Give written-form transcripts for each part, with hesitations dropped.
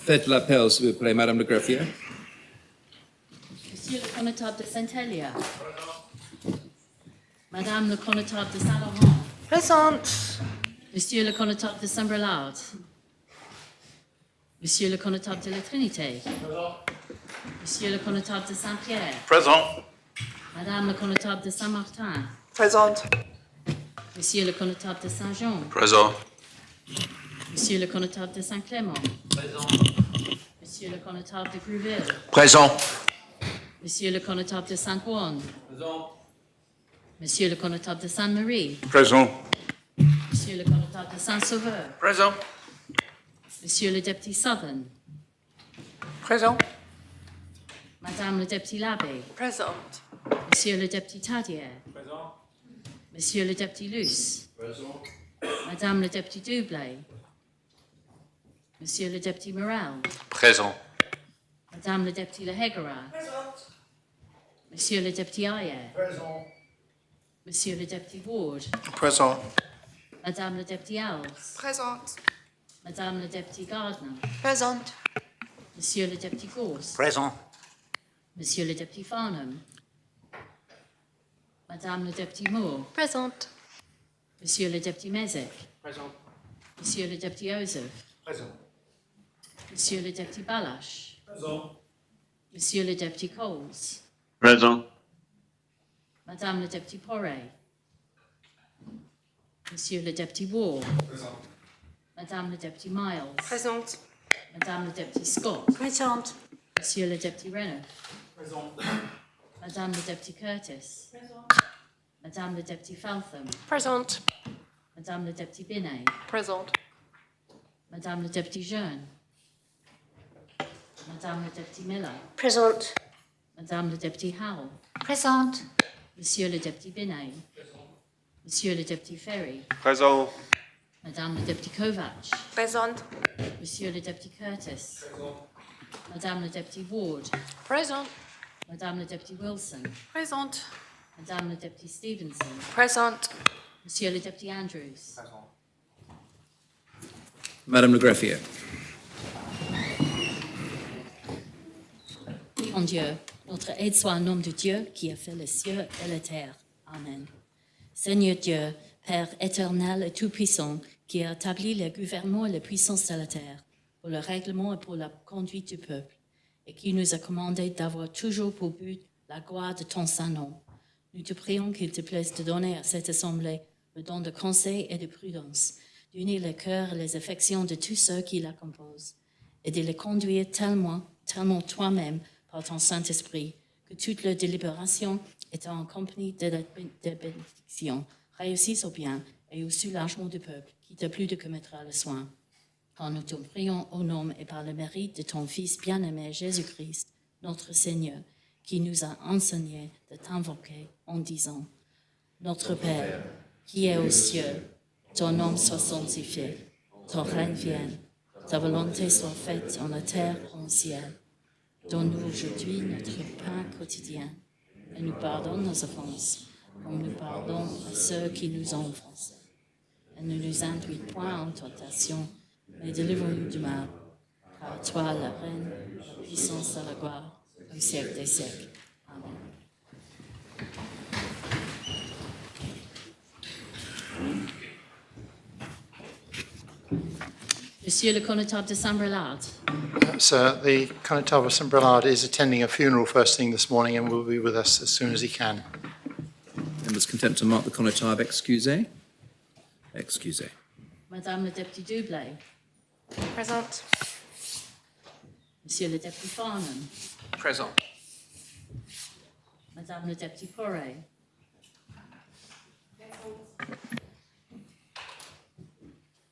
Faites l'appel, s'il vous plaît, Madame le greffier. Monsieur le connétable de Saint-Hélier. Madame le connétable de Saint-Laurent. Présente. Monsieur le connétable de Saint-Brelard. Monsieur le connétable de la Trinité. Monsieur le connétable de Saint-Pierre. Présent. Madame le connétable de Saint-Martin. Présente. Monsieur le connétable de Saint-Jean. Présent. Monsieur le connétable de Saint-Clément. Présent. Monsieur le connétable de Grouville. Présent. Monsieur le connétable de Saint-Ouen. Présent. Monsieur le connétable de Sainte-Marie. Présent. Monsieur le connétable de Saint-Sauveur. Présent. Monsieur le député Southern. Présent. Madame le député Labbé. Présente. Monsieur le député Tadier. Présent. Monsieur le député Luce. Présent. Madame le député Dublé. Monsieur le député Morel. Présent. Madame le député Lehegara. Présente. Monsieur le député Ayer. Présent. Monsieur le député Ward. Présent. Madame le député Alves. Présente. Madame le député Gardner. Présente. Monsieur le député Gorse. Présent. Monsieur le député Farnham. Madame le député Moore. Présente. Monsieur le député Mezek. Présent. Monsieur le député Ozouf. Présent. Monsieur le député Balash. Présent. Monsieur le député Coles. Présent. Madame le député Porret. Monsieur le député Ward. Présent. Madame le député Miles. Présente. Madame le député Scott. Présente. Monsieur le député Renner. Présent. Madame le député Curtis. Madame le député Faltham. Présente. Madame le député Binet. Présente. Madame le député Jeune. Madame le député Miller. Présente. Madame le député Howell. Présente. Monsieur le député Binet. Monsieur le député Ferry. Présent. Madame le député Kovac. Présente. Monsieur le député Curtis. Madame le député Ward. Présente. Madame le député Wilson. Présente. Madame le député Stevenson. Présente. Monsieur le député Andrews. Madame le greffier. En Dieu, notre aide soit en nom de Dieu qui a fait les cieux et la terre. Amen. Seigneur Dieu, Père éternel et tout-puissant, qui a établi le gouvernement et la puissance de la terre, pour le règlement et pour la conduite du peuple, et qui nous a commandé d'avoir toujours pour but la gloire de ton saint nom. Nous te prions qu'il te plaise de donner à cette assemblée le don de conseil et de prudence, d'unir les cœurs et les affections de tous ceux qui la composent, et de les conduire tellement toi-même par ton Saint-Esprit, que toutes leurs délibérations, étant en compagnie de la bénédiction, réussissent au bien et au soulagement du peuple, qui t'a plu de commettre le soin. Quand nous te prions au nom et par le mérite de ton Fils bien-aimé Jésus-Christ, notre Seigneur, qui nous a enseigné de t'invoquer en disant: Notre Père, qui es aux cieux, ton nom soit sanctifié, ton règne vienne, ta volonté soit faite en la terre comme au ciel. Donne-nous aujourd'hui notre pain quotidien, et nous pardonne nos offenses, comme nous pardonnons à ceux qui nous ont offensés. Et ne nous induis point en tentation, mais délivre-nous du mal. Car toi, la reine, la puissance et la gloire, au siècle des siècles. Amen. Monsieur le connétable de Saint-Brelard. Sir, the Connétable of St. Brelard is attending a funeral first thing this morning and will be with us as soon as he can. Members content to mark the connétable excusé? Excusé. Madame le député Dublé. Présente. Monsieur le député Farnham. Présent. Madame le député Porret.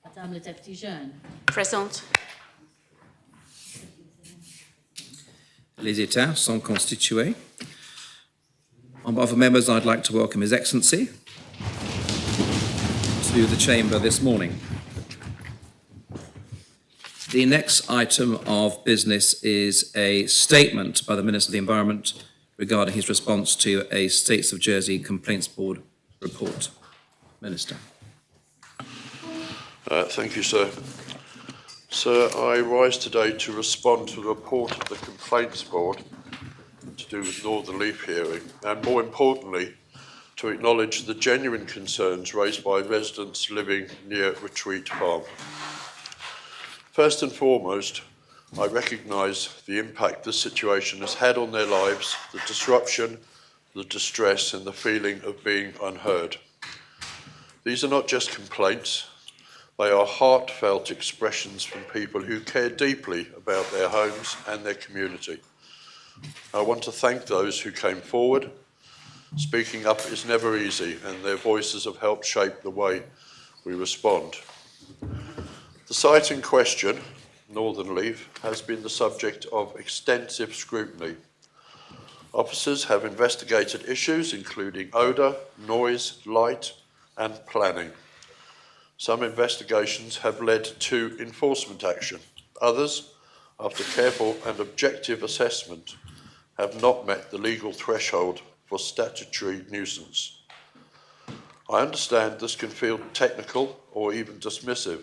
Madame le député Jeune. Présente. Les États sont constitués. On behalf of members, I'd like to welcome His Excellency to the Chamber this morning. The next item of business is a statement by the Minister of the Environment regarding his response to a States of Jersey Complaints Board report. Minister. Thank you, sir. Sir, I rise today to respond to the report of the Complaints Board to do with Northern Leaf hearing, and more importantly, to acknowledge the genuine concerns raised by residents living near Retreat Farm. First and foremost, I recognise the impact this situation has had on their lives, the disruption, the distress and the feeling of being unheard. These are not just complaints, they are heartfelt expressions from people who care deeply about their homes and their community. I want to thank those who came forward. Speaking up is never easy, and their voices have helped shape the way we respond. The site in question, Northern Leaf, has been the subject of extensive scrutiny. Officers have investigated issues including odour, noise, light and planning. Some investigations have led to enforcement action. Others, after careful and objective assessment, have not met the legal threshold for statutory nuisance. I understand this can feel technical or even dismissive,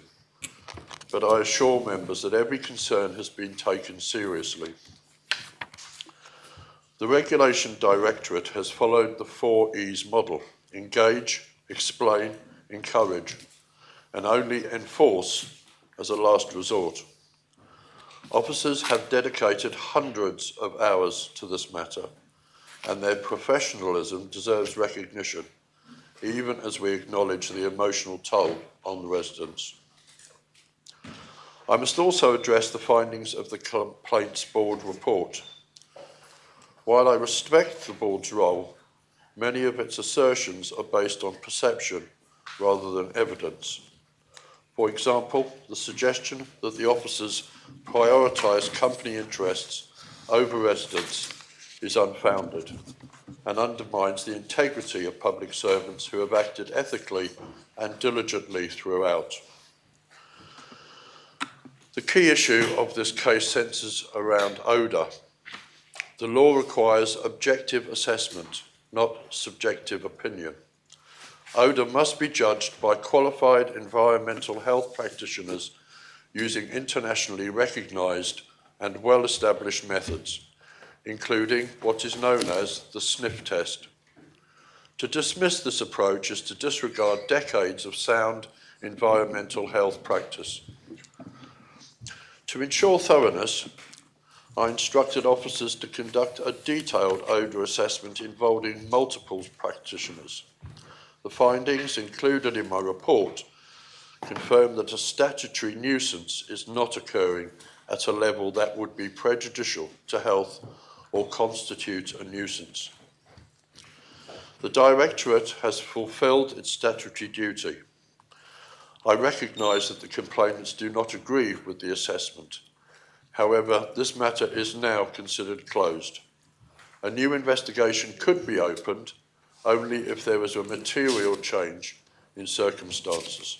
but I assure members that every concern has been taken seriously. The Regulation Directorate has followed the 4 E's model: engage, explain, encourage, and only enforce as a last resort. Officers have dedicated hundreds of hours to this matter, and their professionalism deserves recognition, even as we acknowledge the emotional toll on the residents. I must also address the findings of the Complaints Board report. While I respect the board's role, many of its assertions are based on perception rather than evidence. For example, the suggestion that the officers prioritise company interests over residents is unfounded and undermines the integrity of public servants who have acted ethically and diligently throughout. The key issue of this case centres around odour. The law requires objective assessment, not subjective opinion. Odour must be judged by qualified environmental health practitioners using internationally recognised and well-established methods, including what is known as the sniff test. To dismiss this approach is to disregard decades of sound environmental health practice. To ensure thoroughness, I instructed officers to conduct a detailed odour assessment involving multiple practitioners. The findings included in my report confirm that a statutory nuisance is not occurring at a level that would be prejudicial to health or constitute a nuisance. The Directorate has fulfilled its statutory duty. I recognise that the complainants do not agree with the assessment. However, this matter is now considered closed. A new investigation could be opened only if there was a material change in circumstances.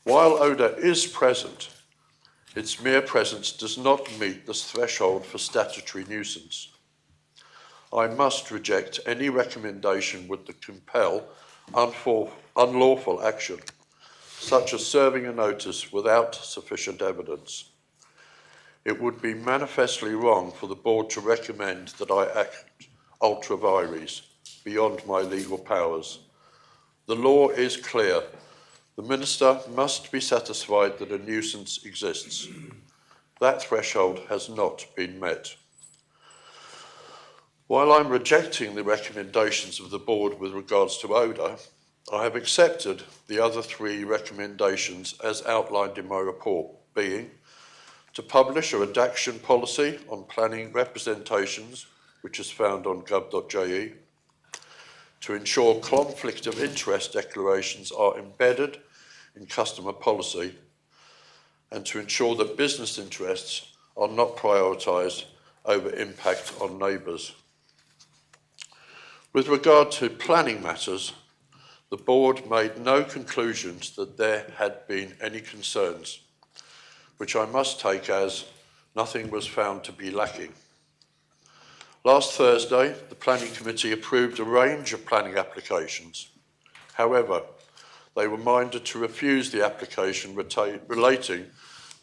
While odour is present, its mere presence does not meet this threshold for statutory nuisance. I must reject any recommendation would compel unlawful action, such as serving a notice without sufficient evidence. It would be manifestly wrong for the board to recommend that I act ultra vires, beyond my legal powers. The law is clear. The Minister must be satisfied that a nuisance exists. That threshold has not been met. While I'm rejecting the recommendations of the board with regards to odour, I have accepted the other 3 recommendations as outlined in my report, being to publish a redaction policy on planning representations, which is found on gov.je, to ensure conflict of interest declarations are embedded in customer policy, and to ensure that business interests are not prioritised over impact on neighbours. With regard to planning matters, the board made no conclusions that there had been any concerns, which I must take as nothing was found to be lacking. Last Thursday, the Planning Committee approved a range of planning applications. However, they were minded to refuse the application relating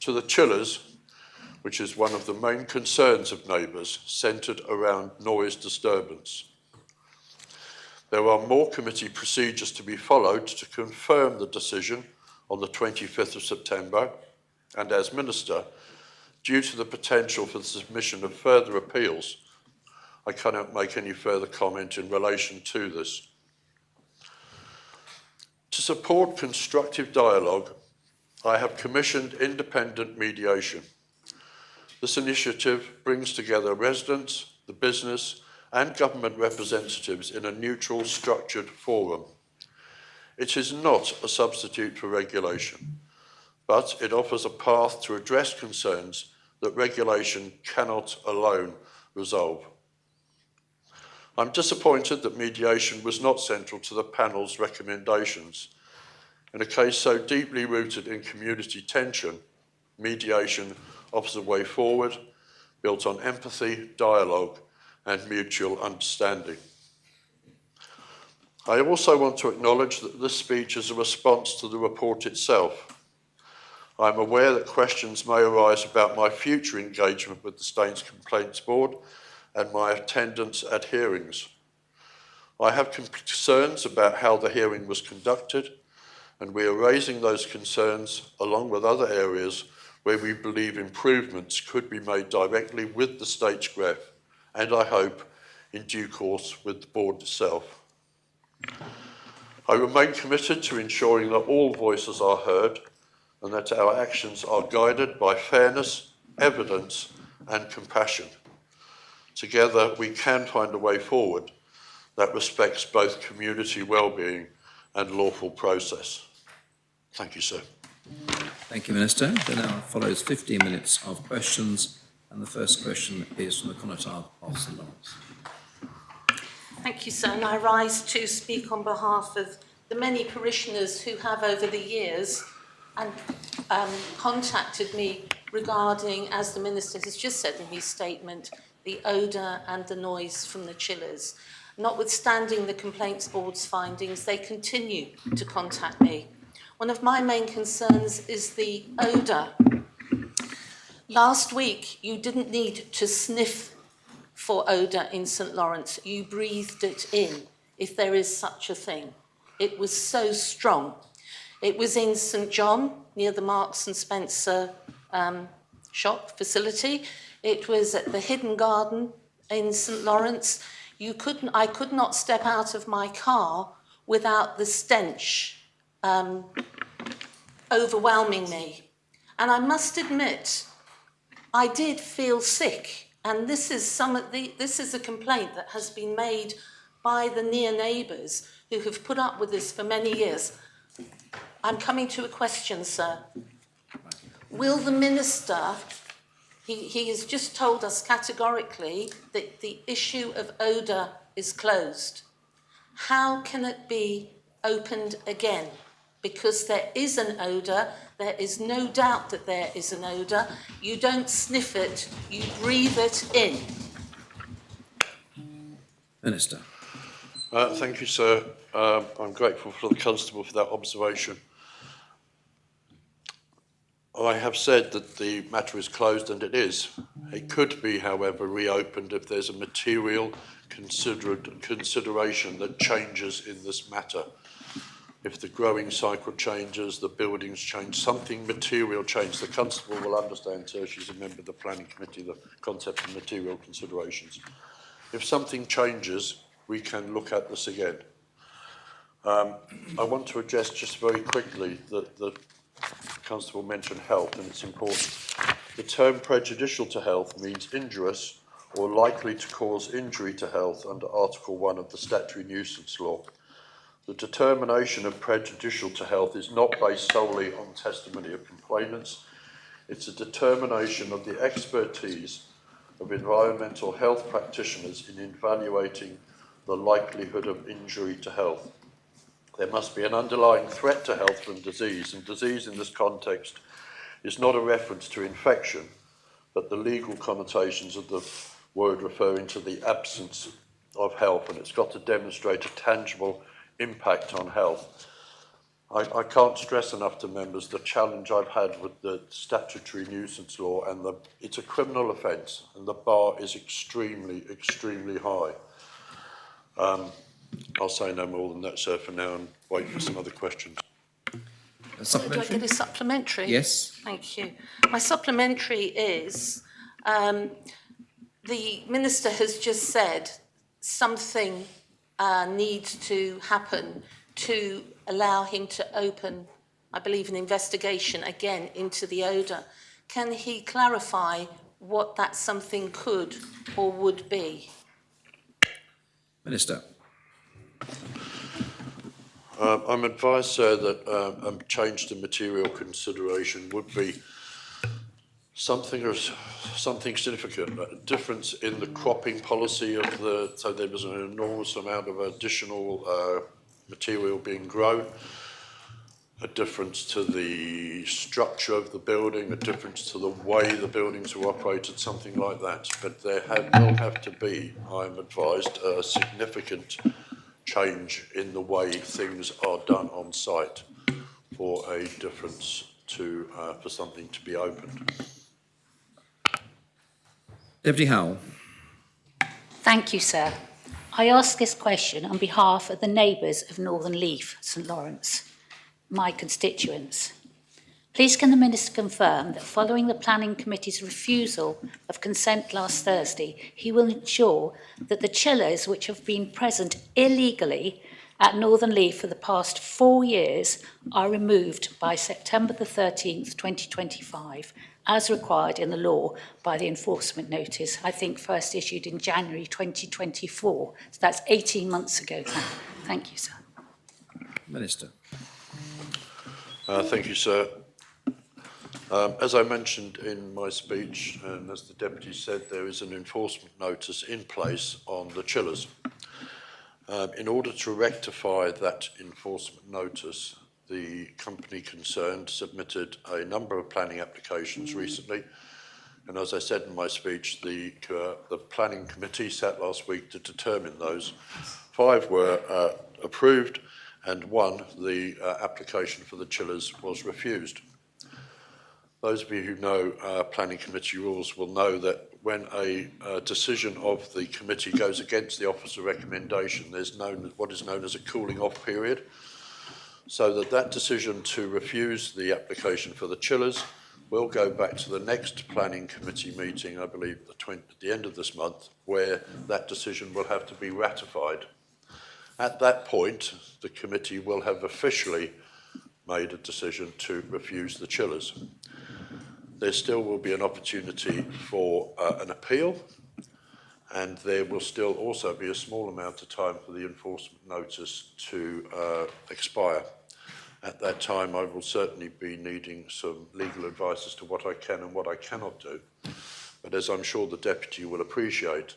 to the chillers, which is one of the main concerns of neighbours, centred around noise disturbance. There are more committee procedures to be followed to confirm the decision on the 25th of September, and as Minister, due to the potential for the submission of further appeals, I cannot make any further comment in relation to this. To support constructive dialogue, I have commissioned independent mediation. This initiative brings together residents, the business, and government representatives in a neutral, structured forum. It is not a substitute for regulation, but it offers a path to address concerns that regulation cannot alone resolve. I'm disappointed that mediation was not central to the panel's recommendations. In a case so deeply rooted in community tension, mediation offers a way forward built on empathy, dialogue, and mutual understanding. I also want to acknowledge that this speech is a response to the report itself. I'm aware that questions may arise about my future engagement with the Staines Complaints Board and my attendance at hearings. I have concerns about how the hearing was conducted, and we are raising those concerns along with other areas where we believe improvements could be made directly with the stagecraft, and I hope in due course with the board itself. I remain committed to ensuring that all voices are heard and that our actions are guided by fairness, evidence, and compassion. Together, we can find a way forward that respects both community well-being and lawful process. Thank you, sir. Thank you, Minister. There now follows 15 minutes of questions, and the first question is from the Connotar of St Lawrence. Thank you, sir. And I rise to speak on behalf of the many parishioners who have over the years contacted me regarding, as the Minister has just said in his statement, the odour and the noise from the chillers. Notwithstanding the Complaints Board's findings, they continue to contact me. One of my main concerns is the odour. Last week, you didn't need to sniff for odour in St Lawrence. You breathed it in, if there is such a thing. It was so strong. It was in St John, near the Marks and Spencer shop facility. It was at the Hidden Garden in St Lawrence. I could not step out of my car without the stench overwhelming me. And I must admit, I did feel sick. And this is a complaint that has been made by the near neighbours who have put up with this for many years. I'm coming to a question, sir. Will the Minister, he has just told us categorically that the issue of odour is closed. How can it be opened again? Because there is an odour, there is no doubt that there is an odour. You don't sniff it, you breathe it in. Minister. Thank you, sir. I'm grateful for the Constable for that observation. I have said that the matter is closed, and it is. It could be, however, reopened if there's a material consideration that changes in this matter. If the growing cycle changes, the buildings change, something material changes. The Constable will understand, sir, she's a member of the Planning Committee, the concept of material considerations. If something changes, we can look at this again. I want to address just very quickly that the Constable mentioned health, and it's important. The term prejudicial to health means injurious or likely to cause injury to health under Article 1 of the Statutory Nuisance Law. The determination of prejudicial to health is not based solely on testimony of complainants. It's a determination of the expertise of environmental health practitioners in evaluating the likelihood of injury to health. There must be an underlying threat to health from disease, and disease in this context is not a reference to infection, but the legal connotations of the word referring to the absence of health, and it's got to demonstrate a tangible impact on health. I can't stress enough to members the challenge I've had with the statutory nuisance law, and it's a criminal offence, and the bar is extremely, extremely high. I'll say no more than that, sir, for now, and wait for some other questions. A Do I supplementary? get a supplementary? Yes. Thank you. My supplementary is, the Minister has just said something needs to happen to allow him to open, I believe, an investigation again into the odour. Can he clarify what that something could or would be? Minister. I'm advised, sir, that a change to material consideration would be something significant, a difference in the cropping policy of so there was an enormous amount of additional material being grown, a difference to the structure of the building, a difference to the way the buildings are operated, something like that. But there will have to be, I'm advised, a significant change in the way things are done on site for a difference to for something to be opened. Deputy Howell. Thank you, sir. I ask this question on behalf of the neighbours of Northern Leaf, St Lawrence, my constituents. Please can the Minister confirm that following the Planning Committee's refusal of consent last Thursday, he will ensure that the chillers which have been present illegally at Northern Leaf for the past 4 years are removed by September the 13th, 2025, as required in the law by the enforcement notice, I think first issued in January 2024. So that's 18 months ago. Thank you, sir. Minister. Thank you, sir. As I mentioned in my speech, and as the Deputy said, there is an enforcement notice in place on the chillers. In order to rectify that enforcement notice, the company concerned submitted a number of planning applications recently, and as I said in my speech, the planning committee sat last week to determine those. 5 were approved, and 1, the application for the chillers, was refused. Those of you who know planning committee rules will know that when a decision of the committee goes against the officer recommendation, there's what is known as a cooling off period, so that decision to refuse the application for the chillers will go back to the next planning committee meeting, I believe at the end of this month, where that decision will have to be ratified. At that point, the committee will have officially made a decision to refuse the chillers. There still will be an opportunity for an appeal, and there will still also be a small amount of time for the enforcement notice to expire. At that time, I will certainly be needing some legal advice as to what I can and what I cannot do. But as I'm sure the Deputy will appreciate,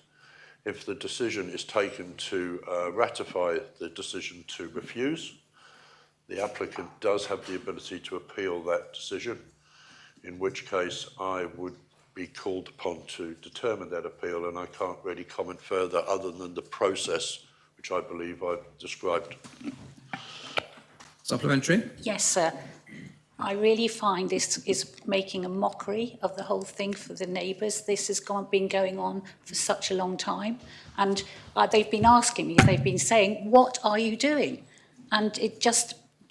if the decision is taken to ratify the decision to refuse, the applicant does have the ability to appeal that decision, in which case I would be called upon to determine that appeal, and I can't really comment further other than the process which I believe I've described. Supplementary? Yes, sir. I really find this is making a mockery of the whole thing for the neighbours. This has been going on for such a long time. And they've been asking me, they've been saying, what are you doing? And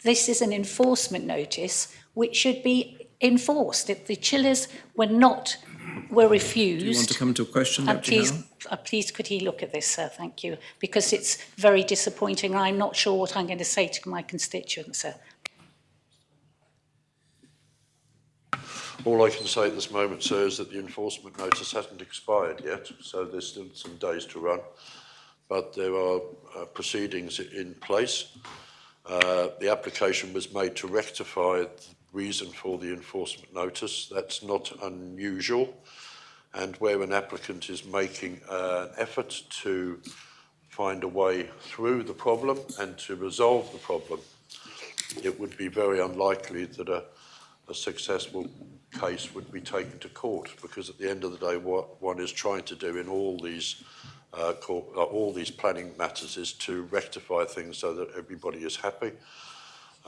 this is an enforcement notice which should be enforced. If the chillers were refused. Do you want to come to a question, Deputy Howell? Please could he look at this, sir? Thank you. Because it's very disappointing. I'm not sure what I'm going to say to my constituents, sir. All I can say at this moment, sir, is that the enforcement notice hasn't expired yet, so there's still some days to run. But there are proceedings in place. The application was made to rectify the reason for the enforcement notice. That's not unusual. And where an applicant is making an effort to find a way through the problem and to resolve the problem, it would be very unlikely that a successful case would be taken to court, because at the end of the day, what one is trying to do in all these planning matters is to rectify things so that everybody is happy.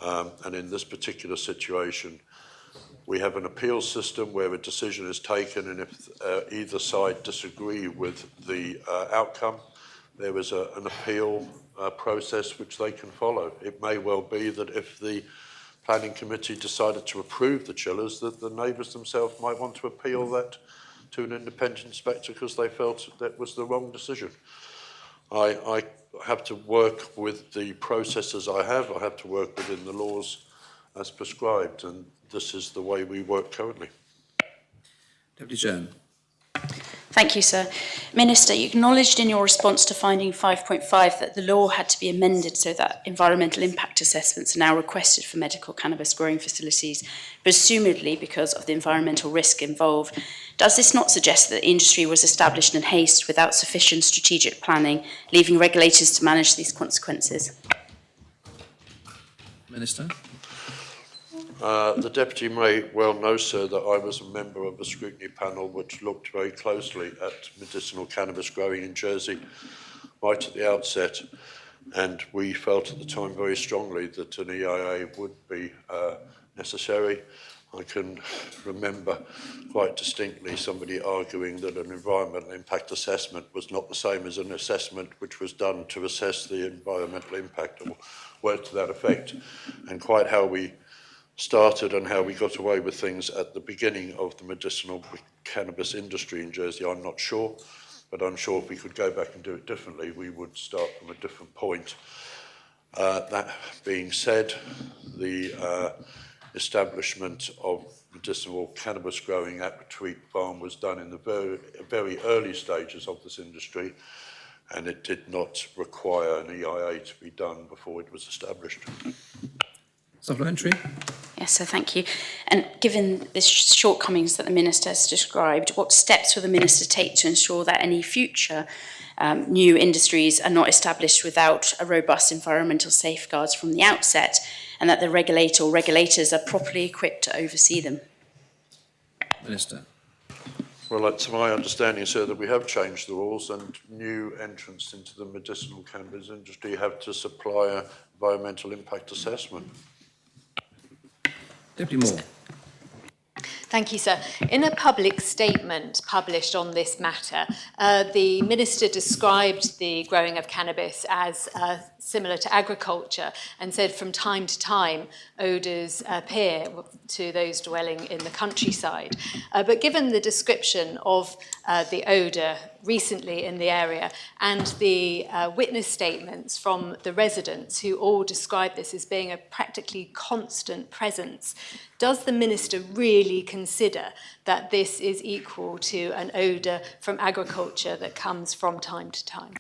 And in this particular situation, we have an appeals system where a decision is taken, and if either side disagree with the outcome, there is an appeal process which they can follow. It may well be that if the planning committee decided to approve the chillers, that the neighbours themselves might want to appeal that to an independent inspector because they felt that was the wrong decision. I have to work with the processes I have to work within the laws as prescribed, and this is the way we work currently. Deputy Joan. Thank you, sir. Minister, you acknowledged in your response to finding 5.5 that the law had to be amended so that environmental impact assessments are now requested for medical cannabis growing facilities, presumably because of the environmental risk involved. Does this not suggest that the industry was established in haste without sufficient strategic planning, leaving regulators to manage these consequences? Minister. The Deputy may well know, sir, that I was a member of a scrutiny panel which looked very closely at medicinal cannabis growing in Jersey right at the outset, and we felt at the time very strongly that an EIA would be necessary. I can remember quite distinctly somebody arguing that an environmental impact assessment was not the same as an assessment which was done to assess the environmental impact, or words to that effect, and quite how we started and how we got away with things at the beginning of the medicinal cannabis industry in Jersey, I'm not sure, but I'm sure if we could go back and do it differently, we would start from a different point. That being said, the establishment of medicinal cannabis growing at Tweed Farm was done in the very early stages of this industry, and it did not require an EIA to be done before it was established. Supplementary. Yes, sir, thank you. And given the shortcomings that the Minister has described, what steps will the Minister take to ensure that any future new industries are not established without a robust environmental safeguards from the outset, and that the regulator or regulators are properly equipped to oversee them? Minister. Well, it's my understanding, sir, that we have changed the rules, and new entrants into the medicinal cannabis industry have to supply an environmental impact assessment. Deputy Moore. Thank you, sir. In a public statement published on this matter, the Minister described the growing of cannabis as similar to agriculture and said from time to time odours appear to those dwelling in the countryside. But given the description of the odour recently in the area and the witness statements from the residents who all describe this as being a practically constant presence, does the Minister really consider that this is equal to an odour from agriculture that comes from time to time?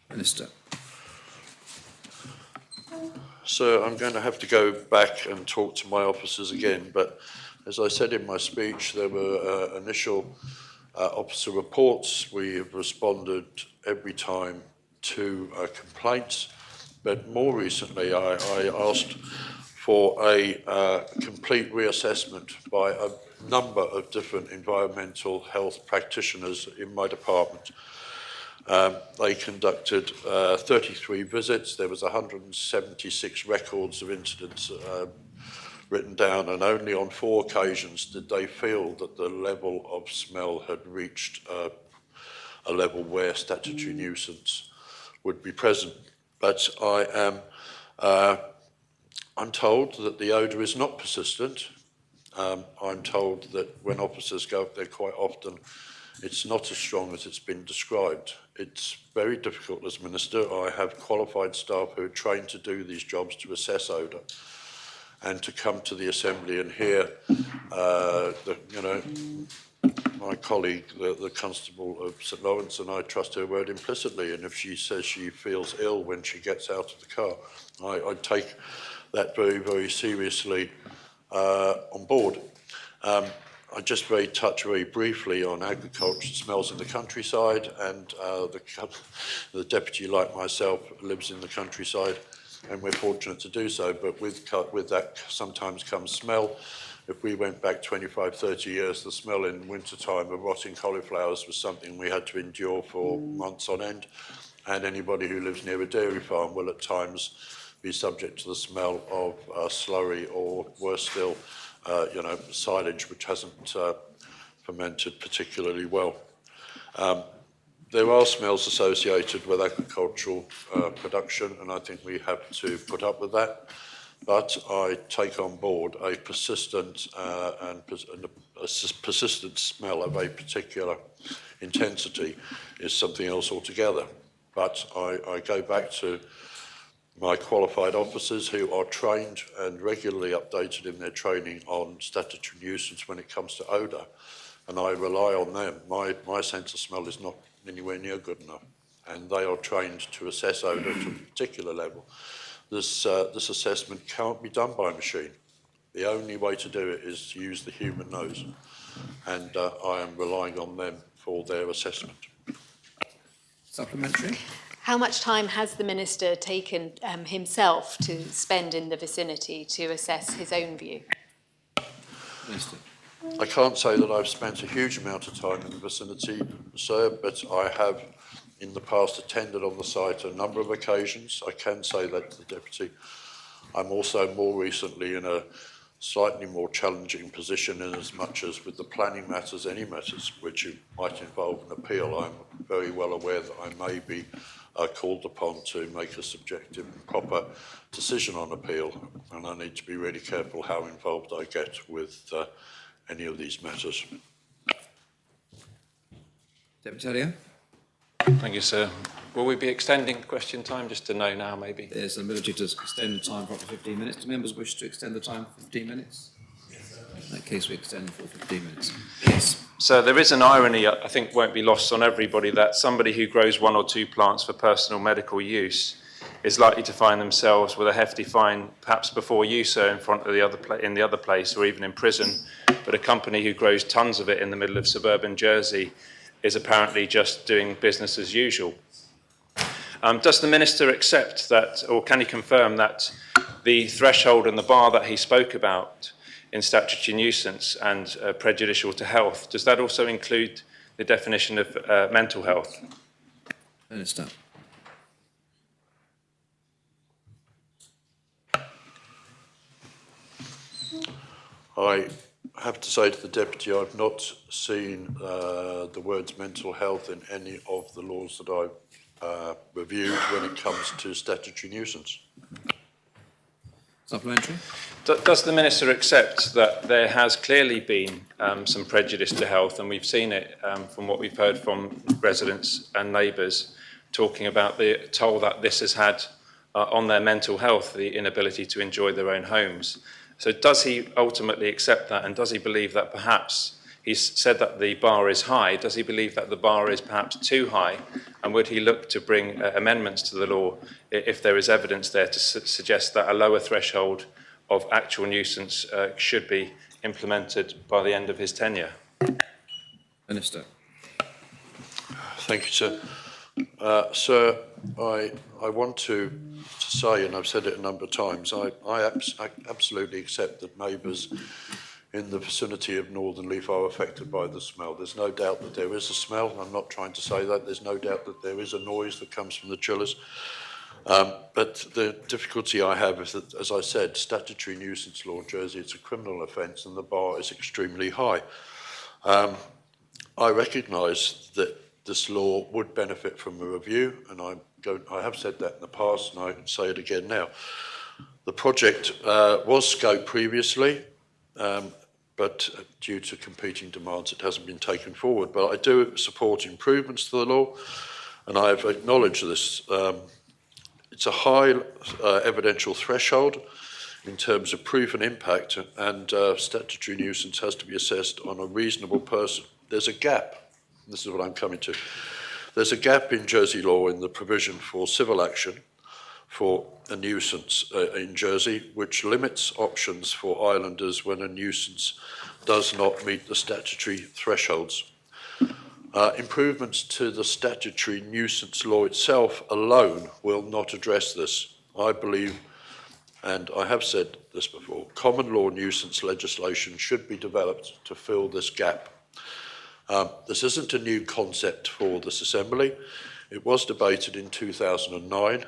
Minister. So I'm going to have to go back and talk to my officers again, but as I said in my speech, there were initial officer reports. We have responded every time to complaints, but more recently I asked for a complete reassessment by a number of different environmental health practitioners in my department. They conducted 33 visits. There was 176 records of incidents written down, and only on 4 occasions did they feel that the level of smell had reached a level where statutory nuisance would be present. But I'm told that the odour is not persistent. I'm told that when officers go up there quite often, it's not as strong as it's been described. It's very difficult as Minister. I have qualified staff who are trained to do these jobs to assess odour, and to come to the Assembly and hear my colleague, the Constable of St Lawrence, and I trust her word implicitly, and if she says she feels ill when she gets out of the car, I take that very, very seriously on board. I just touch very briefly on agriculture smells in the countryside, and the deputy, like myself, lives in the countryside, and we're fortunate to do so, but with that sometimes comes smell. If we went back 25, 30 years, the smell in wintertime of rotting cauliflowers was something we had to endure for months on end, and anybody who lives near a dairy farm will at times be subject to the smell of slurry or, worse still, silage which hasn't fermented particularly well. There are smells associated with agricultural production, and I think we have to put up with that. But I take on board a persistent persistent smell of a particular intensity is something else altogether. But I go back to my qualified officers who are trained and regularly updated in their training on statutory nuisance when it comes to odour, and I rely on them. My sense of smell is not anywhere near good enough, and they are trained to assess odour to a particular level. This assessment can't be done by a machine. The only way to do it is to use the human nose, and I am relying on them for their assessment. Supplementary. How much time has the Minister taken himself to spend in the vicinity to assess his own view? Minister. I can't say that I've spent a huge amount of time in the vicinity, sir, but I have in the past attended on the site a number of occasions. I can say that to the Deputy. I'm also more recently in a slightly more challenging position in as much as with the planning matters, any matters which might involve an appeal, I'm very well aware that I may be called upon to make a subjective and proper decision on appeal, and I need to be really careful how involved I get with any of these matters. Deputy Elliot. Thank you, sir. Will we be extending question time, just to know now, maybe? There's an ability to extend the time for up to 15 minutes. Do members wish to extend the time for 15 minutes? Yes, sir. In that case, we extend for 15 minutes. Yes. So there is an irony, I think, won't be lost on everybody, that somebody who grows 1 or 2 plants for personal medical use is likely to find themselves with a hefty fine, perhaps before you, sir, in front of in the other place, or even in prison. But a company who grows tons of it in the middle of suburban Jersey is apparently just doing business as usual. Does the Minister accept that, or can he confirm that the threshold and the bar that he spoke about in statutory nuisance and prejudicial to health, does that also include the definition of mental health? Minister. I have to say to the Deputy, I've not seen the words mental health in any of the laws that I've reviewed when it comes to statutory nuisance. Supplementary. Does the Minister accept that there has clearly been some prejudice to health, and we've seen it from what we've heard from residents and neighbours talking about the toll that this has had on their mental health, the inability to enjoy their own homes? So does he ultimately accept that, and does he believe that perhaps, he's said that the bar is high, does he believe that the bar is perhaps too high, and would he look to bring amendments to the law if there is evidence there to suggest that a lower threshold of actual nuisance should be implemented by the end of his tenure? Minister. Thank you, sir. Sir, I want to say, and I've said it a number of times, I absolutely accept that neighbours in the vicinity of Northern Leaf are affected by the smell. There's no doubt that there is a smell. I'm not trying to say that. There's no doubt that there is a noise that comes from the chillers. But the difficulty I have is that, as I said, statutory nuisance law in Jersey, it's a criminal offence and the bar is extremely high. I recognise that this law would benefit from a review, and I have said that in the past, and I can say it again now. The project was scoped previously, but due to competing demands, it hasn't been taken forward. But I do support improvements to the law, and I have acknowledged this. It's a high evidential threshold in terms of proof and impact, and statutory nuisance has to be assessed on a reasonable person. There's a gap. This is what I'm coming to. There's a gap in Jersey law in the provision for civil action for a nuisance in Jersey, which limits options for islanders when a nuisance does not meet the statutory thresholds. Improvements to the statutory nuisance law itself alone will not address this. I believe, and I have said this before, common law nuisance legislation should be developed to fill this gap. This isn't a new concept for this Assembly. It was debated in 2009,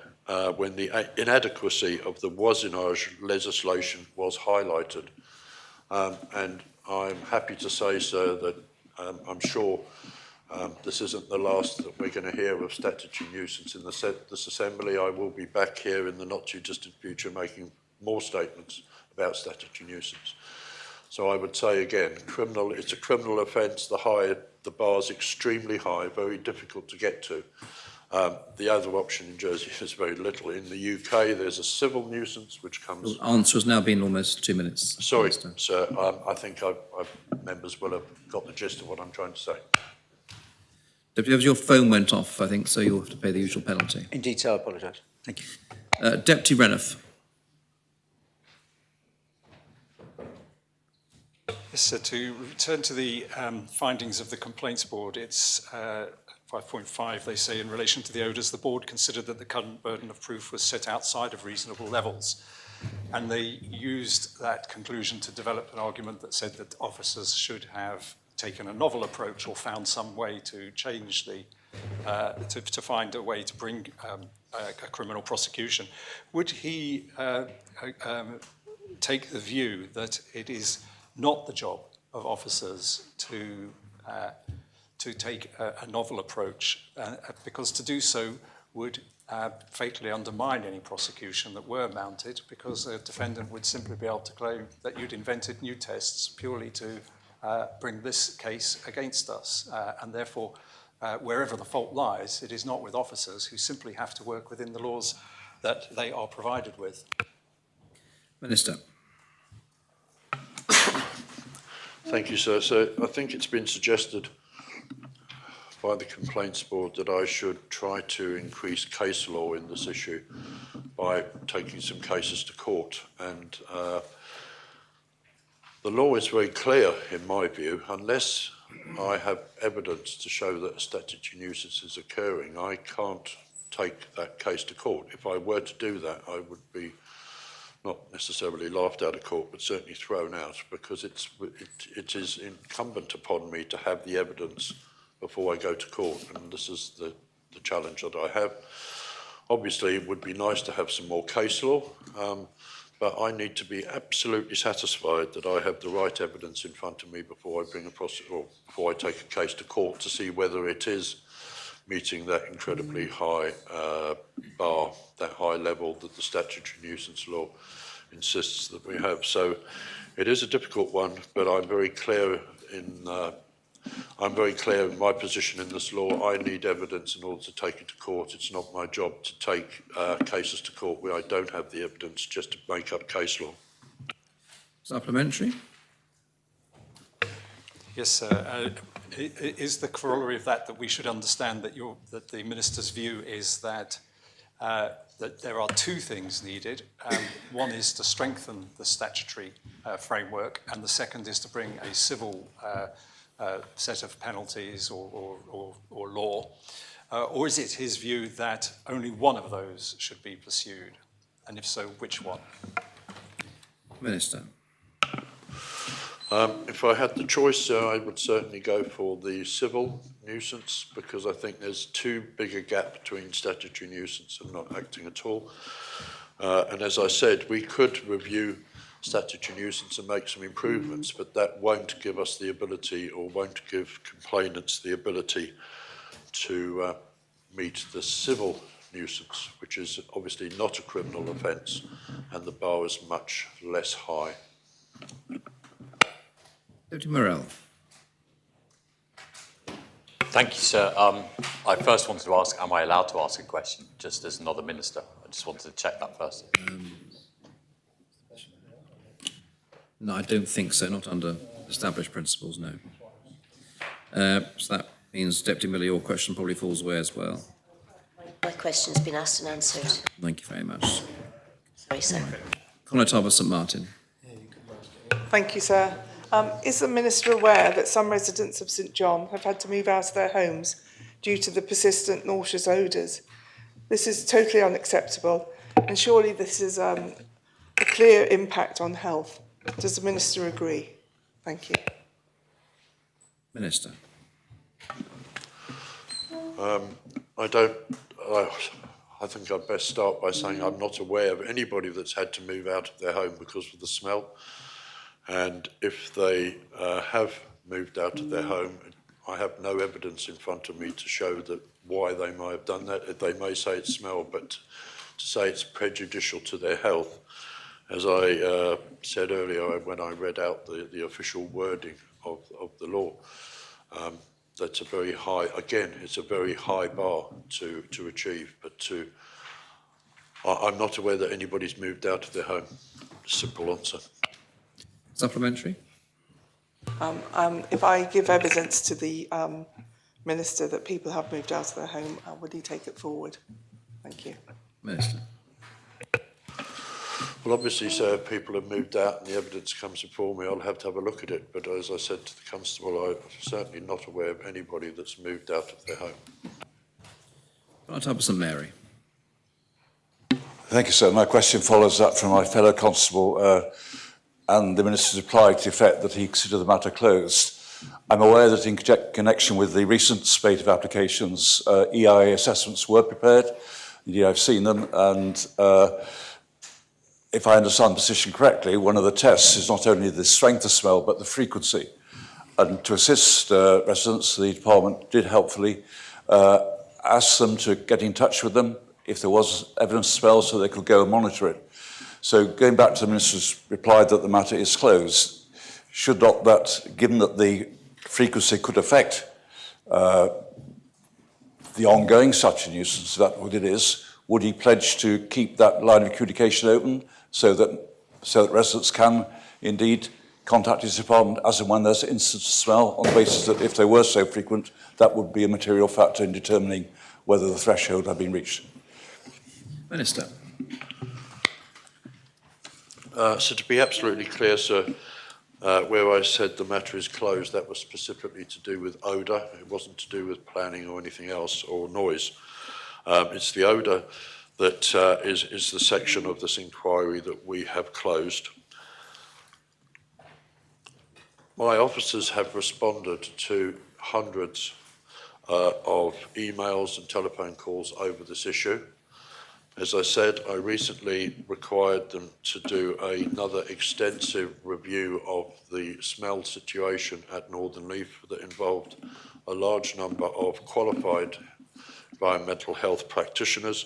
when the inadequacy of the voisinage legislation was highlighted. And I'm happy to say, sir, that I'm sure this isn't the last that we're going to hear of statutory nuisance in this Assembly. I will be back here in the not-too-distant future making more statements about statutory nuisance. So I would say again, it's a criminal offence. The bar is extremely high, very difficult to get to. The other option in Jersey is very little. In the UK, there's a civil nuisance which comes... The answer has now been almost 2 minutes. Sorry, Minister. sir. I think members will have got the gist of what I'm trying to say. Deputy, your phone went off, I think, so you'll have to pay the usual penalty. Indeed, sir, I apologise. Thank you. Deputy Renouf. Yes, sir, to return to the findings of the Complaints Board, it's 5.5, they say, in relation to the odours, the board considered that the current burden of proof was set outside of reasonable levels. And they used that conclusion to develop an argument that said that officers should have taken a novel approach or found some way to change the, to find a way to bring a criminal prosecution. Would he take the view that it is not the job of officers to take a novel approach, because to do so would fatally undermine any prosecution that were mounted, because a defendant would simply be able to claim that you'd invented new tests purely to bring this case against us. And therefore, wherever the fault lies, it is not with officers who simply have to work within the laws that they are provided with. Minister. Thank you, sir. So I think it's been suggested by the Complaints Board that I should try to increase case law in this issue by taking some cases to court. And the law is very clear, in my view. Unless I have evidence to show that a statutory nuisance is occurring, I can't take that case to court. If I were to do that, I would be not necessarily laughed out of court, but certainly thrown out, because it is incumbent upon me to have the evidence before I go to court, and this is the challenge that I have. Obviously, it would be nice to have some more case law, but I need to be absolutely satisfied that I have the right evidence in front of me before I before I take a case to court to see whether it is meeting that incredibly high bar, that high level that the statutory nuisance law insists that we have. So it is a difficult one, but I'm very clear in my position in this law. I need evidence in order to take it to court. It's not my job to take cases to court where I don't have the evidence just to make up case law. Supplementary. Yes, sir. Is the corollary of that we should understand that the Minister's view is that that there are two things needed. One is to strengthen the statutory framework, and the second is to bring a civil set of penalties or law? Or is it his view that only one of those should be pursued? And if so, which one? Minister. If I had the choice, sir, I would certainly go for the civil nuisance, because I think there's too big a gap between statutory nuisance and not acting at all. And as I said, we could review statutory nuisance and make some improvements, but that won't give us the ability, or won't give complainants the ability to meet the civil nuisance, which is obviously not a criminal offence, and the bar is much less high. Deputy Morell. Thank you, sir. I first wanted to ask, am I allowed to ask a question, just as another minister? I just wanted to check that first. No, I don't think so, not under established principles, no. So that means, Deputy Miller, your question probably falls away as well. My question's been asked and answered. Thank you very much. Sorry, sir. Conatava St Martin. Thank you, sir. Is the Minister aware that some residents of St John have had to move out of their homes due to the persistent nauseous odours? This is totally unacceptable, and surely this is a clear impact on health. Does the Minister agree? Thank you. I think I'd best start by saying I'm not aware of anybody that's had to move out of their home because of the smell. And if they have moved out of their home, I have no evidence in front of me to show that why they might have done that. They may say it's smell, but to say it's prejudicial to their health, as I said earlier when I read out the official wording of the law, that's a very high, again, it's a very high bar to achieve, but I'm not aware that anybody's moved out of their home. Simple answer. Supplementary? If I give evidence to the Minister that people have moved out of their home, would he take it forward? Thank you. Minister. Well, obviously, sir, if people have moved out and the evidence comes before me, I'll have to have a look at it. But as I said to the constable, I'm certainly not aware of anybody that's moved out of their home. Right up, St Mary. Thank you, sir. My question follows that from my fellow constable and the Minister's reply to the effect that he considered the matter closed. I'm aware that in connection with the recent spate of applications, EIA assessments were prepared. Indeed, I've seen them, and if I understand the position correctly, one of the tests is not only the strength of smell, but the frequency. And to assist residents, the department did helpfully ask them to get in touch with them if there was evidence of smell so they could go and monitor it. So going back to the Minister's reply that the matter is closed, should not that, given that the frequency could affect the ongoing such a nuisance, that what it is, would he pledge to keep that line of communication open so that residents can indeed contact his department as and when there's instances of smell, on the basis that if they were so frequent, that would be a material factor in determining whether the threshold had been reached? Minister. So to be absolutely clear, sir, where I said the matter is closed, that was specifically to do with odour. It wasn't to do with planning or anything else, or noise. It's the odour that is the section of this inquiry that we have closed. My officers have responded to hundreds of emails and telephone calls over this issue. As I said, I recently required them to do another extensive review of the smell situation at Northern Leaf that involved a large number of qualified environmental health practitioners.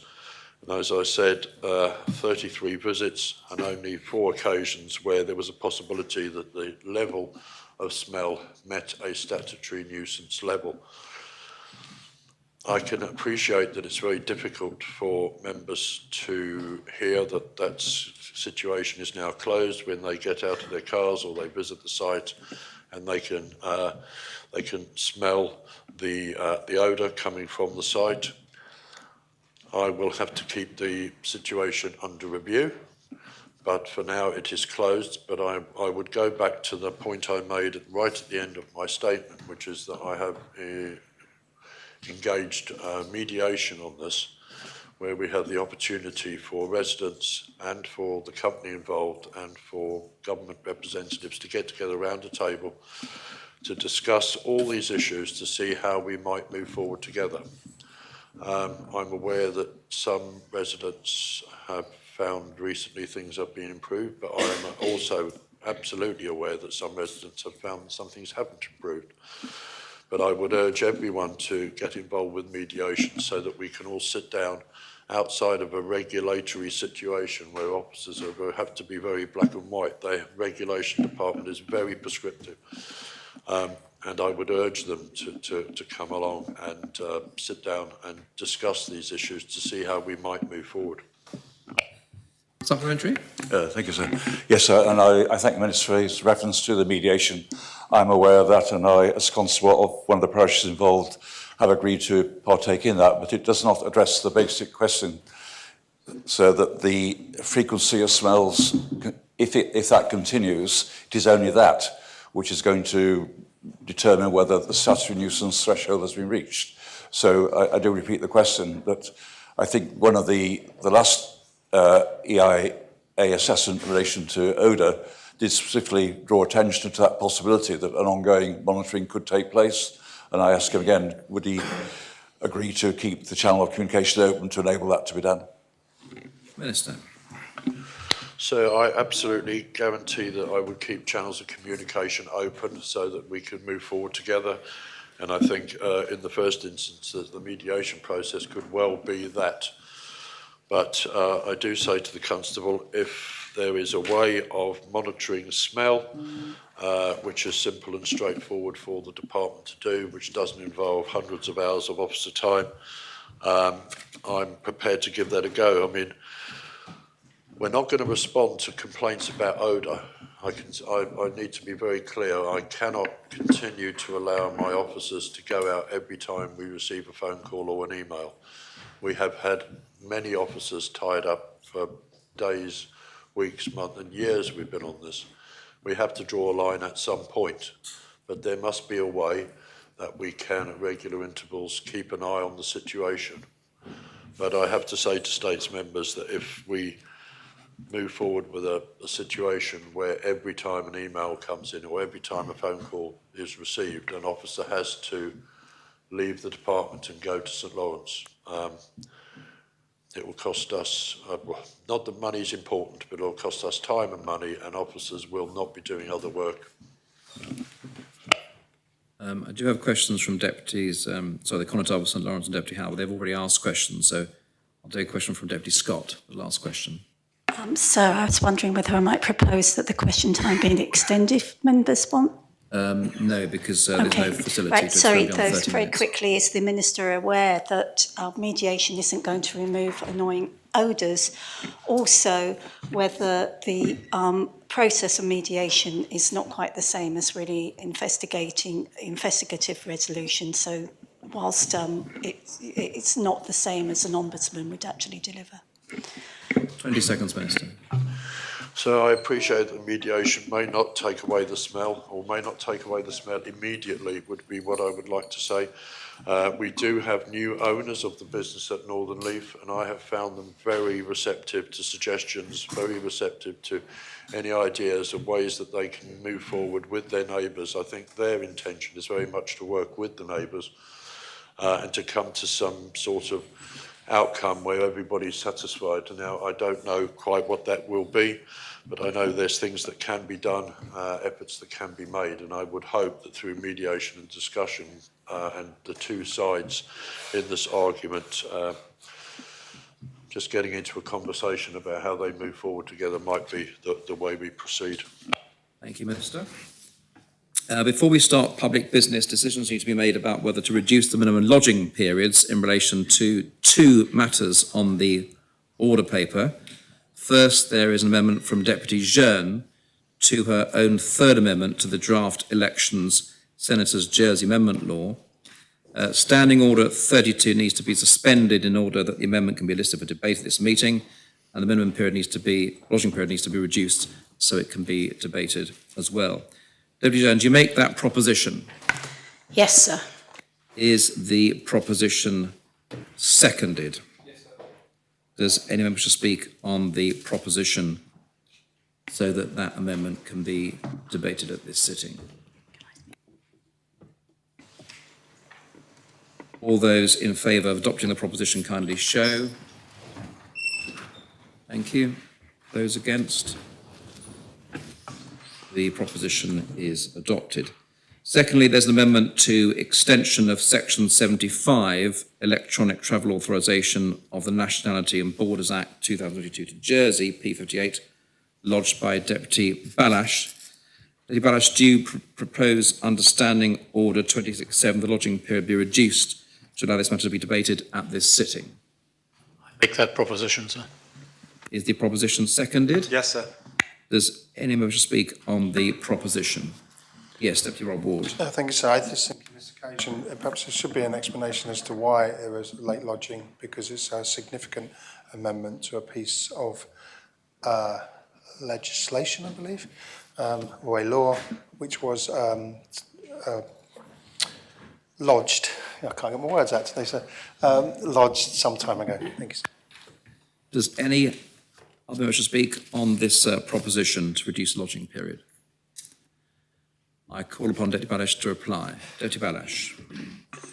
And as I said, 33 visits and only 4 occasions where there was a possibility that the level of smell met a statutory nuisance level. I can appreciate that it's very difficult for members to hear that that situation is now closed when they get out of their cars or they visit the site and they can smell the odour coming from the site. I will have to keep the situation under review, but for now it is closed. But I would go back to the point I made right at the end of my statement, which is that I have engaged mediation on this, where we have the opportunity for residents and for the company involved and for government representatives to get together around a table to discuss all these issues to see how we might move forward together. I'm aware that some residents have found recently things have been improved, but I am also absolutely aware that some residents have found some things haven't improved. But I would urge everyone to get involved with mediation so that we can all sit down outside of a regulatory situation where officers have to be very black and white. The regulation department is very prescriptive. And I would urge them to come along and sit down and discuss these issues to see how we might move forward. Supplementary? Thank you, sir. Yes, sir, and I thank the Minister for his reference to the mediation. I'm aware of that, and I, as constable of one of the parishes involved, have agreed to partake in that, but it does not address the basic question, so that the frequency of smells, if that continues, it is only that which is going to determine whether the statutory nuisance threshold has been reached. So I do repeat the question that I think one of the last EIA assessment in relation to odour did specifically draw attention to that possibility that an ongoing monitoring could take place. And I ask him again, would he agree to keep the channel of communication open to enable that to be done. Minister. So I absolutely guarantee that I would keep channels of communication open so that we can move forward together. And I think in the first instance that the mediation process could well be that. But I do say to the constable, if there is a way of monitoring smell, which is simple and straightforward for the department to do, which doesn't involve hundreds of hours of officer time, I'm prepared to give that a go. I mean, we're not going to respond to complaints about odour. I need to be very clear. I cannot continue to allow my officers to go out every time we receive a phone call or an email. We have had many officers tied up for days, weeks, months and years we've been on this. We have to draw a line at some point, but there must be a way that we can at regular intervals keep an eye on the situation. But I have to say to States members that if we move forward with a situation where every time an email comes in or every time a phone call is received, an officer has to leave the department and go to St Lawrence, it will cost us, not that money is important, but it will cost us time and money, and officers will not be doing other work. I do have questions from deputies, the Constable of St Lawrence and Deputy Howard. They've already asked questions, so I'll take a question from Deputy Scott, the last question. Sir, I was wondering whether I might propose that the question time be extended if members want. No, because there's no facility to sorry, extend beyond 30 very minutes. quickly, is the Minister aware that mediation isn't going to remove annoying odours? Also, whether the process of mediation is not quite the same as really investigative resolution, so whilst it's not the same as an ombudsman would actually deliver. 20 seconds, Minister. So I appreciate that mediation may not take away the smell, or may not take away the smell immediately, would be what I would like to say. We do have new owners of the business at Northern Leaf, and I have found them very receptive to suggestions, very receptive to any ideas of ways that they can move forward with their neighbours. I think their intention is very much to work with the neighbours and to come to some sort of outcome where everybody's satisfied. Now, I don't know quite what that will be, but I know there's things that can be done, efforts that can be made, and I would hope that through mediation and discussion and the two sides in this argument, just getting into a conversation about how they move forward together might be the way we proceed. Thank you, Minister. Before we start public business, decisions need to be made about whether to reduce the minimum lodging periods in relation to two matters on the order paper. First, there is an amendment from Deputy Jeune to her own third amendment to the draft elections Senators Jersey Amendment Law. Standing Order 32 needs to be suspended in order that the amendment can be listed for debate at this meeting, and the minimum period lodging period needs to be reduced so it can be debated as well. Deputy Jeune, do you make that proposition? Yes, sir. Is the proposition seconded? Yes, sir. Does any member wish to speak on the proposition so that that amendment can be debated at this sitting? All those in favour of adopting the proposition kindly show. Thank you. Those against? The proposition is adopted. Secondly, there's an amendment to extension of Section 75, Electronic Travel Authorisation of the Nationality and Borders Act 2022 to Jersey, P58, lodged by Deputy Balash. Deputy Balash, do you propose understanding Order 26.7, the lodging period be reduced to allow this matter to be debated at this sitting? I make that proposition, sir. Is the proposition seconded? Yes, sir. Does any member speak on the proposition? Yes, Deputy Rob Ward. Thank you, sir. I just think on this occasion, perhaps there should be an explanation as to why there was late lodging, because it's a significant amendment to a piece of legislation, I believe, or a law, which was lodged. I can't get my words out today, sir. Lodged some time ago. Thank you, sir. Does any other member speak on this proposition to reduce the lodging period? I call upon Deputy Balash to reply. Deputy Balash.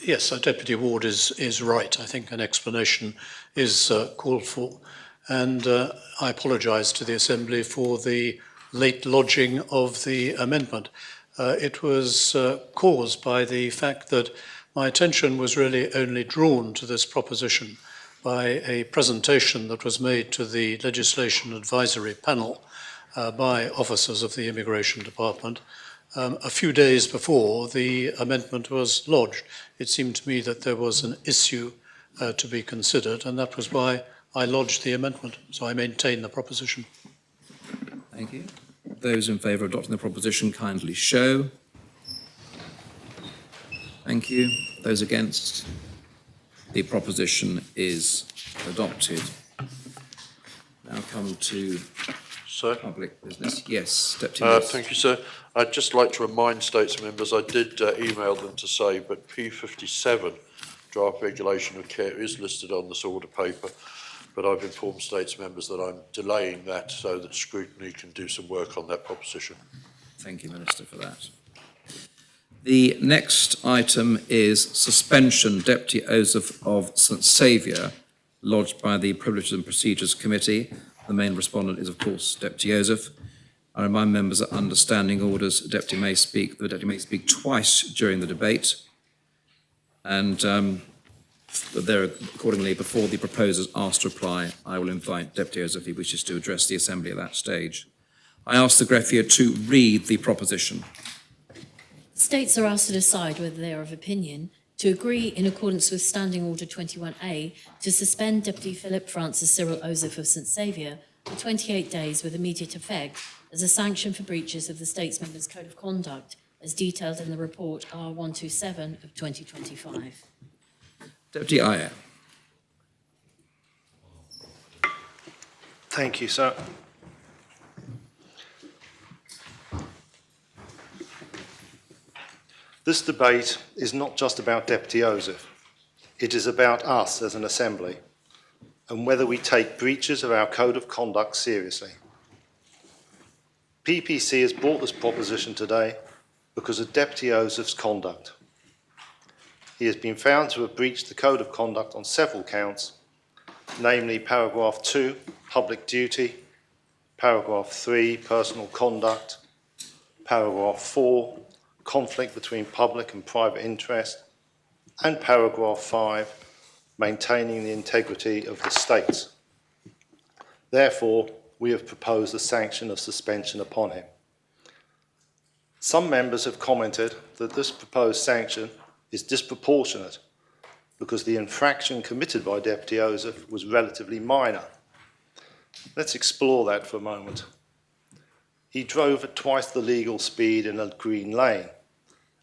Yes, so Deputy Ward is right. I think an explanation is called for. And I apologise to the Assembly for the late lodging of the amendment. It was caused by the fact that my attention was really only drawn to this proposition by a presentation that was made to the Legislation Advisory Panel by officers of the Immigration Department a few days before the amendment was lodged. It seemed to me that there was an issue to be considered, and that was why I lodged the amendment. So I maintain the proposition. Thank you. Those in favour of adopting the proposition kindly show. Thank you. Those against? The proposition is adopted. Now come to public business. Yes, Deputy Luce. Thank you, sir. I'd just like to remind states members, I did email them to say, but P57, draft regulation of care, is listed on this order paper, but I've informed states members that I'm delaying that so that scrutiny can do some work on that proposition. Thank you, Minister, for that. The next item is suspension, Deputy Ozouf of St Saviour, lodged by the Privileges and Procedures Committee. The main respondent is, of course, Deputy Ozouf. I remind members that under standing orders, the Deputy may speak twice during the debate. And accordingly, before the proposers ask to reply, I will invite Deputy Ozouf if he wishes to address the Assembly at that stage. I ask the greffier to read the proposition. States are asked to decide whether they are of opinion to agree, in accordance with Standing Order 21A, to suspend Deputy Philip Francis Cyril Ozouf of St Saviour for 28 days with immediate effect as a sanction for breaches of the States Members' Code of Conduct, as detailed in the report R127 of 2025. Deputy Ayer. Thank you, sir. This debate is not just about Deputy Ozouf. It is about us as an Assembly and whether we take breaches of our Code of Conduct seriously. PPC has brought this proposition today because of Deputy Ozouf's conduct. He has been found to have breached the Code of Conduct on several counts, namely paragraph 2, public duty, paragraph 3, personal conduct, paragraph 4, conflict between public and private interest, and paragraph 5, maintaining the integrity of the state. Therefore, we have proposed a sanction of suspension upon him. Some members have commented that this proposed sanction is disproportionate because the infraction committed by Deputy Ozouf was relatively minor. Let's explore that for a moment. He drove at twice the legal speed in a green lane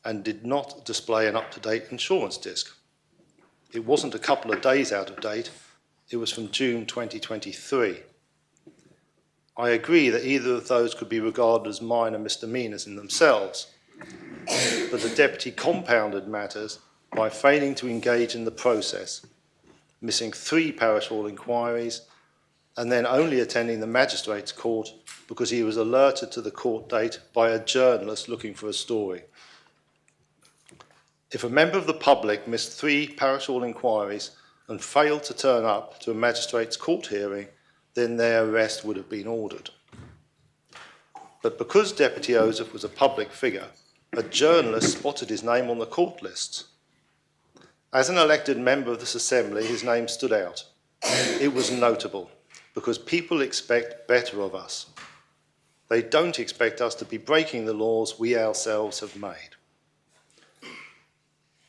and did not display an up-to-date insurance disc. It wasn't a couple of days out of date, it was from June 2023. I agree that either of those could be regarded as minor misdemeanours in themselves, but the deputy compounded matters by failing to engage in the process, missing 3 parish hall inquiries, and then only attending the magistrate's court because he was alerted to the court date by a journalist looking for a story. If a member of the public missed 3 parish hall inquiries and failed to turn up to a magistrate's court hearing, then their arrest would have been ordered. But because Deputy Ozouf was a public figure, a journalist spotted his name on the court lists. As an elected member of this Assembly, his name stood out. It was notable because people expect better of us. They don't expect us to be breaking the laws we ourselves have made.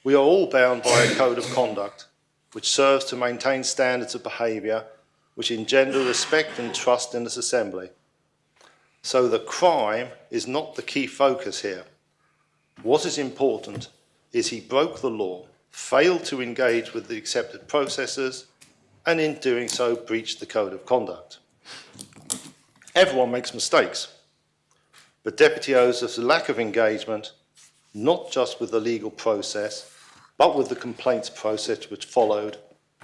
We are all bound by a code of conduct which serves to maintain standards of behaviour which engender respect and trust in this Assembly. So the crime is not the key focus here. What is important is he broke the law, failed to engage with the accepted processes, and in doing so breached the code of conduct. Everyone makes mistakes, but Deputy Ozouf's lack of engagement, not just with the legal process, but with the complaints process which followed,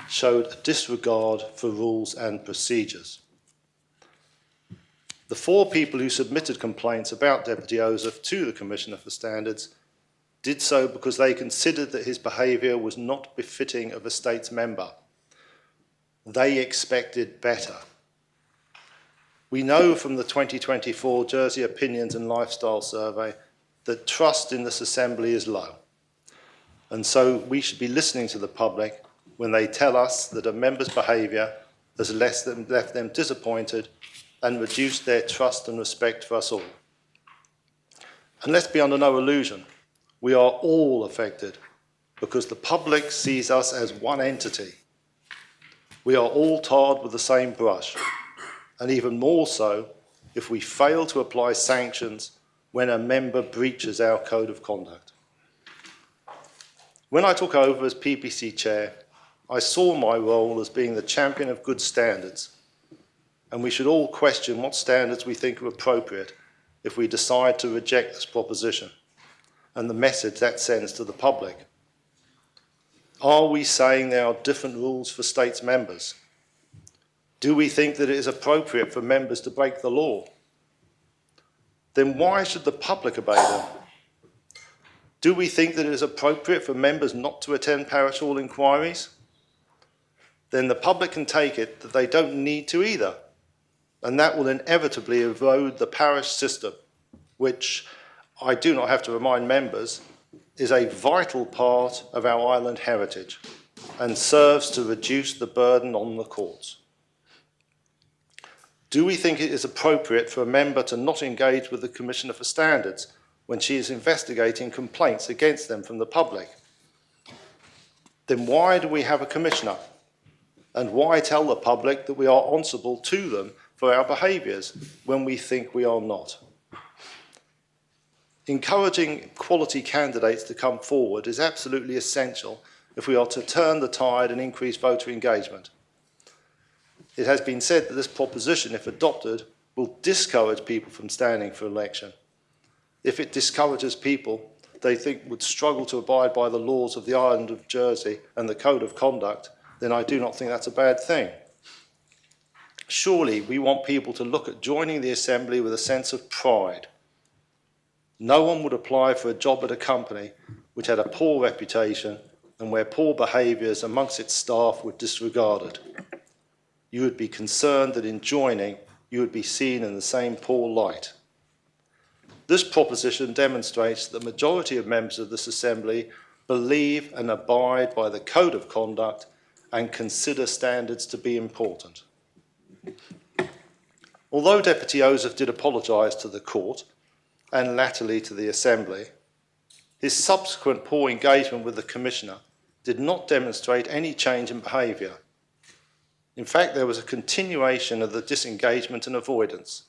showed a disregard for rules and procedures. The 4 people who submitted complaints about Deputy Ozouf to the Commissioner for Standards did so because they considered that his behaviour was not befitting of a state's member. They expected better. We know from the 2024 Jersey Opinions and Lifestyle Survey that trust in this assembly is low. And so we should be listening to the public when they tell us that a member's behaviour has left them disappointed and reduced their trust and respect for us all. And let's be under no illusion, we are all affected because the public sees us as one entity. We are all tarred with the same brush, and even more so if we fail to apply sanctions when a member breaches our code of conduct. When I took over as PPC chair, I saw my role as being the champion of good standards, and we should all question what standards we think are appropriate if we decide to reject this proposition and the message that sends to the public. Are we saying there are different rules for states members? Do we think that it is appropriate for members to break the law? Then why should the public obey them? Do we think that it is appropriate for members not to attend parish hall inquiries? Then the public can take it that they don't need to either, and that will inevitably erode the parish system, which, I do not have to remind members, is a vital part of our island heritage and serves to reduce the burden on the courts. Do we think it is appropriate for a member to not engage with the Commissioner for Standards when she is investigating complaints against them from the public? Then why do we have a Commissioner? And why tell the public that we are answerable to them for our behaviours when we think we are not? Encouraging quality candidates to come forward is absolutely essential if we are to turn the tide and increase voter engagement. It has been said that this proposition, if adopted, will discourage people from standing for election. If it discourages people they think would struggle to abide by the laws of the island of Jersey and the code of conduct, then I do not think that's a bad thing. Surely we want people to look at joining the Assembly with a sense of pride. No one would apply for a job at a company which had a poor reputation and where poor behaviours amongst its staff were disregarded. You would be concerned that in joining, you would be seen in the same poor light. This proposition demonstrates that the majority of members of this Assembly believe and abide by the Code of Conduct and consider standards to be important. Although Deputy Ozouf did apologise to the court and latterly to the Assembly, his subsequent poor engagement with the Commissioner did not demonstrate any change in behaviour. In fact, there was a continuation of the disengagement and avoidance.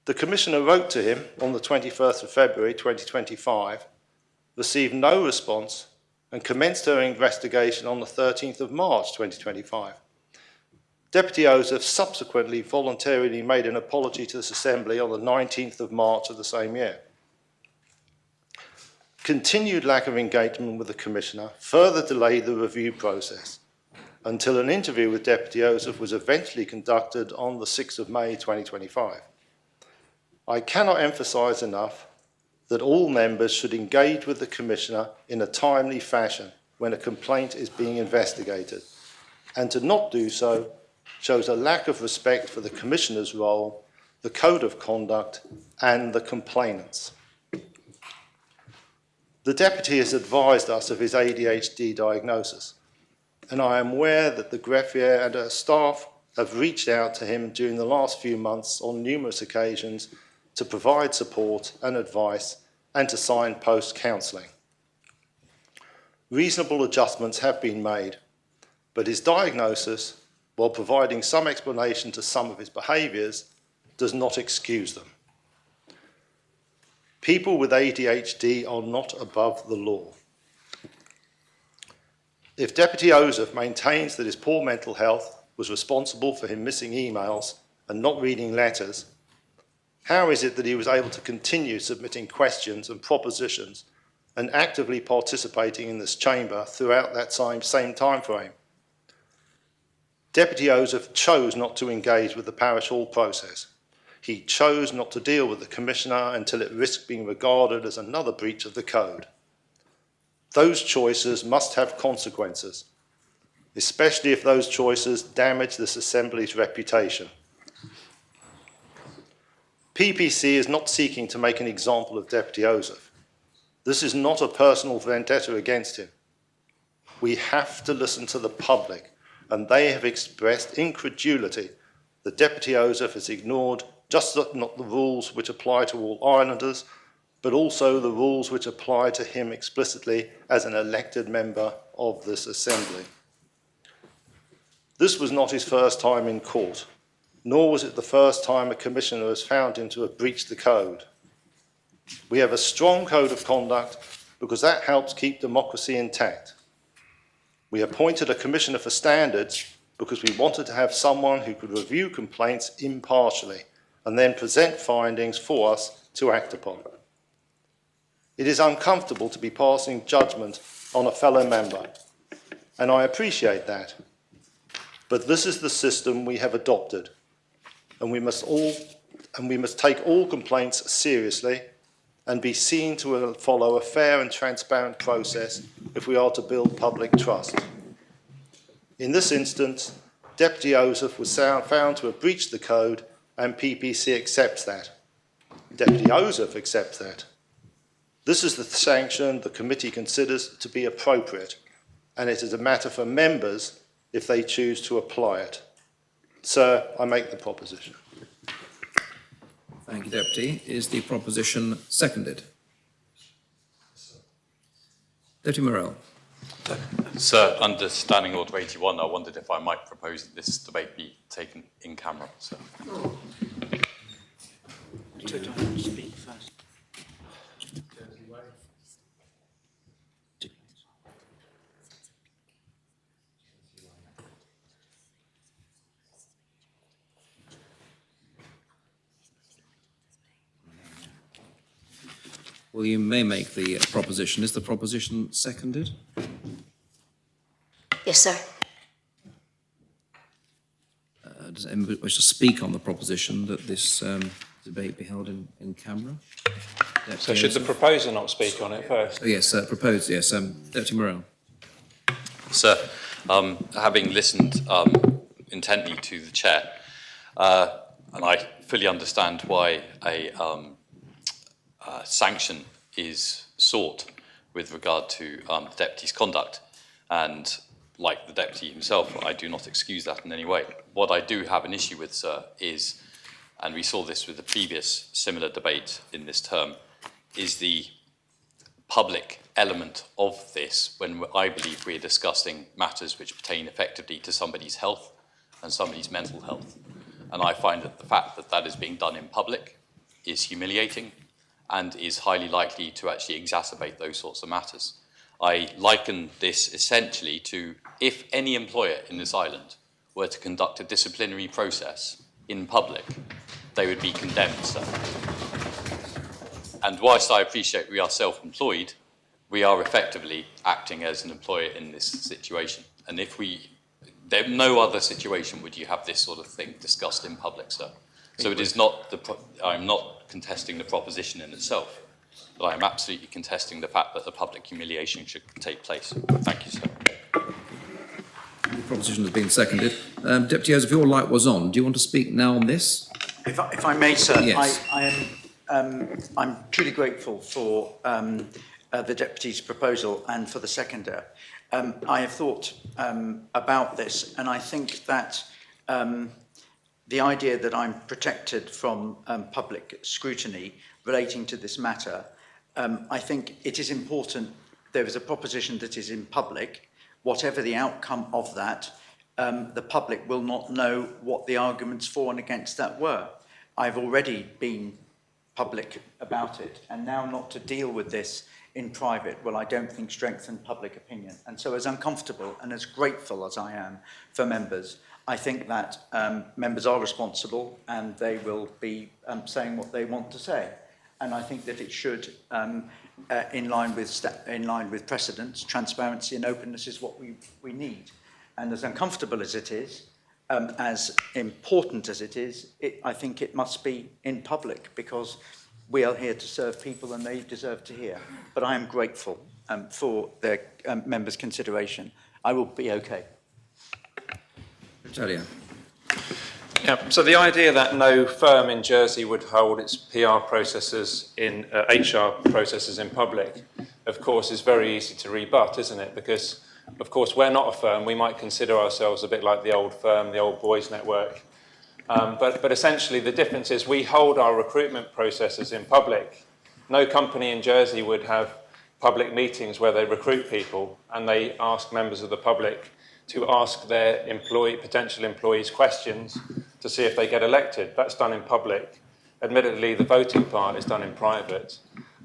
The Commissioner wrote to him on the 21st of February 2025, received no response, and commenced her investigation on the 13th of March 2025. Deputy Ozouf subsequently voluntarily made an apology to this Assembly on the 19th of March of the same year. Continued lack of engagement with the Commissioner further delayed the review process until an interview with Deputy Ozouf was eventually conducted on the 6th of May 2025. I cannot emphasise enough that all members should engage with the Commissioner in a timely fashion when a complaint is being investigated, and to not do so shows a lack of respect for the Commissioner's role, the Code of Conduct, and the complainants. The Deputy has advised us of his ADHD diagnosis, and I am aware that the greffier and her staff have reached out to him during the last few months on numerous occasions to provide support and advice and to signpost counselling. Reasonable adjustments have been made, but his diagnosis, while providing some explanation to some of his behaviours, does not excuse them. People with ADHD are not above the law. If Deputy Ozouf maintains that his poor mental health was responsible for him missing emails and not reading letters, how is it that he was able to continue submitting questions and propositions and actively participating in this chamber throughout that same time frame? Deputy Ozouf chose not to engage with the parish hall process. he chose not to deal with the Commissioner until it risked being regarded as another breach of the code. Those choices must have consequences, especially if those choices damage this Assembly's reputation. PPC is not seeking to make an example of Deputy Ozouf. This is not a personal vendetta against him. We have to listen to the public, and they have expressed incredulity that Deputy Ozouf has ignored just not the rules which apply to all islanders, but also the rules which apply to him explicitly as an elected member of this Assembly. This was not his first time in court, nor was it the first time a Commissioner has found him to have breached the code. We have a strong code of conduct because that helps keep democracy intact. We appointed a Commissioner for Standards because we wanted to have someone who could review complaints impartially and then present findings for us to act upon. It is uncomfortable to be passing judgment on a fellow member, and I appreciate that. But this is the system we have adopted, and we must take all complaints seriously and be seen to follow a fair and transparent process if we are to build public trust. In this instance, Deputy Ozouf was found to have breached the code, and PPC accepts that. Deputy Ozouf accepts that. This is the sanction the committee considers to be appropriate, and it is a matter for members if they choose to apply it. Sir, I make the proposition. Thank you, Deputy. Is the proposition seconded? Deputy Morell. Sir, under Standing Order 81, I wondered if I might propose that this debate be taken in camera, sir. Speak first. Well, you may make the proposition. Is the proposition seconded? Yes, sir. Does anybody wish to speak on the proposition that this debate be held in camera? So should the proposer not speak on it first? Oh, yes, proposed, yes. Deputy Morell. Sir, having listened intently to the chair, and I fully understand why a sanction is sought with regard to the deputy's conduct, and like the deputy himself, I do not excuse that in any way. What I do have an issue with, sir, is, and we saw this with the previous similar debate in this term, is the public element of this when I believe we're discussing matters which pertain effectively to somebody's health and somebody's mental health. And I find that the fact that that is being done in public is humiliating and is highly likely to actually exacerbate those sorts of matters. I liken this essentially to if any employer in this island were to conduct a disciplinary process in public, they would be condemned, sir. And whilst I appreciate we are self-employed, we are effectively acting as an employer in this situation. And if there no other situation would you have this sort of thing discussed in public, sir. So it is not I'm not contesting the proposition in itself, but I am absolutely contesting the fact that the public humiliation should take place. Thank you, sir. The proposition has been seconded. Deputy Ozouf, your light was on. Do you want to speak now on this? If I may, sir, Yes. I'm truly grateful for the Deputy's proposal and for the seconder. I have thought about this, and I think that the idea that I'm protected from public scrutiny relating to this matter, I think it is important there is a proposition that is in public. Whatever the outcome of that, the public will not know what the arguments for and against that were. I've already been public about it, and now not to deal with this in private, well, I don't think strengthen public opinion. And so as uncomfortable and as grateful as I am for members, I think that members are responsible and they will be saying what they want to say. And I think that it should, in line with precedents, transparency and openness is what we need. And as uncomfortable as it is, as important as it is, I think it must be in public, because we are here to serve people and they deserve to hear. But I am grateful for their members' consideration. I will be okay. Victoria. Yeah, so the idea that no firm in Jersey would hold its PR processes in HR processes in public, of course, is very easy to rebut, isn't it? Because, of course, we're not a firm. We might consider ourselves a bit like the old firm, the old boys network. But essentially, the difference is we hold our recruitment processes in public. No company in Jersey would have public meetings where they recruit people and they ask members of the public to ask their potential employees questions to see if they get elected. That's done in public. Admittedly, the voting part is done in private.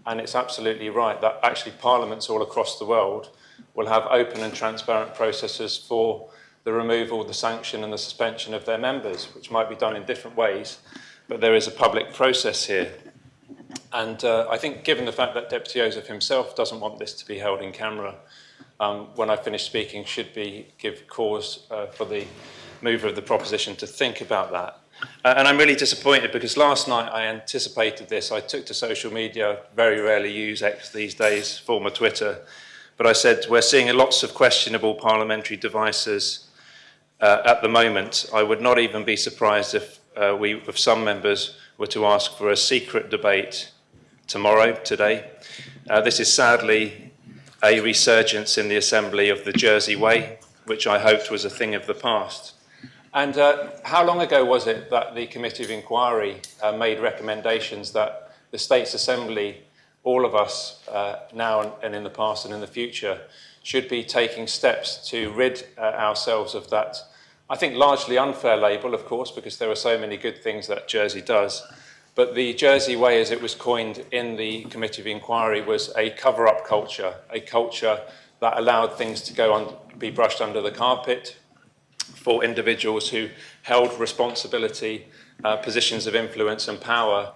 And it's absolutely right that actually parliaments all across the world will have open and transparent processes for the removal, the sanction and the suspension of their members, which might be done in different ways, but there is a public process here. And I think given the fact that Deputy Ozouf himself doesn't want this to be held in camera, when I finish speaking should give cause for the mover of the proposition to think about that. And I'm really disappointed because last night I anticipated this. I took to social media, very rarely use X these days, former Twitter, but I said we're seeing lots of questionable parliamentary devices at the moment. I would not even be surprised if some members were to ask for a secret debate today. This is sadly a resurgence in the Assembly of the Jersey Way, which I hoped was a thing of the past. And how long ago was it that the Committee of Inquiry made recommendations that the States Assembly, all of us now and in the past and in the future, should be taking steps to rid ourselves of that, I think, largely unfair label, of course, because there are so many good things that Jersey does. But the Jersey Way, as it was coined in the Committee of Inquiry, was a cover-up culture, a culture that allowed things to be brushed under the carpet for individuals who held responsibility, positions of influence and power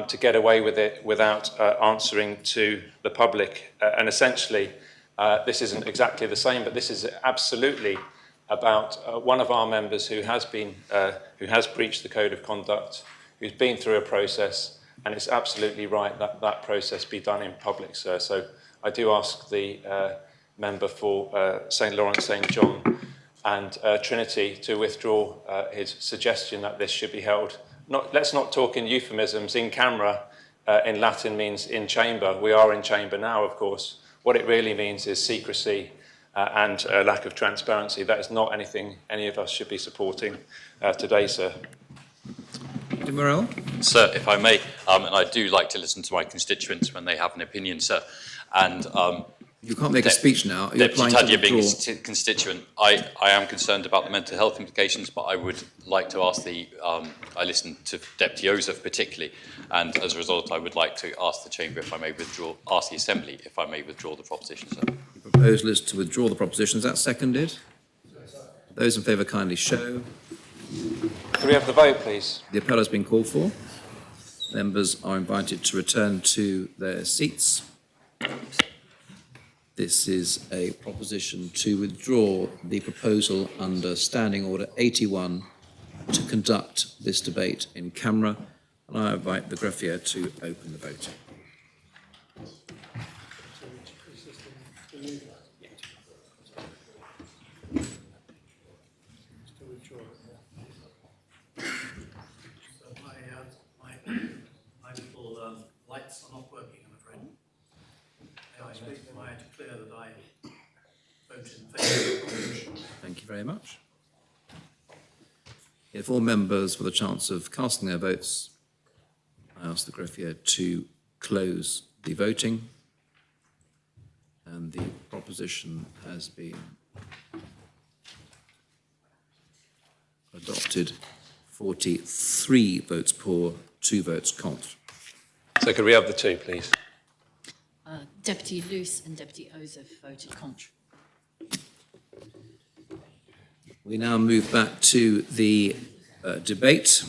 to get away with it without answering to the public. And essentially, this isn't exactly the same, but this is absolutely about one of our members who has breached the code of conduct, who's been through a process, and it's absolutely right that that process be done in public, sir. So I do ask the member for St Lawrence, St John and Trinity to withdraw his suggestion that this should be held. Let's not talk in euphemisms. In camera in Latin means in chamber. We are in chamber now, of course. What it really means is secrecy and lack of transparency. That is not anything any of us should be supporting today, sir. Morel? Sir, if I may, and I do like to listen to my constituents when they have an opinion, sir. And you can't make a speech now. Deputy Tadya being a constituent, I am concerned about the mental health implications, but I would like to ask I listened to Deputy Ozouf particularly, and as a result, I would like to ask the Chamber if I may ask the Assembly if I may withdraw the proposition, sir. The proposal is to withdraw the proposition. Is that seconded? Those in favour kindly show. Can we have the vote, please? The appellant has been called for. Members are invited to return to their seats. This is a proposition to withdraw the proposal under Standing Order 81 to conduct this debate in camera. And I invite the greffier to open the vote. My little lights are not working, I'm afraid. I declare that I vote in favour of the proposition. Thank you very much. If all members with a chance of casting their votes, I ask the greffier to close the voting. And the proposition has been adopted. 43 votes pour, 2 votes contre. So could we have the two, please? Deputy Luce and Deputy Ozouf voted contre. We now move back to the debate.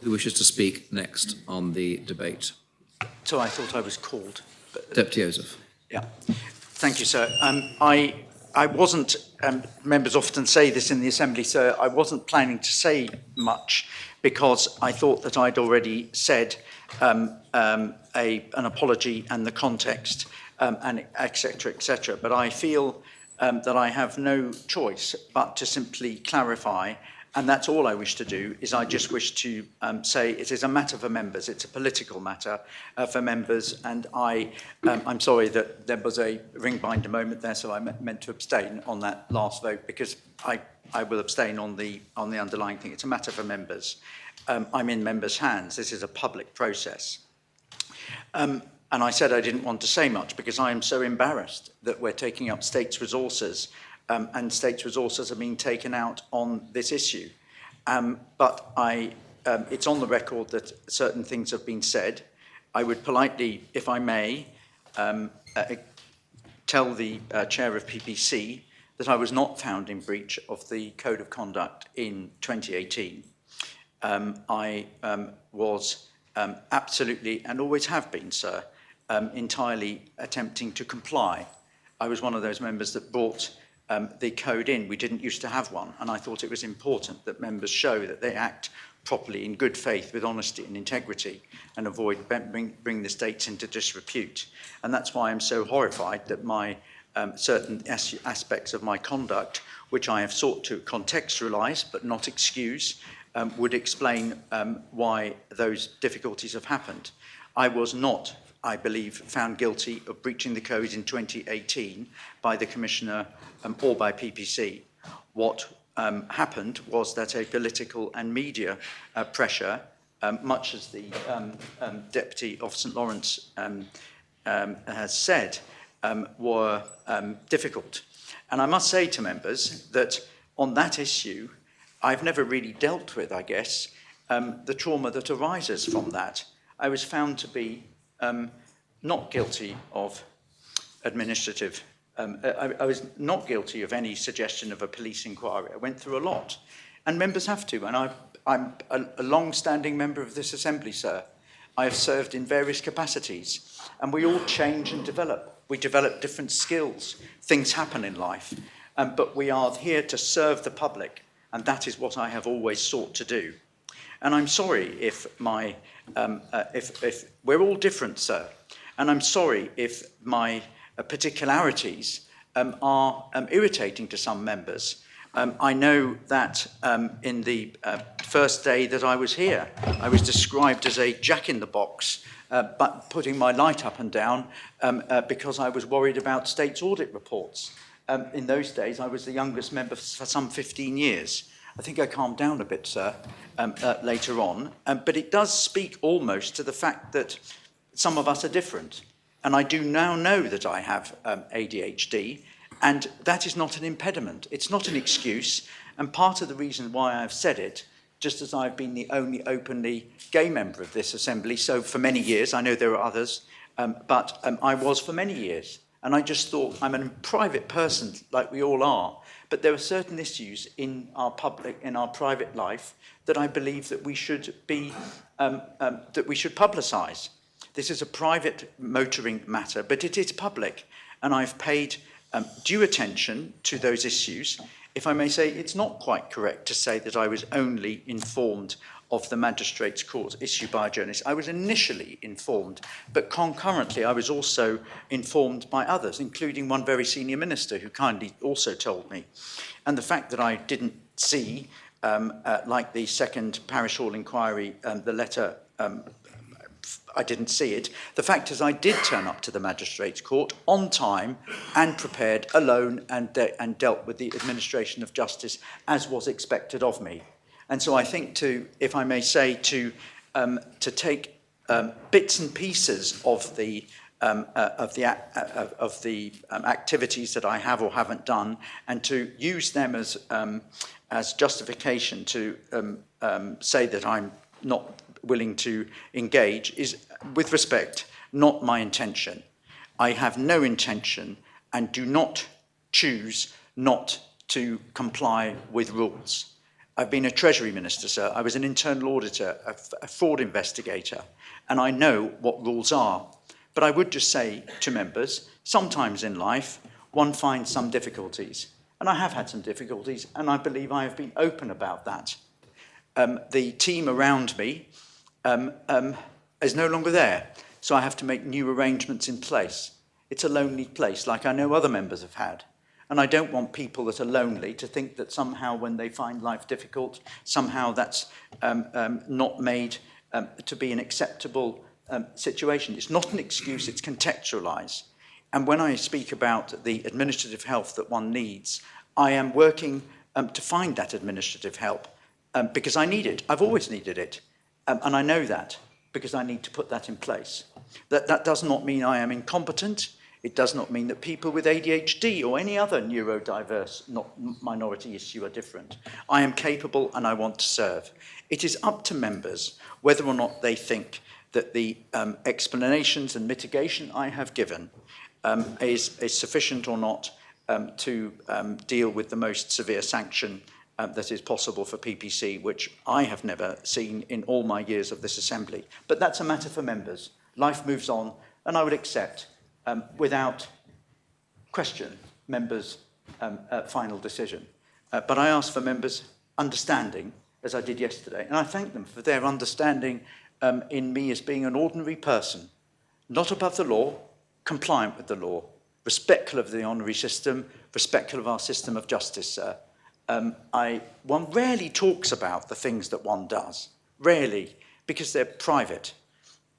Who wishes to speak next on the debate? So I thought I was called. Deputy Ozouf. Yeah. Thank you, sir. I I wasn't, members often say this in the Assembly, sir, I wasn't planning to say much because I thought that I'd already said an apology and the context, and et cetera, but I feel that I have no choice but to simply clarify, and that's all I wish to do, is I just wish to say it is a matter for members, it's a political matter for members, and I'm sorry that there was a ring binder moment there, so I meant to abstain on that last vote, because I will abstain on the underlying thing. It's a matter for members. I'm in members' hands. This is a public process. And I said I didn't want to say much because I am so embarrassed that we're taking up states' resources and states' resources are being taken out on this issue. But it's on the record that certain things have been said. I would politely, if I may, tell the chair of PPC that I was not found in breach of the Code of Conduct in 2018. I was absolutely, and always have been, sir, entirely attempting to comply. I was one of those members that brought the code in. We didn't used to have one, and I thought it was important that members show that they act properly in good faith with honesty and integrity and avoid bring the states into disrepute. And that's why I'm so horrified that my certain aspects of my conduct, which I have sought to contextualise but not excuse, would explain why those difficulties have happened. I was not, I believe, found guilty of breaching the code in 2018 by the Commissioner or by PPC. What happened was that a political and media pressure, much as the Deputy of St Lawrence has said, were difficult. And I must say to members that on that issue, I've never really dealt with, I guess, the trauma that arises from that. I was found to be not guilty of administrative, I was not guilty of any suggestion of a police inquiry. I went through a lot, and members have to, and I'm a long-standing member of this Assembly, sir. I have served in various capacities, and we all change and develop. We develop different skills. Things happen in life, but we are here to serve the public, and that is what I have always sought to do. And I'm sorry if if we're all different, sir, and I'm sorry if my particularities are irritating to some members. I know that in the first day that I was here, I was described as a jack-in-the-box, but putting my light up and down because I was worried about states' audit reports. In those days, I was the youngest member for some 15 years. I think I calmed down a bit, sir, later on. But it does speak almost to the fact that some of us are different. And I do now know that I have ADHD, and that is not an impediment. It's not an excuse. And part of the reason why I've said it, just as I've been the only openly gay member of this Assembly, so for many years, I know there are others, but I was for many years. And I just thought, I'm a private person, like we all are, but there are certain issues in our private life that I believe that we should be, that we should publicise. This is a private motoring matter, but it is public, and I've paid due attention to those issues. If I may say, it's not quite correct to say that I was only informed of the magistrate's court issued by a journalist. I was initially informed, but concurrently I was also informed by others, including one very senior minister who kindly also told me. And the fact that I didn't see, like the second parish hall inquiry, the letter, I didn't see it. The fact is I did turn up to the magistrate's court on time and prepared alone and dealt with the administration of justice as was expected of me. And so I think if I may say, to take bits and pieces of the activities that I have or haven't done, and to use them as justification to say that I'm not willing to engage is, with respect, not my intention. I have no intention and do not choose not to comply with rules. I've been a Treasury Minister, sir. I was an internal auditor, a fraud investigator, and I know what rules are. But I would just say to members, sometimes in life, one finds some difficulties. And I have had some difficulties, and I believe I have been open about that. The team around me is no longer there, so I have to make new arrangements in place. It's a lonely place, like I know other members have had. And I don't want people that are lonely to think that somehow when they find life difficult, somehow that's not made to be an acceptable situation. It's not an excuse, it's contextualised. And when I speak about the administrative help that one needs, I am working to find that administrative help because I need it. I've always needed it. And I know that because I need to put that in place. That does not mean I am incompetent. It does not mean that people with ADHD or any other neurodiverse minority issue are different. I am capable and I want to serve. It is up to members whether or not they think that the explanations and mitigation I have given is sufficient or not to deal with the most severe sanction that is possible for PPC, which I have never seen in all my years of this Assembly. But that's a matter for members. Life moves on, and I would accept, without question, members' final decision. But I ask for members' understanding, as I did yesterday, and I thank them for their understanding in me as being an ordinary person, not above the law, compliant with the law, respectful of the honorary system, respectful of our system of justice, sir. One rarely talks about the things that one does, rarely, because they're private.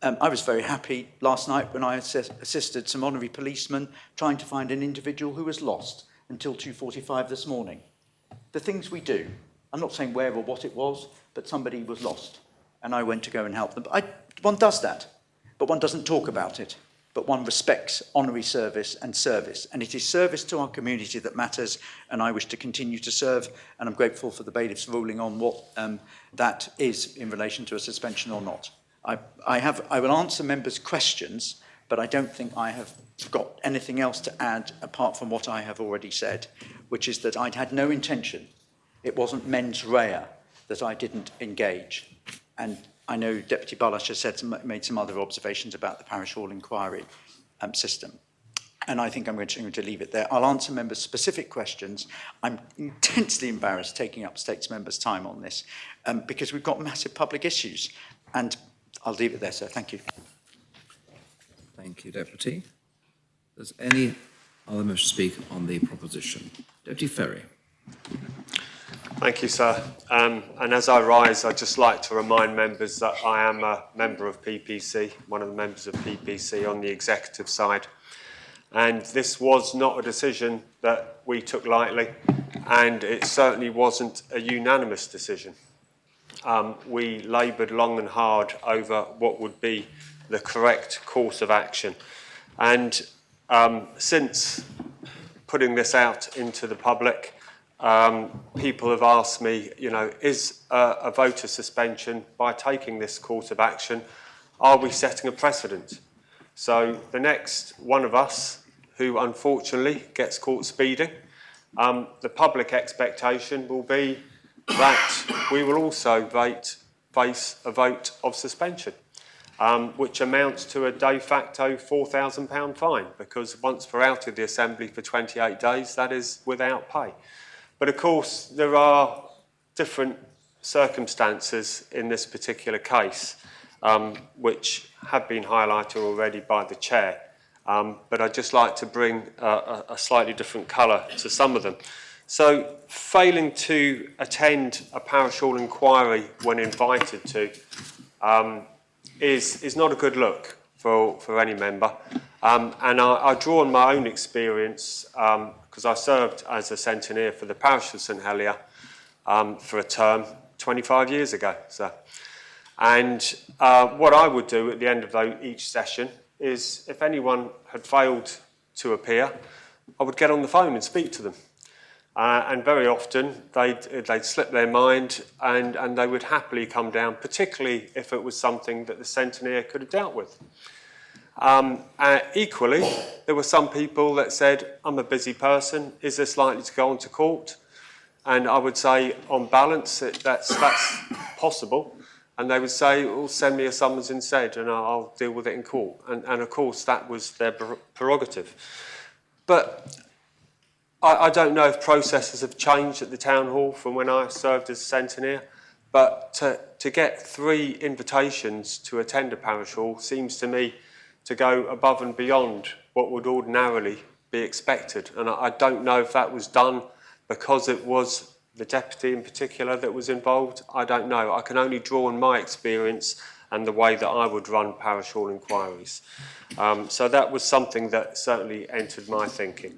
I was very happy last night when I assisted some honorary policemen trying to find an individual who was lost until 2:45 this morning. The things we do, I'm not saying where or what it was, but somebody was lost and I went to go and help them. One does that, but one doesn't talk about it. But one respects honorary service, and it is service to our community that matters, and I wish to continue to serve, and I'm grateful for the bailiff's ruling on what that is in relation to a suspension or not. I will answer members' questions, but I don't think I have got anything else to add apart from what I have already said, which is that I'd had no intention. It wasn't mens rea that I didn't engage, and I know Deputy Balash has made some other observations about the parish hall inquiry system. And I think I'm going to leave it there. I'll answer members' specific questions. I'm intensely embarrassed taking up States members' time on this because we've got massive public issues. And I'll leave it there, sir. Thank you. Thank you, Deputy. Does any other member speak on the proposition? Deputy Ferry. Thank you, sir. And as I rise, I'd just like to remind members that I am a member of PPC, one of the members of PPC on the executive side. And this was not a decision that we took lightly, and it certainly wasn't a unanimous decision. We laboured long and hard over what would be the correct course of action. And since putting this out into the public, people have asked me, is a voter suspension, by taking this course of action, are we setting a precedent? So the next one of us who unfortunately gets caught speeding, the public expectation will be that we will also face a vote of suspension, which amounts to a de facto £4,000 fine, because once we're out of the Assembly for 28 days, that is without pay. But of course, there are different circumstances in this particular case, which have been highlighted already by the Chair. But I'd just like to bring a slightly different colour to some of them. So, failing to attend a parish hall inquiry when invited to is not a good look for any member. And I draw on my own experience, because I served as a centeneer for the parish of St Helier for a term 25 years ago. So. And what I would do at the end of each session is, if anyone had failed to appear, I would get on the phone and speak to them. And very often they'd slip their mind and they would happily come down, particularly if it was something that the centeneer could have dealt with. Equally, there were some people that said, I'm a busy person, is this likely to go on to court? And I would say, on balance, that's possible. And they would say, well, send me a summons instead and I'll deal with it in court. And of course, that was their prerogative. But I don't know if processes have changed at the town hall from when I served as centeneer, but to get 3 invitations to attend a parish hall seems to me to go above and beyond what would ordinarily be expected. And I don't know if that was done because it was the deputy in particular that was involved. I don't know. I can only draw on my experience and the way that I would run parish hall inquiries. So that was something that certainly entered my thinking.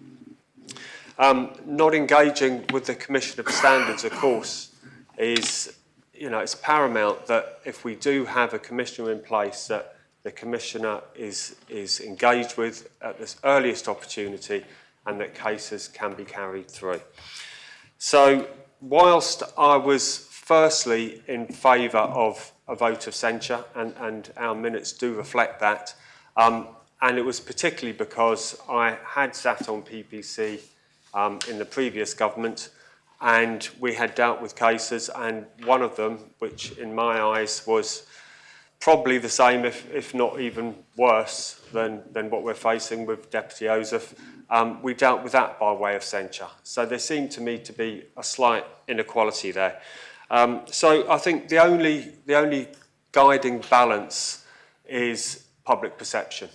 Not engaging with the Commissioner for Standards, of course, is, it's paramount that if we do have a commissioner in place, that the Commissioner is engaged with at the earliest opportunity and that cases can be carried through. So whilst I was firstly in favour of a vote of censure, and our minutes do reflect that, and it was particularly because I had sat on PPC in the previous government, and we had dealt with cases, and one of them, which in my eyes was probably the same, if not even worse than what we're facing with Deputy Ozouf, we dealt with that by way of censure. So there seemed to me to be a slight inequality there. So I think the only guiding balance is public perception.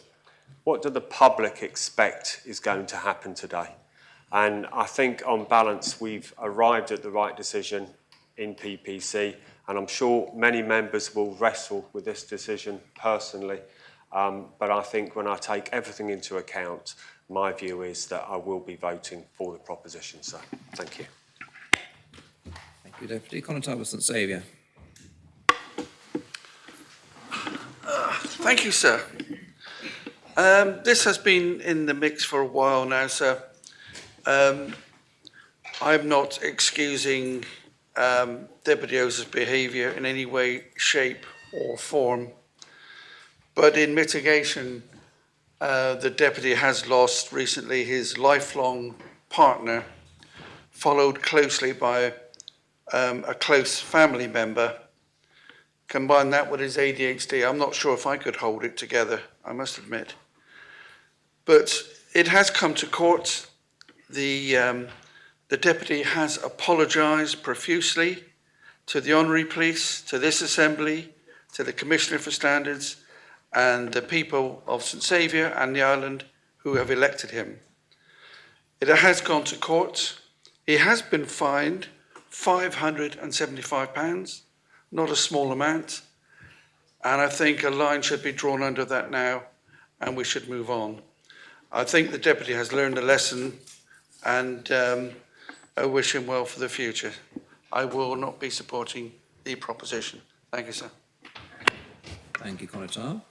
What do the public expect is going to happen today? And I think on balance, we've arrived at the right decision in PPC, and I'm sure many members will wrestle with this decision personally. But I think when I take everything into account, my view is that I will be voting for the proposition. So, thank you. Thank you, Deputy. Conatable St Saviour. Thank you, sir. This has been in the mix for a while now, sir. I'm not excusing Deputy Ozouf's behaviour in any way, shape or form, but in mitigation, the Deputy has lost recently his lifelong partner, followed closely by a close family member. Combine that with his ADHD, I'm not sure if I could hold it together, I must admit. But it has come to court. The Deputy has apologised profusely to the Honorary Police, to this Assembly, to the Commissioner for Standards, and the people of St Saviour and the island who have elected him. It has gone to court. He has been fined £575, not a small amount, and I think a line should be drawn under that now, and we should move on. I think the Deputy has learned a lesson, and I wish him well for the future. I will not be supporting the proposition. Thank you, sir. Thank you, Conatable.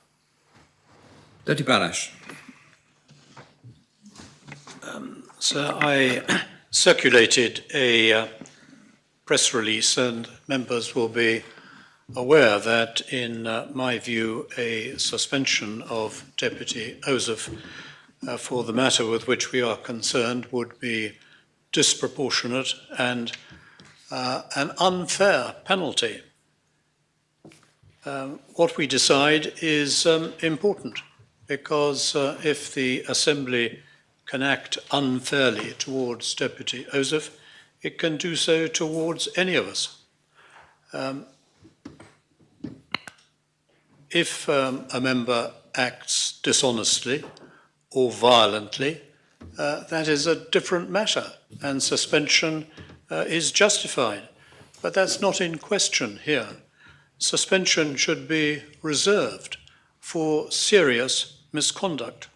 Deputy Balash. Sir, I circulated a press release, and members will be aware that, in my view, a suspension of Deputy Ozouf for the matter with which we are concerned would be disproportionate and an unfair penalty. What we decide is important, because if the Assembly can act unfairly towards Deputy Ozouf, it can do so towards any of us. If a member acts dishonestly or violently, that is a different matter, and suspension is justified. But that's not in question here. Suspension should be reserved for serious misconduct.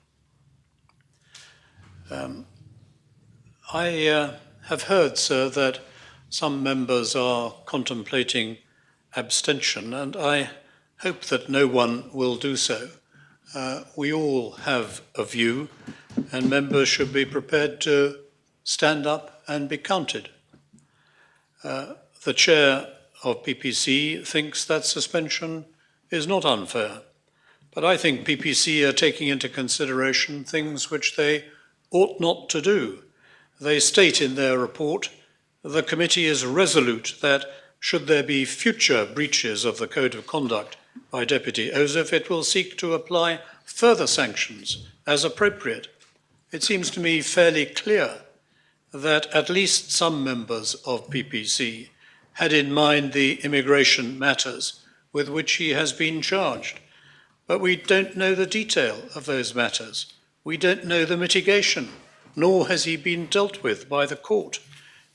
I have heard, sir, that some members are contemplating abstention, and I hope that no one will do so. We all have a view, and members should be prepared to stand up and be counted. The chair of PPC thinks that suspension is not unfair, but I think PPC are taking into consideration things which they ought not to do. They state in their report, the committee is resolute that should there be future breaches of the Code of Conduct by Deputy Ozouf, it will seek to apply further sanctions as appropriate. It seems to me fairly clear that at least some members of PPC had in mind the immigration matters with which he has been charged. But we don't know the detail of those matters. We don't know the mitigation, nor has he been dealt with by the court.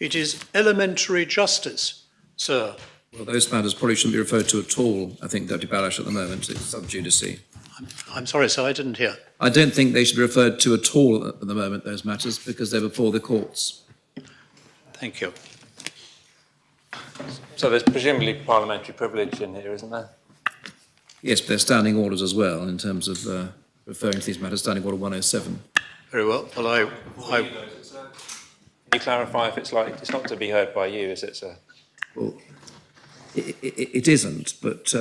It is elementary justice, sir. Well, those matters probably shouldn't be referred to at all, I think, Deputy Balash, at the moment. It's sub judice. I'm sorry, sir, I didn't hear. I don't think they should be referred to at all at the moment, those matters, because they're before the courts. Thank you. So there's presumably parliamentary privilege in here, isn't there? Yes, but they're standing orders as well, in terms of referring to these matters, Standing Order 107. Very well. Well, Can you clarify if it's not to be heard by you, is it, sir? Well, it isn't, but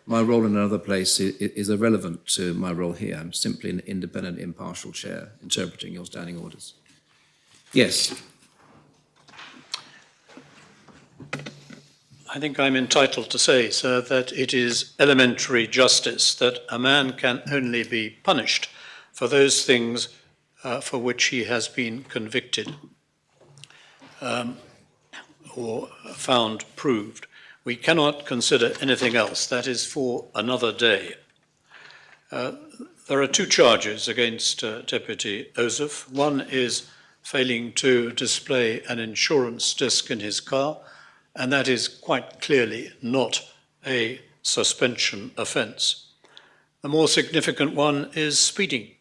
my role in another place is irrelevant to my role here. I'm simply an independent, impartial chair interpreting your standing orders. Yes. I think I'm entitled to say, sir, that it is elementary justice that a man can only be punished for those things for which he has been convicted or found proved. We cannot consider anything else. That is for another day. There are two charges against Deputy Ozouf. One is failing to display an insurance disc in his car, and that is quite clearly not a suspension offence. The more significant one is speeding.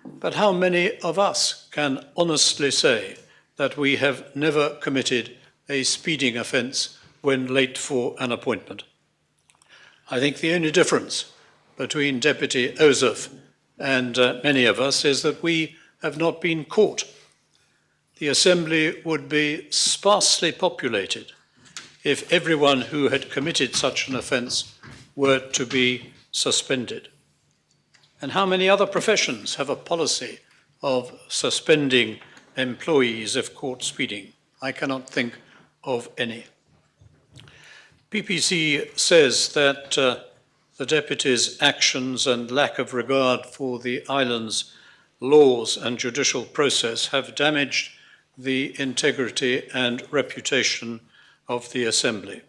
But how many of us can honestly say that we have never committed a speeding offence when late for an appointment? I think the only difference between Deputy Ozouf and many of us is that we have not been caught. The Assembly would be sparsely populated if everyone who had committed such an offence were to be suspended. And how many other professions have a policy of suspending employees if caught speeding? I cannot think of any. PPC says that the Deputy's actions and lack of regard for the island's laws and judicial process have damaged the integrity and reputation of the Assembly.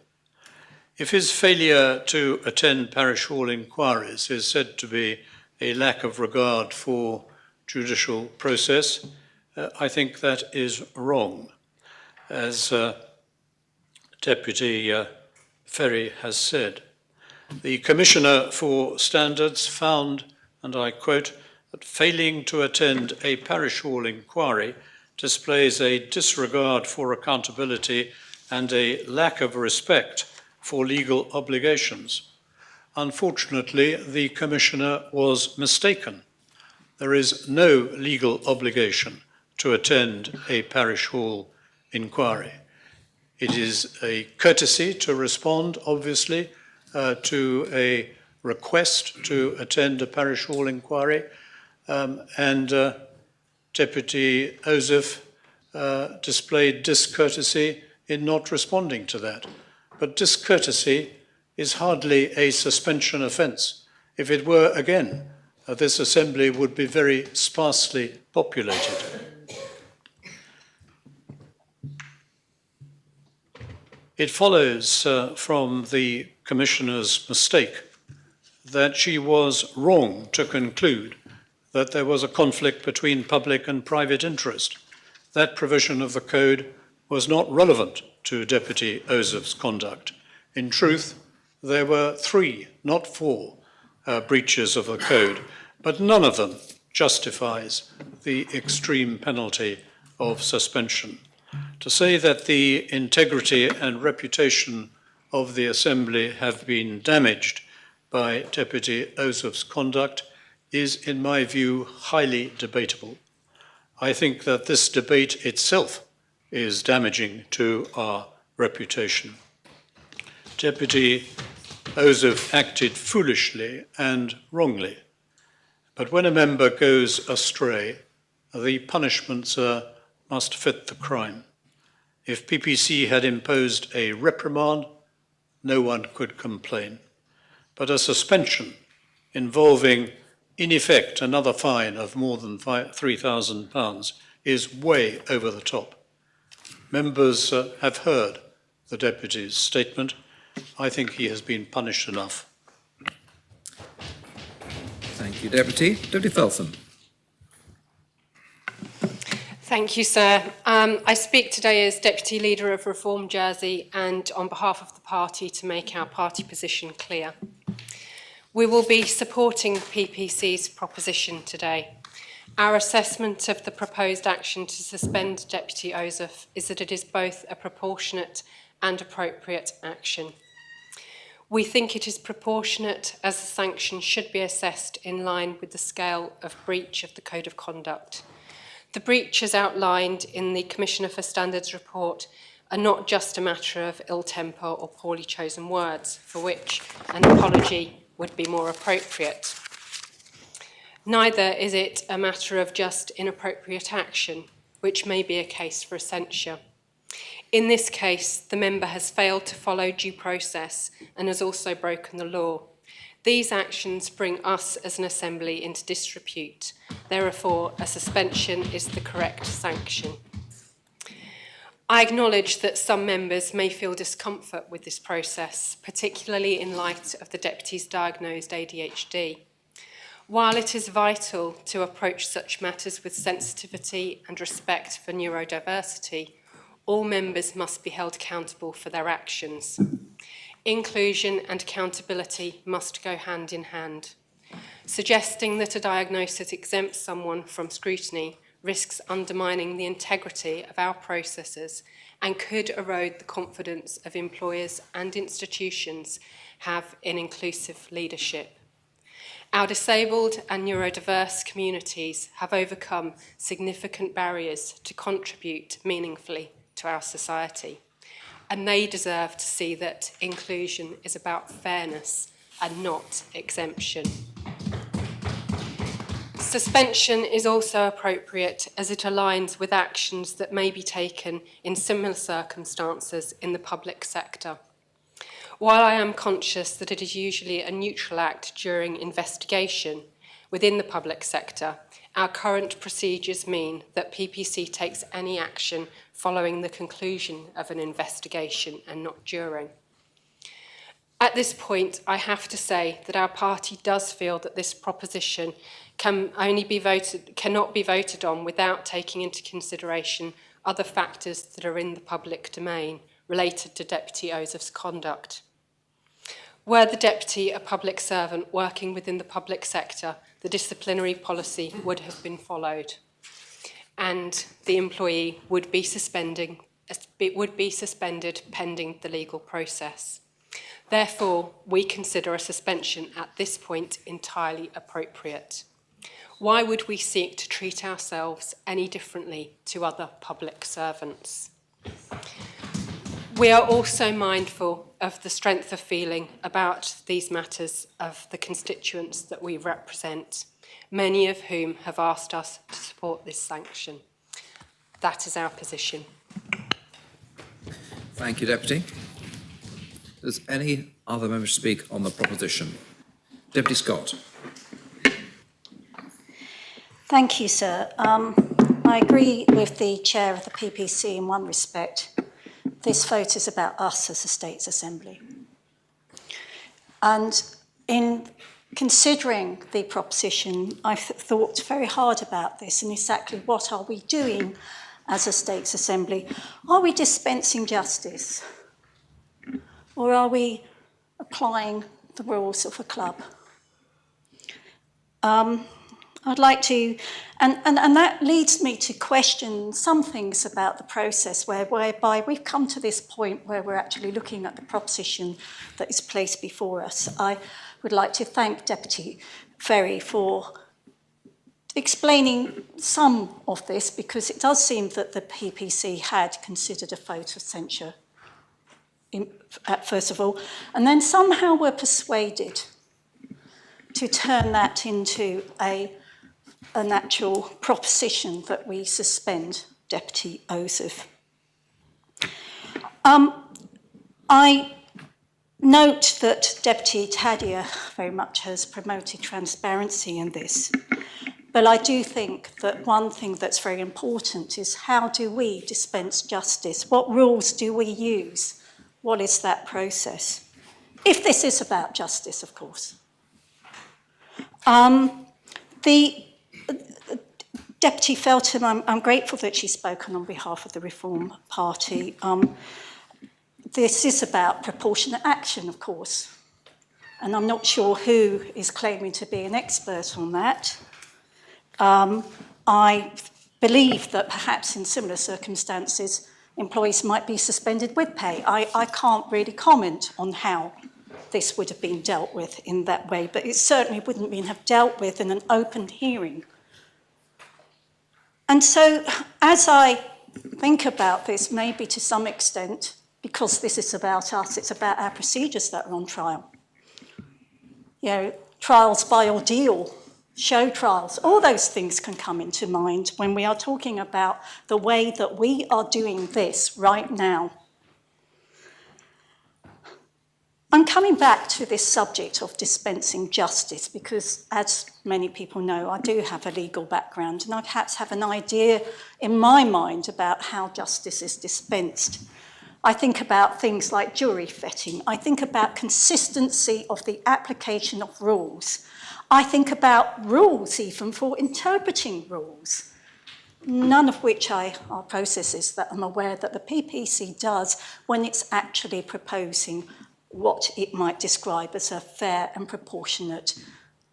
If his failure to attend parish hall inquiries is said to be a lack of regard for judicial process, I think that is wrong. As Deputy Ferry has said, the Commissioner for Standards found, and I quote, that failing to attend a parish hall inquiry displays a disregard for accountability and a lack of respect for legal obligations. Unfortunately, the Commissioner was mistaken. There is no legal obligation to attend a parish hall inquiry. It is a courtesy to respond, obviously, to a request to attend a parish hall inquiry, and Deputy Ozouf displayed discourtesy in not responding to that. But discourtesy is hardly a suspension offence. If it were, again, this Assembly would be very sparsely populated. It follows from the Commissioner's mistake that she was wrong to conclude that there was a conflict between public and private interest. That provision of the Code was not relevant to Deputy Ozouf's conduct. In truth, there were 3, not 4, breaches of the Code, but none of them justifies the extreme penalty of suspension. To say that the integrity and reputation of the Assembly have been damaged by Deputy Ozouf's conduct is, in my view, highly debatable. I think that this debate itself is damaging to our reputation. Deputy Ozouf acted foolishly and wrongly, but when a member goes astray, the punishments must fit the crime. If PPC had imposed a reprimand, no one could complain. But a suspension involving, in effect, another fine of more than £3,000 is way over the top. Members have heard the Deputy's statement. I think he has been punished enough. Thank you, Deputy. Deputy Feltham. Thank you, sir. I speak today as Deputy Leader of Reform Jersey and on behalf of the party to make our party position clear. We will be supporting PPC's proposition today. Our assessment of the proposed action to suspend Deputy Ozouf is that it is both a proportionate and appropriate action. We think it is proportionate as the sanction should be assessed in line with the scale of breach of the Code of Conduct. The breaches outlined in the Commissioner for Standards report are not just a matter of ill temper or poorly chosen words, for which an apology would be more appropriate. Neither is it a matter of just inappropriate action, which may be a case for a censure. In this case, the member has failed to follow due process and has also broken the law. These actions bring us as an assembly into disrepute. Therefore, a suspension is the correct sanction. I acknowledge that some members may feel discomfort with this process, particularly in light of the Deputy's diagnosed ADHD. While it is vital to approach such matters with sensitivity and respect for neurodiversity, all members must be held accountable for their actions. Inclusion and accountability must go hand in hand. Suggesting that a diagnosis exempts someone from scrutiny risks undermining the integrity of our processes and could erode the confidence of employers and institutions have in inclusive leadership. Our disabled and neurodiverse communities have overcome significant barriers to contribute meaningfully to our society, and they deserve to see that inclusion is about fairness and not exemption. Suspension is also appropriate as it aligns with actions that may be taken in similar circumstances in the public sector. While I am conscious that it is usually a neutral act during investigation within the public sector, our current procedures mean that PPC takes any action following the conclusion of an investigation and not during. At this point, I have to say that our party does feel that this proposition cannot be voted on without taking into consideration other factors that are in the public domain related to Deputy Ozouf's conduct. Were the Deputy a public servant working within the public sector, the disciplinary policy would have been followed, and the employee would be suspended pending the legal process. Therefore, we consider a suspension at this point entirely appropriate. Why would we seek to treat ourselves any differently to other public servants? We are also mindful of the strength of feeling about these matters of the constituents that we represent, many of whom have asked us to support this sanction. That is our position. Thank you, Deputy. Does any other member speak on the proposition? Deputy Scott. Thank you, sir. I agree with the chair of the PPC in one respect. This vote is about us as a States Assembly. And in considering the proposition, I've thought very hard about this and exactly what are we doing as a States Assembly? Are we dispensing justice? Or are we applying the rules of a club? I'd like to, and that leads me to question some things about the process whereby we've come to this point where we're actually looking at the proposition that is placed before us. I would like to thank Deputy Ferry for explaining some of this, because it does seem that the PPC had considered a vote of censure first of all, and then somehow were persuaded to turn that into an actual proposition that we suspend Deputy Ozouf. I note that Deputy Tadia very much has promoted transparency in this, But I do think that one thing that's very important is how do we dispense justice? What rules do we use? What is that process? If this is about justice, of course. The Deputy Feltham, I'm grateful that she's spoken on behalf of the Reform Party. This is about proportionate action, of course. And I'm not sure who is claiming to be an expert on that. I believe that perhaps in similar circumstances, employees might be suspended with pay. I can't really comment on how this would have been dealt with in that way, but it certainly wouldn't have dealt with in an open hearing. And so, as I think about this, maybe to some extent, because this is about us, it's about our procedures that are on trial. You know, trials by ordeal, show trials, all those things can come into mind when we are talking about the way that we are doing this right now. I'm coming back to this subject of dispensing justice because, as many people know, I do have a legal background and I perhaps have an idea in my mind about how justice is dispensed. I think about things like jury vetting. I think about consistency of the application of rules. I think about rules even for interpreting rules, none of which are processes that I'm aware that the PPC does when it's actually proposing what it might describe as a fair and proportionate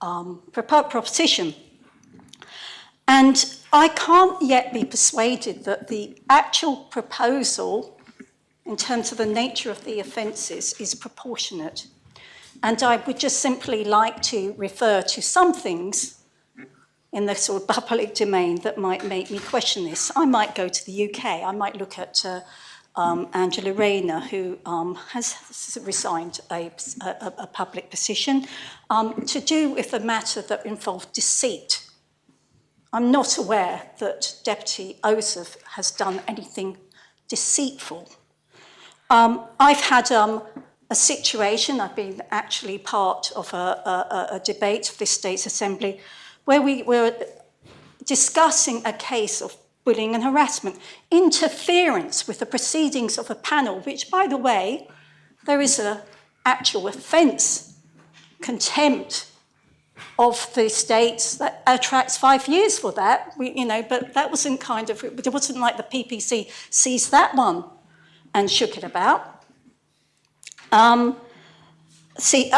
proposition. And I can't yet be persuaded that the actual proposal, in terms of the nature of the offences, is proportionate. And I would just simply like to refer to some things in the sort of public domain that might make me question this. I might go to the UK. I might look at Angela Rayner, who has resigned a public position to do with a matter that involved deceit. I'm not aware that Deputy Ozouf has done anything deceitful. I've had a situation, I've been actually part of a debate of this State's Assembly where we were discussing a case of bullying and harassment, interference with the proceedings of a panel, which, by the way, there is an actual offence, contempt of the states that attracts 5 years for that, but that wasn't it wasn't like the PPC seized that one and shook it about. Seeking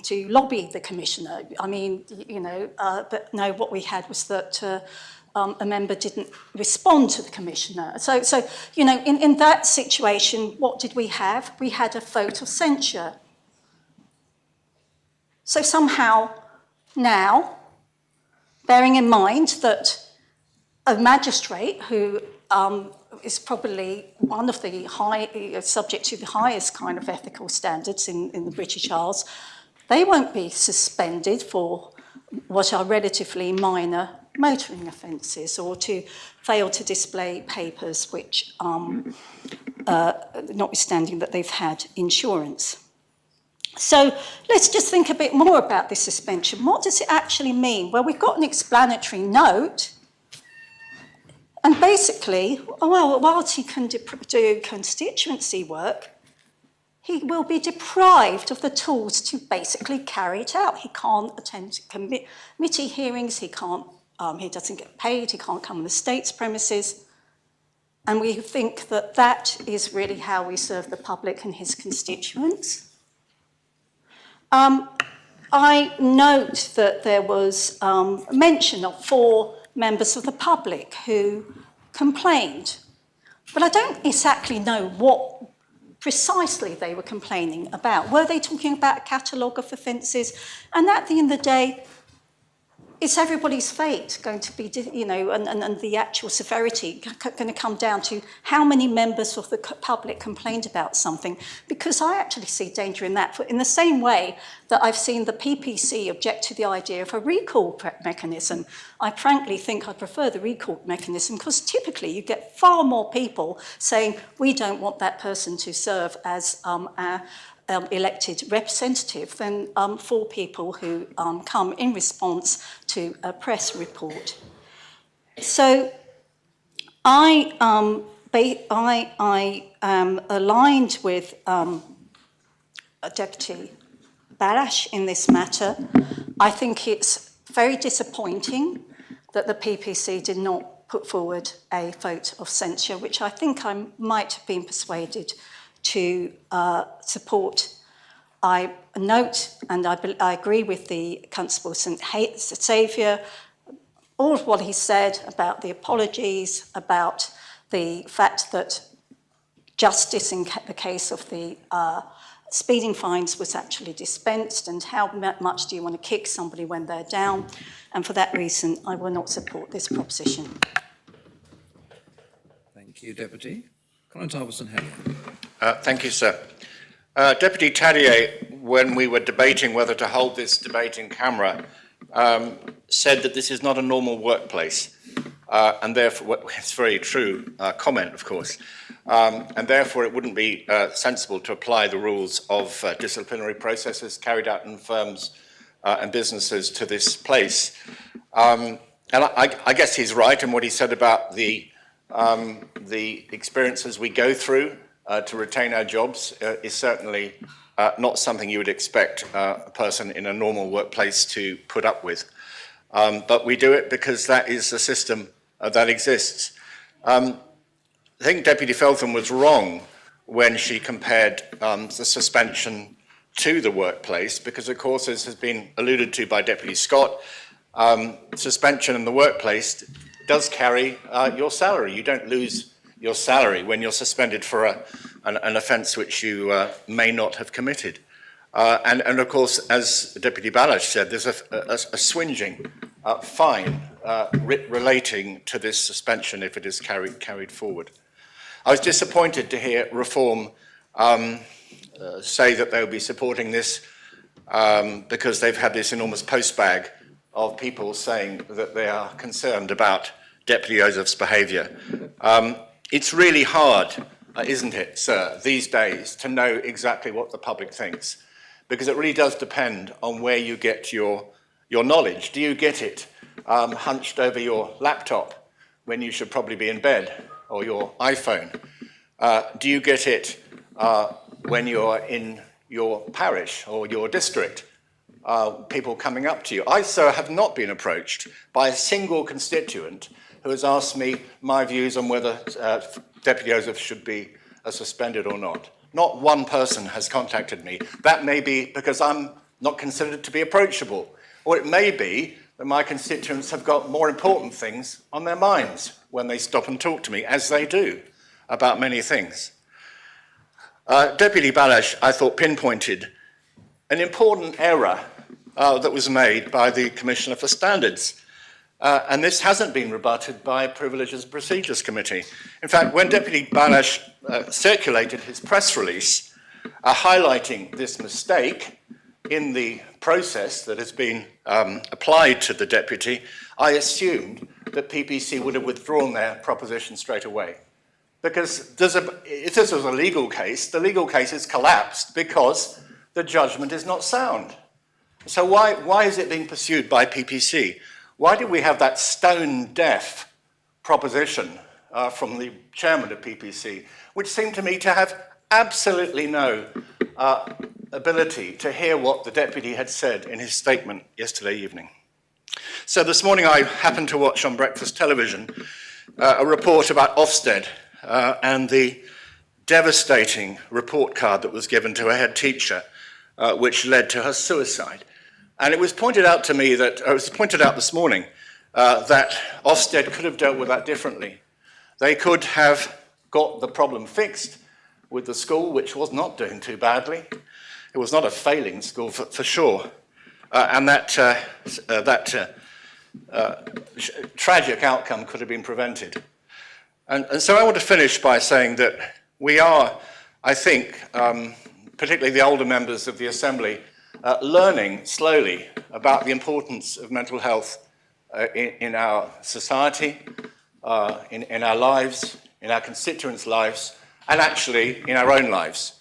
to lobby the commissioner. I mean, but no, what we had was that a member didn't respond to the commissioner. So in that situation, what did we have? We had a vote of censure. So somehow now, bearing in mind that a magistrate who is probably one of the subject to the highest kind of ethical standards in the British Isles, they won't be suspended for what are relatively minor motoring offences or to fail to display papers which, notwithstanding that they've had insurance. So let's just think a bit more about this suspension. What does it actually mean? Well, we've got an explanatory note. And basically, whilst he can do constituency work, he will be deprived of the tools to basically carry it out. He can't attend committee hearings, he doesn't get paid, he can't come on the state's premises. And we think that that is really how we serve the public and his constituents. I note that there was mention of 4 members of the public who complained, but I don't exactly know what precisely they were complaining about. Were they talking about a catalogue of offences? And at the end of the day, it's everybody's fate going to be, and the actual severity going to come down to how many members of the public complained about something, because I actually see danger in that. In the same way that I've seen the PPC object to the idea of a recall mechanism, I frankly think I prefer the recall mechanism because typically you get far more people saying, we don't want that person to serve as our elected representative than 4 people who come in response to a press report. So I am aligned with Deputy Balash in this matter. I think it's very disappointing that the PPC did not put forward a vote of censure, which I think I might have been persuaded to support. I note, and I agree with the Constable St Saviour, all of what he said about the apologies, about the fact that justice in the case of the speeding fines was actually dispensed, and how much do you want to kick somebody when they're down. And for that reason, I will not support this proposition. Thank you, Deputy. Colin Tarverson-Hellier. Thank you, sir. Deputy Tadier, when we were debating whether to hold this debate in camera, said that this is not a normal workplace, and therefore, it's a very true comment, of course, and therefore it wouldn't be sensible to apply the rules of disciplinary processes carried out in firms and businesses to this place. And I guess he's right in what he said about the experiences we go through to retain our jobs is certainly not something you would expect a person in a normal workplace to put up with. But we do it because that is the system that exists. I think Deputy Feltham was wrong when she compared the suspension to the workplace, because of course, as has been alluded to by Deputy Scott, suspension in the workplace does carry your salary. You don't lose your salary when you're suspended for an offence which you may not have committed. And of course, as Deputy Balash said, there's a swinging fine relating to this suspension if it is carried forward. I was disappointed to hear Reform say that they'll be supporting this because they've had this enormous postbag of people saying that they are concerned about Deputy Ozouf's behaviour. It's really hard, isn't it, sir, these days to know exactly what the public thinks, because it really does depend on where you get your knowledge. Do you get it hunched over your laptop when you should probably be in bed, or your iPhone? Do you get it when you're in your parish or your district? People coming up to you. I, sir, have not been approached by a single constituent who has asked me my views on whether Deputy Ozouf should be suspended or not. Not one person has contacted me. That may be because I'm not considered to be approachable, or it may be that my constituents have got more important things on their minds when they stop and talk to me, as they do, about many things. Deputy Balash, I thought, pinpointed an important error that was made by the Commissioner for Standards. And this hasn't been rebutted by Privileges and Procedures Committee. In fact, when Deputy Balash circulated his press release highlighting this mistake in the process that has been applied to the deputy, I assumed that PPC would have withdrawn their proposition straight away. Because if this was a legal case, the legal case is collapsed because the judgment is not sound. So why is it being pursued by PPC? Why did we have that stone-deaf proposition from the chairman of PPC, which seemed to me to have absolutely no ability to hear what the deputy had said in his statement yesterday evening? So this morning I happened to watch on breakfast television a report about Ofsted and the devastating report card that was given to a head teacher, which led to her suicide. And it was pointed out to me that, it was pointed out this morning, that Ofsted could have dealt with that differently. They could have got the problem fixed with the school, which was not doing too badly. It was not a failing school for sure. And that tragic outcome could have been prevented. And so I want to finish by saying that we are, I think, particularly the older members of the Assembly, learning slowly about the importance of mental health in our society, in our lives, in our constituents' lives, and actually in our own lives.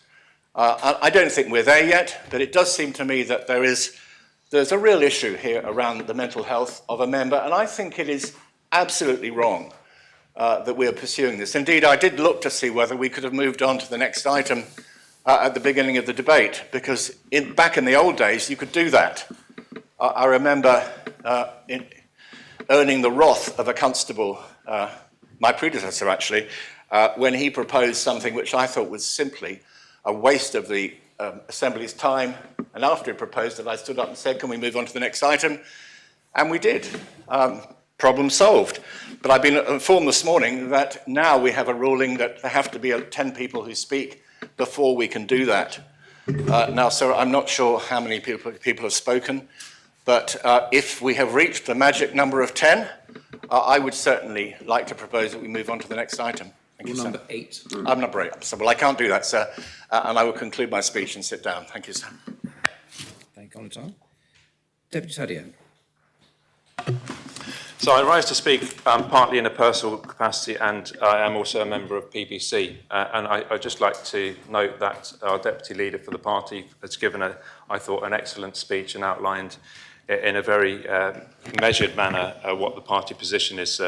I don't think we're there yet, but it does seem to me that there's a real issue here around the mental health of a member, and I think it is absolutely wrong that we're pursuing this. Indeed, I did look to see whether we could have moved on to the next item at the beginning of the debate, because back in the old days, you could do that. I remember earning the wrath of a constable, my predecessor actually, when he proposed something which I thought was simply a waste of the Assembly's time. And after he proposed it, I stood up and said, can we move on to the next item? And we did. Problem solved. But I've been informed this morning that now we have a ruling that there have to be 10 people who speak before we can do that. Now, sir, I'm not sure how many people have spoken, but if we have reached the magic number of 10, I would certainly like to propose that we move on to the next item. Thank you, sir. Number 8. I'm number 8. So, well, I can't do that, sir, and I will conclude my speech and sit down. Thank you, sir. Thank you, Honourable. Deputy Tadio. So I rise to speak partly in a personal capacity, and I am also a member of PPC. And I'd just like to note that our deputy leader for the party has given, I thought, an excellent speech and outlined in a very measured manner what the party position is.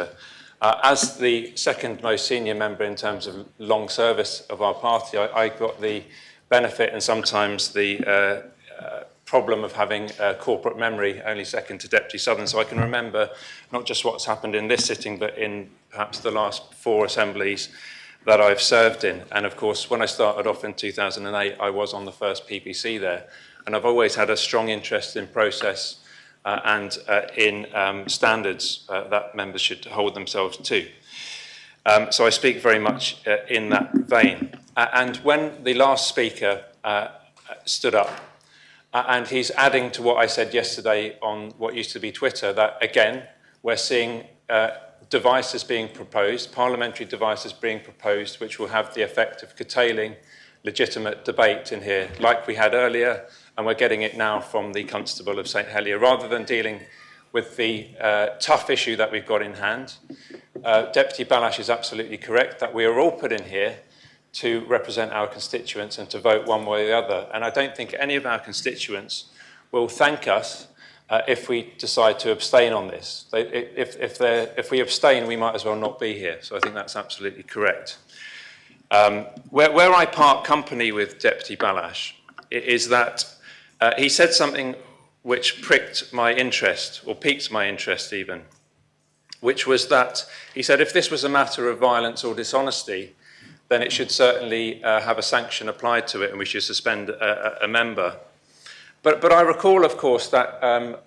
As the second most senior member in terms of long service of our party, I got the benefit and sometimes the problem of having corporate memory, only second to Deputy Southern. So I can remember not just what's happened in this sitting, but in perhaps the last 4 assemblies that I've served in. And of course, when I started off in 2008, I was on the first PPC there. And I've always had a strong interest in process and in standards that members should hold themselves to. So I speak very much in that vein. And when the last speaker stood up, and he's adding to what I said yesterday on what used to be Twitter, that again, we're seeing devices being proposed, parliamentary devices being proposed, which will have the effect of curtailing legitimate debate in here, like we had earlier, and we're getting it now from the Constable of St Helier. Rather than dealing with the tough issue that we've got in hand, Deputy Balash is absolutely correct that we are all put in here to represent our constituents and to vote one way or the other. And I don't think any of our constituents will thank us if we decide to abstain on this. If we abstain, we might as well not be here. So I think that's absolutely correct. Where I part company with Deputy Balash is that he said something which pricked my interest, or piqued my interest even, which was that he said if this was a matter of violence or dishonesty, then it should certainly have a sanction applied to it and we should suspend a member. But I recall, of course, that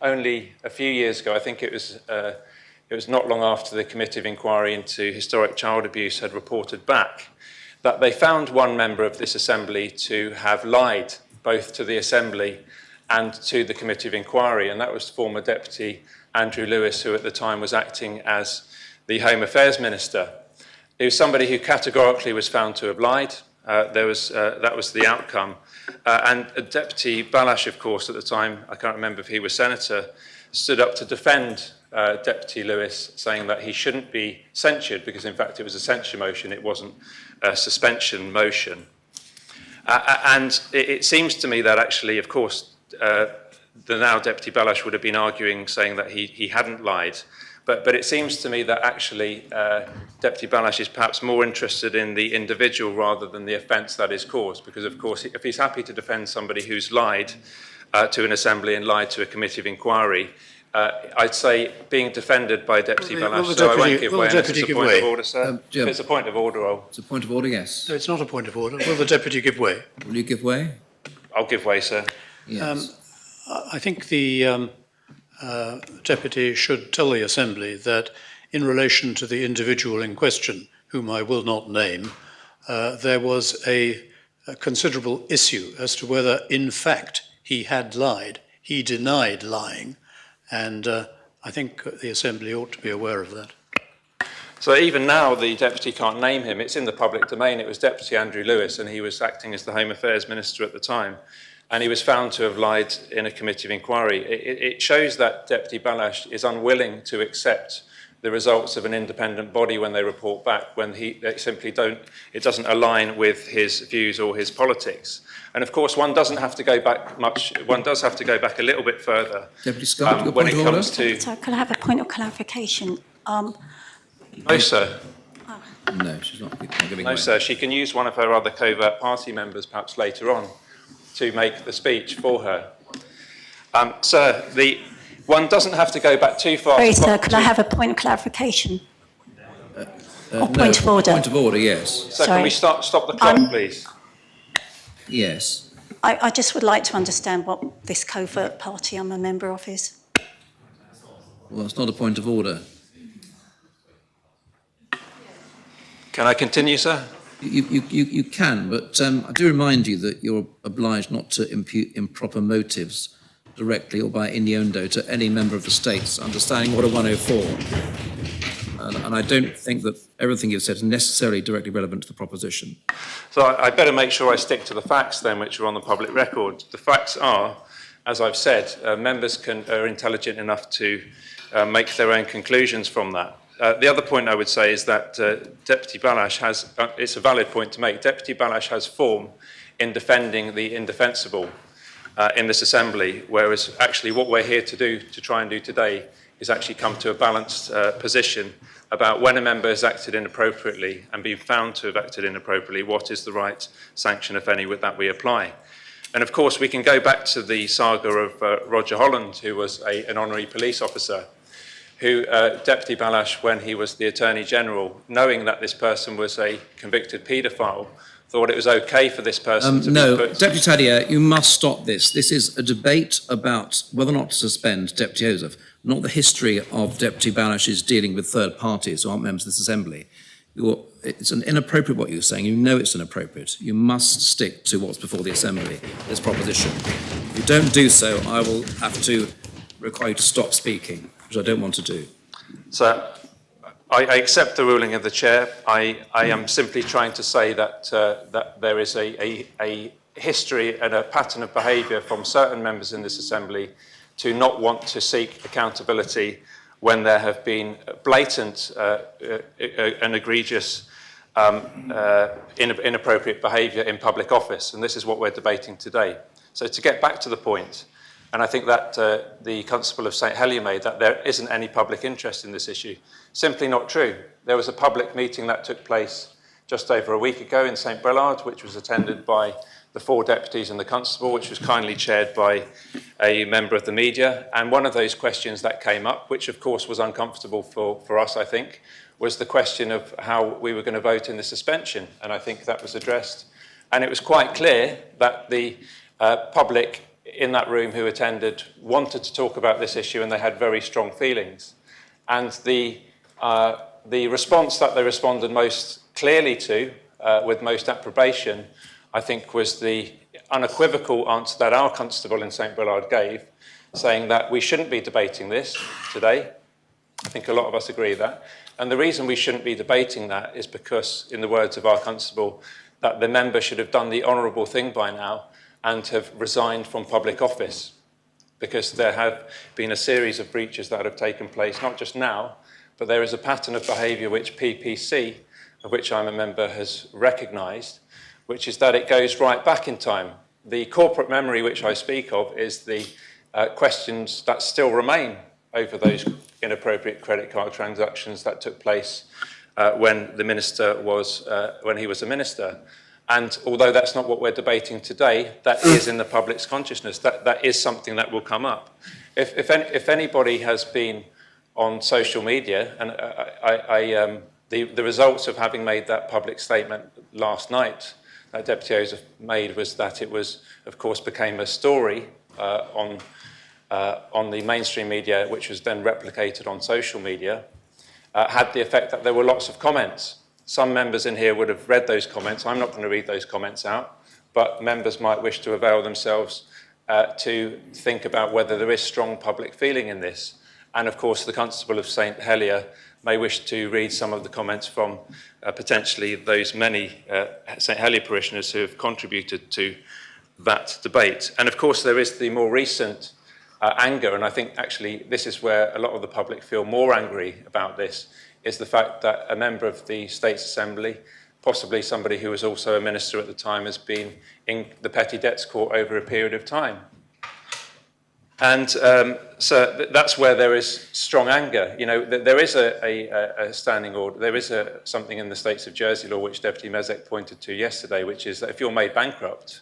only a few years ago, I think it was not long after the Committee of Inquiry into Historic Child Abuse had reported back, that they found one member of this Assembly to have lied both to the Assembly and to the Committee of Inquiry, and that was former Deputy Andrew Lewis, who at the time was acting as the Home Affairs Minister. He was somebody who categorically was found to have lied. That was the outcome. And Deputy Balash, of course, at the time, I can't remember if he was Senator, stood up to defend Deputy Lewis, saying that he shouldn't be censured because, in fact, it was a censure motion. It wasn't a suspension motion. And it seems to me that actually, of course, the now Deputy Balash would have been arguing, saying that he hadn't lied. But it seems to me that actually Deputy Balash is perhaps more interested in the individual rather than the offence that is caused. Because, of course, if he's happy to defend somebody who's lied to an Assembly and lied to a Committee of Inquiry, I'd say being defended by Deputy Balash, so I won't give way. It's a point of order, sir. If it's a point of order, It's a point of order, yes. No, it's not a point of order. Will the Deputy give way? Will you give way? I'll give way, sir. Yes. I think the Deputy should tell the Assembly that in relation to the individual in question, whom I will not name, there was a considerable issue as to whether in fact he had lied. He denied lying, and I think the Assembly ought to be aware of that. So even now the Deputy can't name him. It's in the public domain. It was Deputy Andrew Lewis, and he was acting as the Home Affairs Minister at the time. And he was found to have lied in a Committee of Inquiry. It shows that Deputy Balash is unwilling to accept the results of an independent body when they report back, when they simply don't, it doesn't align with his views or his politics. And of course, one doesn't have to go back much, one does have to go back a little bit further. Deputy Scott, your when point it of comes order? to... So could I have a point of clarification? No, sir. No, she's not giving No, way. sir. She can use one of her other covert party members perhaps later on to make the speech for her. Sir, one doesn't have to go back too far. Sorry, sir, could I have a point of clarification? Or No, point of order? Point of order, yes. So can we stop the clock, please? Yes. I just would like to understand what this covert party I'm a member of is. Well, that's not a point of order. Can I continue, sir? You can, but I do remind you that you're obliged not to impute improper motives directly or by innuendo to any member of the states, understanding Order 104. And I don't think that everything you've said is necessarily directly relevant to the proposition. So I better make sure I stick to the facts then, which are on the public record. The facts are, as I've said, members are intelligent enough to make their own conclusions from that. The other point I would say is that Deputy Balash has, it's a valid point to make, Deputy Balash has form in defending the indefensible in this Assembly, whereas actually what we're here to do, to try and do today, is actually come to a balanced position about when a member has acted inappropriately and been found to have acted inappropriately, what is the right sanction, if any, with that we apply. And of course, we can go back to the saga of Roger Holland, who was an honorary police officer, who Deputy Balash, when he was the Attorney General, knowing that this person was a convicted paedophile, thought it was okay for this person to no, be put... Deputy Tadier, you must stop this. This is a debate about whether or not to suspend Deputy Ozouf, not the history of Deputy Balash's dealing with third parties who aren't members of this Assembly. It's inappropriate what you're saying. You know it's inappropriate. You must stick to what's before the Assembly, this proposition. If you don't do so, I will have to require you to stop speaking, which I don't want to do. So I accept the ruling of the Chair. I am simply trying to say that, that there is a history and a pattern of behaviour from certain members in this Assembly to not want to seek accountability when there have been blatant and egregious inappropriate behaviour in public office. And this is what we're debating today. So to get back to the point, and I think that the Constable of St Helier made, that there isn't any public interest in this issue. Simply not true. There was a public meeting that took place just over a week ago in St Brelard, which was attended by the 4 deputies and the constable, which was kindly chaired by a member of the media. And one of those questions that came up, which of course was uncomfortable for us, I think, was the question of how we were going to vote in the suspension. And I think that was addressed. And it was quite clear that the public in that room who attended wanted to talk about this issue, and they had very strong feelings. And the response that they responded most clearly to, with most approbation, I think was the unequivocal answer that our constable in St Brelard gave, saying that we shouldn't be debating this today. I think a lot of us agree with that. And the reason we shouldn't be debating that is because, in the words of our constable, that the member should have done the honourable thing by now and have resigned from public office, because there have been a series of breaches that have taken place, not just now, but there is a pattern of behaviour which PPC, of which I'm a member, has recognised, which is that it goes right back in time. The corporate memory which I speak of is the questions that still remain over those inappropriate credit card transactions that took place when the minister was, when he was a minister. And although that's not what we're debating today, that is in the public's consciousness. That is something that will come up. If anybody has been on social media, and the results of having made that public statement last night that Deputy Ozouf made was that it was, of course, became a story on the mainstream media, which was then replicated on social media, had the effect that there were lots of comments. Some members in here would have read those comments. I'm not going to read those comments out, but members might wish to avail themselves to think about whether there is strong public feeling in this. And of course, the Constable of St Helier may wish to read some of the comments from potentially those many St Helier parishioners who have contributed to that debate. And of course, there is the more recent anger, and I think actually this is where a lot of the public feel more angry about this, is the fact that a member of the States Assembly, possibly somebody who was also a minister at the time, has been in the Petty Debts Court over a period of time. And so that's where there is strong anger. You know, there is a standing order. There is something in the States of Jersey law, which Deputy Mezek pointed to yesterday, which is that if you're made bankrupt,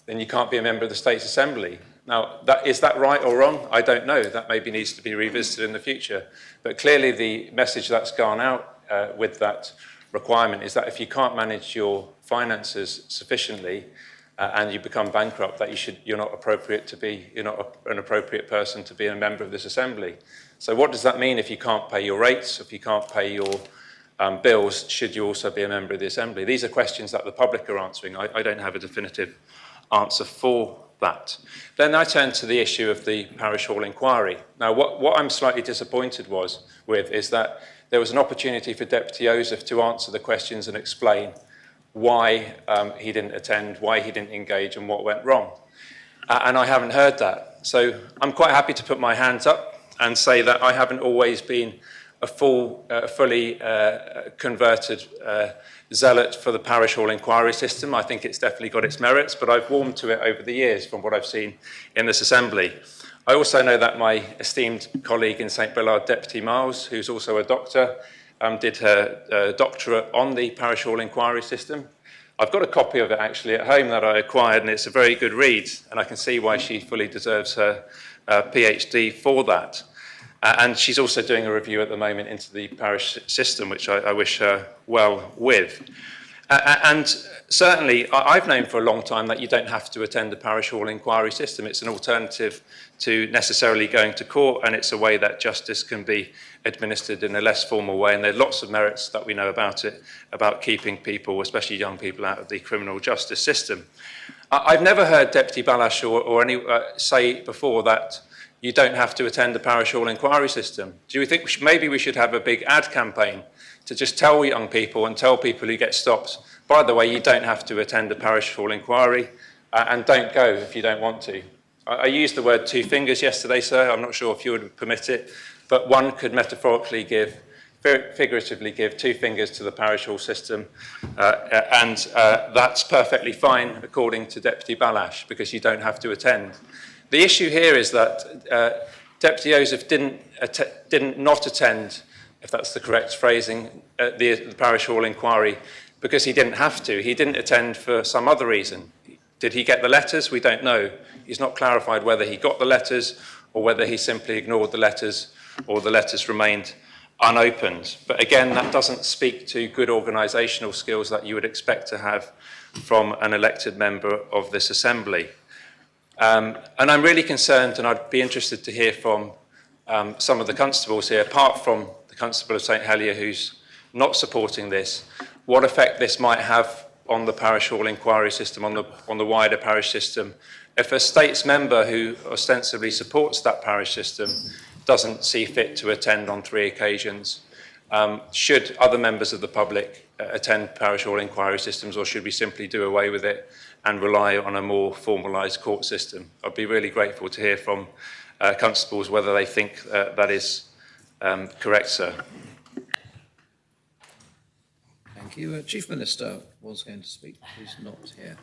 then you can't be a member of the States Assembly. Now, is that right or wrong? I don't know. That maybe needs to be revisited in the future. But clearly the message that's gone out with that requirement is that if you can't manage your finances sufficiently and you become bankrupt, that you're not an appropriate person to be a member of this assembly. So what does that mean if you can't pay your rates, if you can't pay your bills? Should you also be a member of the assembly? These are questions that the public are answering. I don't have a definitive answer for that. Then I turn to the issue of the parish hall inquiry. Now, what I'm slightly disappointed with is that there was an opportunity for Deputy Ozouf to answer the questions and explain why he didn't attend, why he didn't engage, and what went wrong. And I haven't heard that. So I'm quite happy to put my hands up and say that I haven't always been a fully converted zealot for the parish hall inquiry system. I think it's definitely got its merits, but I've warmed to it over the years from what I've seen in this assembly. I also know that my esteemed colleague in St Bernard, Deputy Miles, who's also a doctor, did her doctorate on the parish hall inquiry system. I've got a copy of it actually at home that I acquired, and it's a very good read, and I can see why she fully deserves her PhD for that. And she's also doing a review at the moment into the parish system, which I wish her well with. And certainly, I've known for a long time that you don't have to attend the parish hall inquiry system. It's an alternative to necessarily going to court, and it's a way that justice can be administered in a less formal way. And there are lots of merits that we know about it, about keeping people, especially young people, out of the criminal justice system. I've never heard Deputy Balash or any say before that you don't have to attend the parish hall inquiry system. Do you think maybe we should have a big ad campaign to just tell young people and tell people who get stopped, by the way, you don't have to attend the parish hall inquiry, and don't go if you don't want to. I used the word 2 fingers yesterday, sir. I'm not sure if you would permit it, but one could metaphorically figuratively give 2 fingers to the parish hall system, and that's perfectly fine according to Deputy Balash, because you don't have to attend. The issue here is that Deputy Ozouf didn't not attend, if that's the correct phrasing, the parish hall inquiry because he didn't have to. He didn't attend for some other reason. Did he get the letters? We don't know. He's not clarified whether he got the letters or whether he simply ignored the letters or the letters remained unopened. But again, that doesn't speak to good organisational skills that you would expect to have from an elected member of this assembly. And I'm really concerned, and I'd be interested to hear from some of the constables here, apart from the Constable of St Helier who's not supporting this, what effect this might have on the parish hall inquiry system, on the wider parish system. If a states member who ostensibly supports that parish system doesn't see fit to attend on 3 occasions, should other members of the public attend parish hall inquiry systems, or should we simply do away with it and rely on a more formalised court system? I'd be really grateful to hear from constables whether they think that is correct, sir. Thank you. Chief Minister was going to speak. He's not here.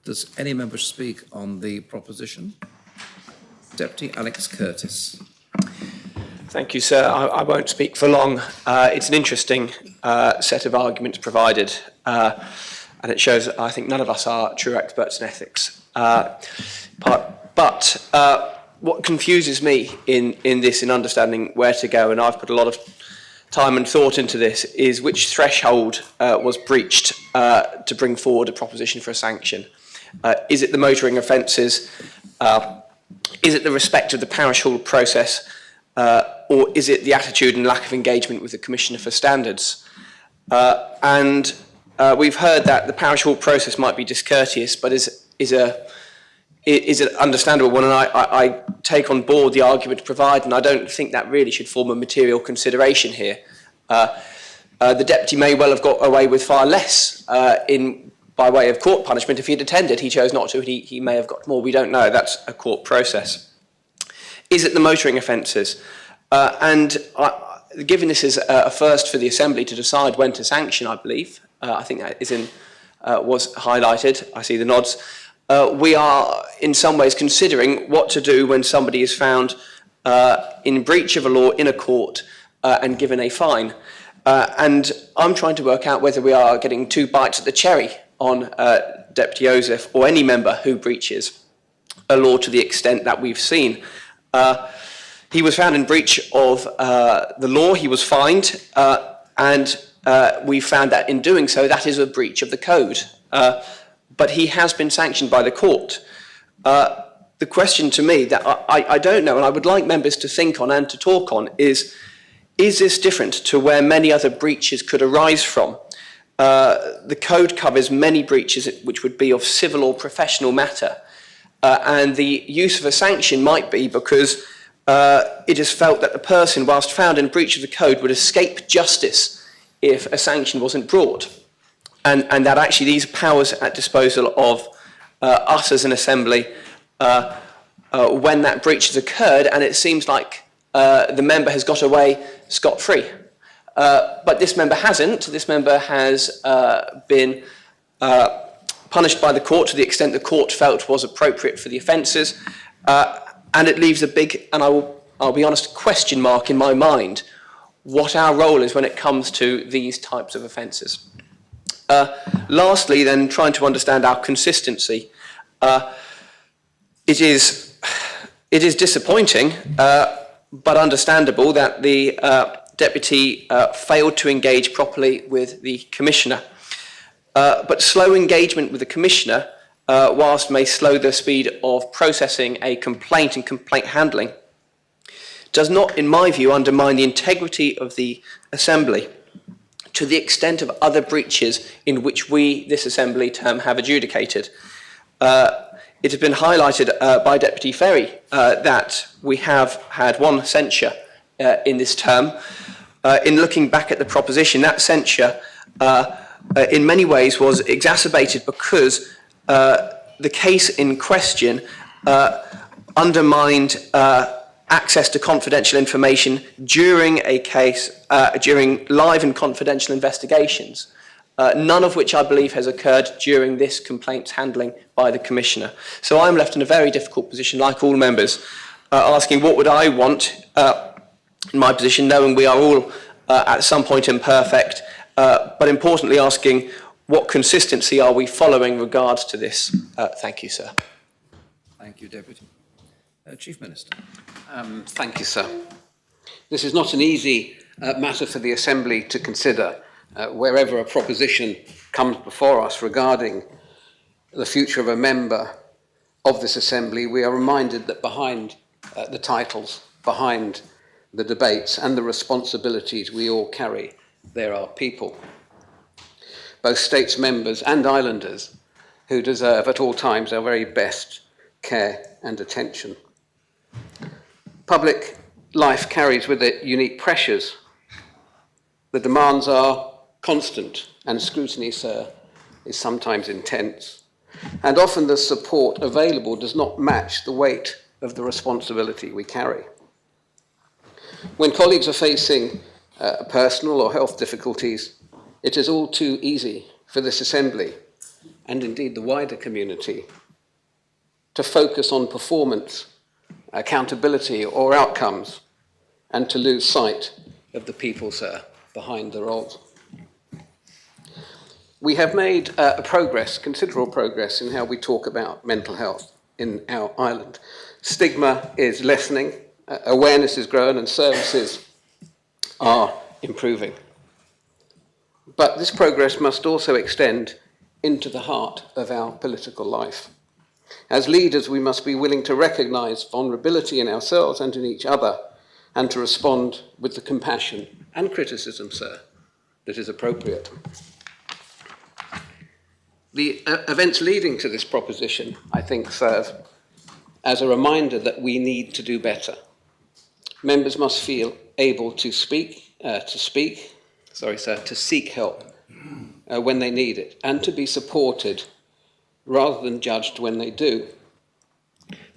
Does any member speak on the proposition? Deputy Alex Curtis. Thank you, sir. I won't speak for long. It's an interesting set of arguments provided, and it shows that I think none of us are true experts in ethics. But what confuses me in this, in understanding where to go, and I've put a lot of time and thought into this, is which threshold was breached to bring forward a proposition for a sanction. Is it the motoring offences? Is it the respect of the parish hall process? Or is it the attitude and lack of engagement with the Commissioner for Standards? And we've heard that the parish hall process might be discourteous, but is an understandable one, and I take on board the argument provided, and I don't think that really should form a material consideration here. The deputy may well have got away with far less by way of court punishment if he had attended. He chose not to, he may have got more. We don't know. That's a court process. is it the motoring offences? Given this is a first for the Assembly to decide when to sanction, I believe, I think that is was highlighted, I see the nods, we are in some ways considering what to do when somebody is found in breach of a law in a court and given a fine. And I'm trying to work out whether we are getting 2 bites at the cherry on Deputy Ozouf or any member who breaches a law to the extent that we've seen. He was found in breach of the law, he was fined, and we found that in doing so, that is a breach of the code. But he has been sanctioned by the court. The question to me that I don't know, and I would like members to think on and to talk on, is this different to where many other breaches could arise from? The code covers many breaches which would be of civil or professional matter. And the use of a sanction might be because it is felt that the person, whilst found in breach of the code, would escape justice if a sanction wasn't brought. And that actually these powers at disposal of us as an Assembly when that breach has occurred, and it seems like the member has got away scot-free. But this member hasn't. This member has been punished by the court to the extent the court felt was appropriate for the offences, and it leaves a big, and I'll be honest, question mark in my mind what our role is when it comes to these types of offences. Lastly, then, trying to understand our consistency. It is disappointing, but understandable that the Deputy failed to engage properly with the Commissioner. But slow engagement with the Commissioner, whilst may slow the speed of processing a complaint and complaint handling, does not, in my view, undermine the integrity of the Assembly to the extent of other breaches in which we, this Assembly term, have adjudicated. It has been highlighted by Deputy Ferry that we have had one censure in this term. In looking back at the proposition, that censure in many ways was exacerbated because the case in question undermined access to confidential information during a case, during live and confidential investigations, none of which I believe has occurred during this complaints handling by the Commissioner. So I'm left in a very difficult position, like all members, asking what would I want in my position, knowing we are all at some point imperfect, but importantly asking what consistency are we following regards to this. Thank you, sir. Thank you, Deputy. Chief Minister. Thank you, sir. This is not an easy matter for the Assembly to consider. Wherever a proposition comes before us regarding the future of a member of this Assembly, we are reminded that behind the titles, behind the debates and the responsibilities we all carry, there are people, both states members and islanders, who deserve at all times our very best care and attention. Public life carries with it unique pressures. The demands are constant, and scrutiny, sir, is sometimes intense. And often the support available does not match the weight of the responsibility we carry. When colleagues are facing personal or health difficulties, it is all too easy for this Assembly, and indeed the wider community, to focus on performance, accountability or outcomes, and to lose sight of the people, sir, behind the roles. We have made considerable progress in how we talk about mental health in our island. Stigma is lessening, awareness is growing, and services are improving. But this progress must also extend into the heart of our political life. As leaders, we must be willing to recognise vulnerability in ourselves and in each other, and to respond with the compassion and criticism, sir, that is appropriate. The events leading to this proposition, I think, serve as a reminder that we need to do better. Members must feel able to seek help when they need it, and to be supported rather than judged when they do.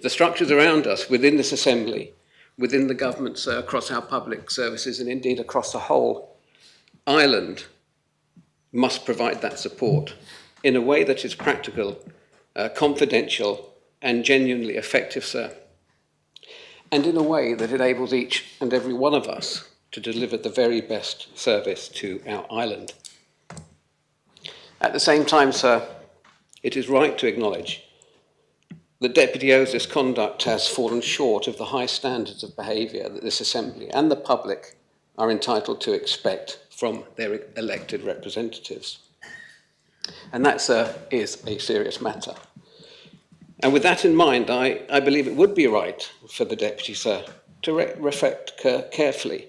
The structures around us within this Assembly within the government, sir, across our public services and indeed across the whole island, must provide that support in a way that is practical, confidential and genuinely effective, sir, and in a way that enables each and every one of us to deliver the very best service to our island. At the same time, sir, it is right to acknowledge that Deputy Ozouf's conduct has fallen short of the high standards of behaviour that this Assembly and the public are entitled to expect from their elected representatives. And that, sir, is a serious matter. And with that in mind, I believe it would be right for the Deputy, sir, to reflect carefully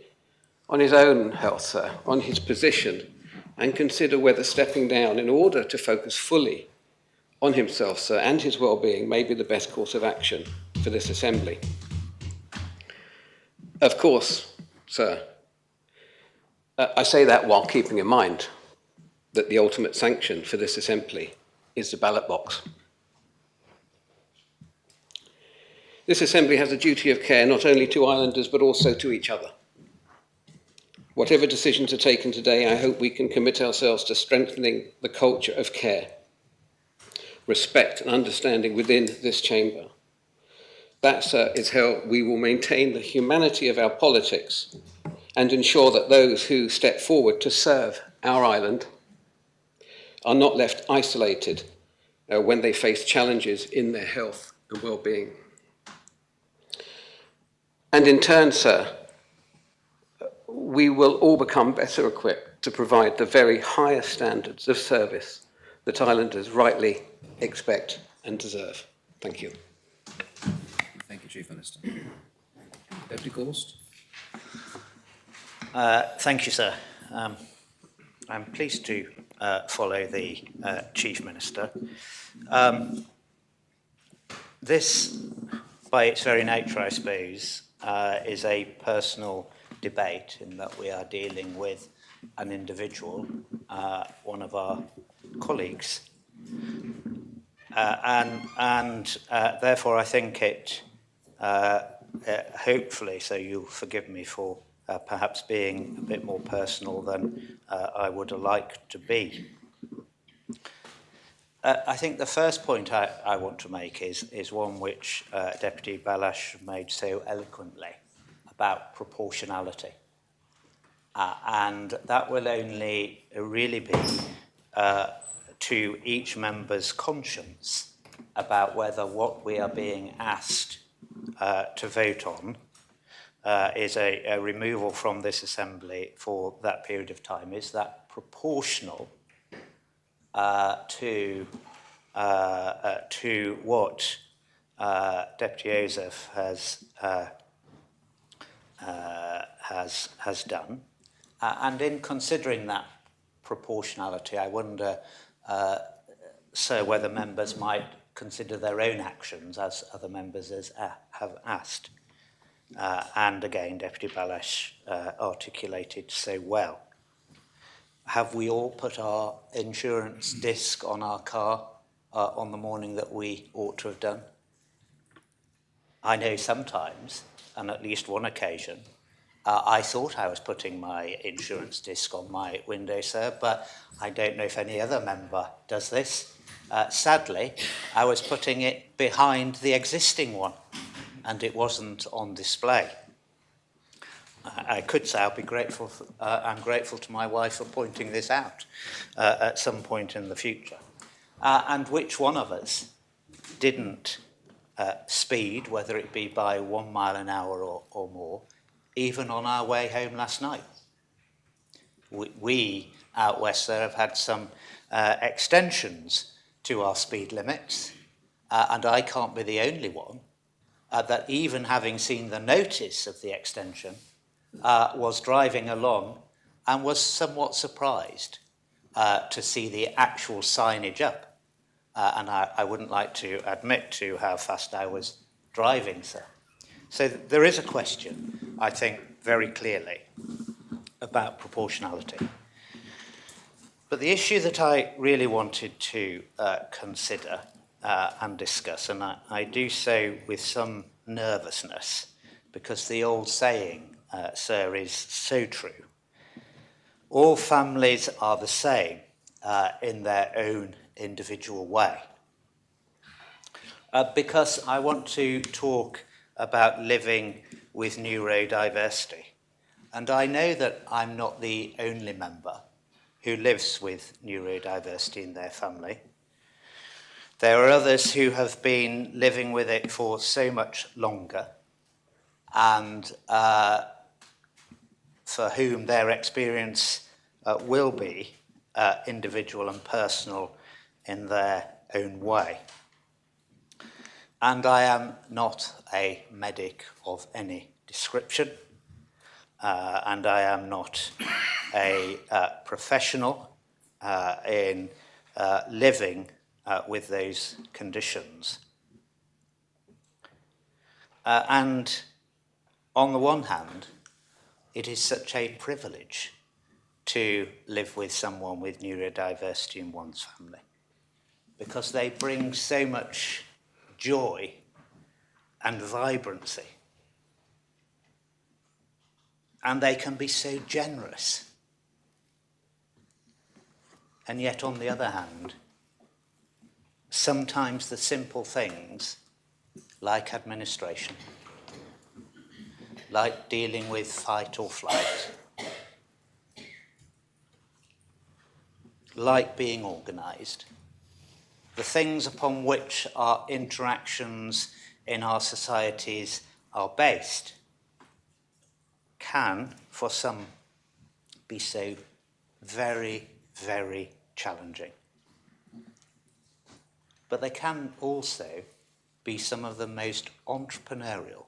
on his own health, sir, on his position, and consider whether stepping down in order to focus fully on himself, sir, and his well-being may be the best course of action for this Assembly. Of course, sir, I say that while keeping in mind that the ultimate sanction for this Assembly is the ballot box. This Assembly has a duty of care not only to islanders but also to each other. Whatever decisions are taken today, I hope we can commit ourselves to strengthening the culture of care, respect and understanding within this chamber. That, sir, is how we will maintain the humanity of our politics and ensure that those who step forward to serve our island are not left isolated when they face challenges in their health and well-being. And in turn, sir, we will all become better equipped to provide the very highest standards of service that islanders rightly expect and deserve. Thank you. Thank you, Chief Minister. Deputy Gorst. Thank you, sir. I'm pleased to follow the Chief Minister. This, by its very nature, I suppose, is a personal debate in that we are dealing with an individual, one of our colleagues. And therefore, I think it, hopefully, so you'll forgive me for perhaps being a bit more personal than I would have liked to be. I think the first point I want to make is one which Deputy Balash made so eloquently about proportionality. And that will only really be to each member's conscience about whether what we are being asked to vote on is a removal from this Assembly for that period of time. Is that proportional to what Deputy Ozouf has done? And in considering that proportionality, I wonder, sir, whether members might consider their own actions, as other members have asked. And again, Deputy Balash articulated so well. Have we all put our insurance disc on our car on the morning that we ought to have done? I know sometimes, and at least one occasion, I thought I was putting my insurance disc on my window, sir, but I don't know if any other member does this. Sadly, I was putting it behind the existing one, and it wasn't on display. I could say I'll be grateful. I'm grateful to my wife for pointing this out at some point in the future. And which one of us didn't speed, whether it be by 1 mile an hour or more, even on our way home last night? We out west there have had some extensions to our speed limits, and I can't be the only one that, even having seen the notice of the extension, was driving along and was somewhat surprised to see the actual signage up. And I wouldn't like to admit to how fast I was driving, sir. So there is a question, I think, very clearly about proportionality. But the issue that I really wanted to consider and discuss, and I do so with some nervousness, because the old saying, sir, is so true. All families are the same in their own individual way. Because I want to talk about living with neurodiversity. And I know that I'm not the only member who lives with neurodiversity in their family. There are others who have been living with it for so much longer, and for whom their experience will be individual and personal in their own way. And I am not a medic of any description, and I am not a professional in living with those conditions. And on the one hand, it is such a privilege to live with someone with neurodiversity in one's family, because they bring so much joy and vibrancy. And they can be so generous. And yet, on the other hand, sometimes the simple things, like administration, like dealing with fight or flight, like being organised, the things upon which our interactions in our societies are based, can, for some, be so very, very challenging. But they can also be some of the most entrepreneurial,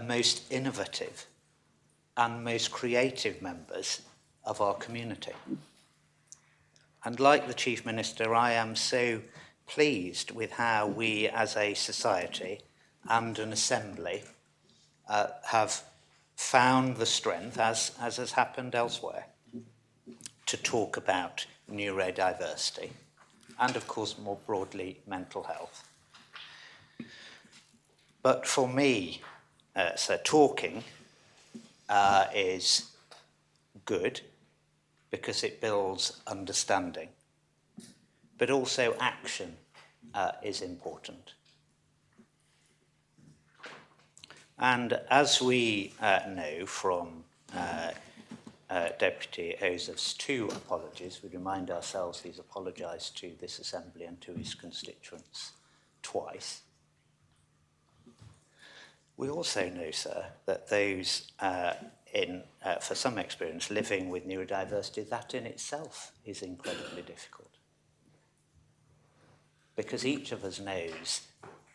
most innovative, and most creative members of our community. And like the Chief Minister, I am so pleased with how we as a society and an assembly have found the strength, as has happened elsewhere, to talk about neurodiversity and, of course, more broadly, mental health. But for me, so talking is good because it builds understanding, but also action is important. And as we know from Deputy Ozouf's 2 apologies, we remind ourselves he's apologised to this Assembly and to his constituents twice. We also know, sir, that those for some experience, living with neurodiversity, that in itself is incredibly difficult. Because each of us knows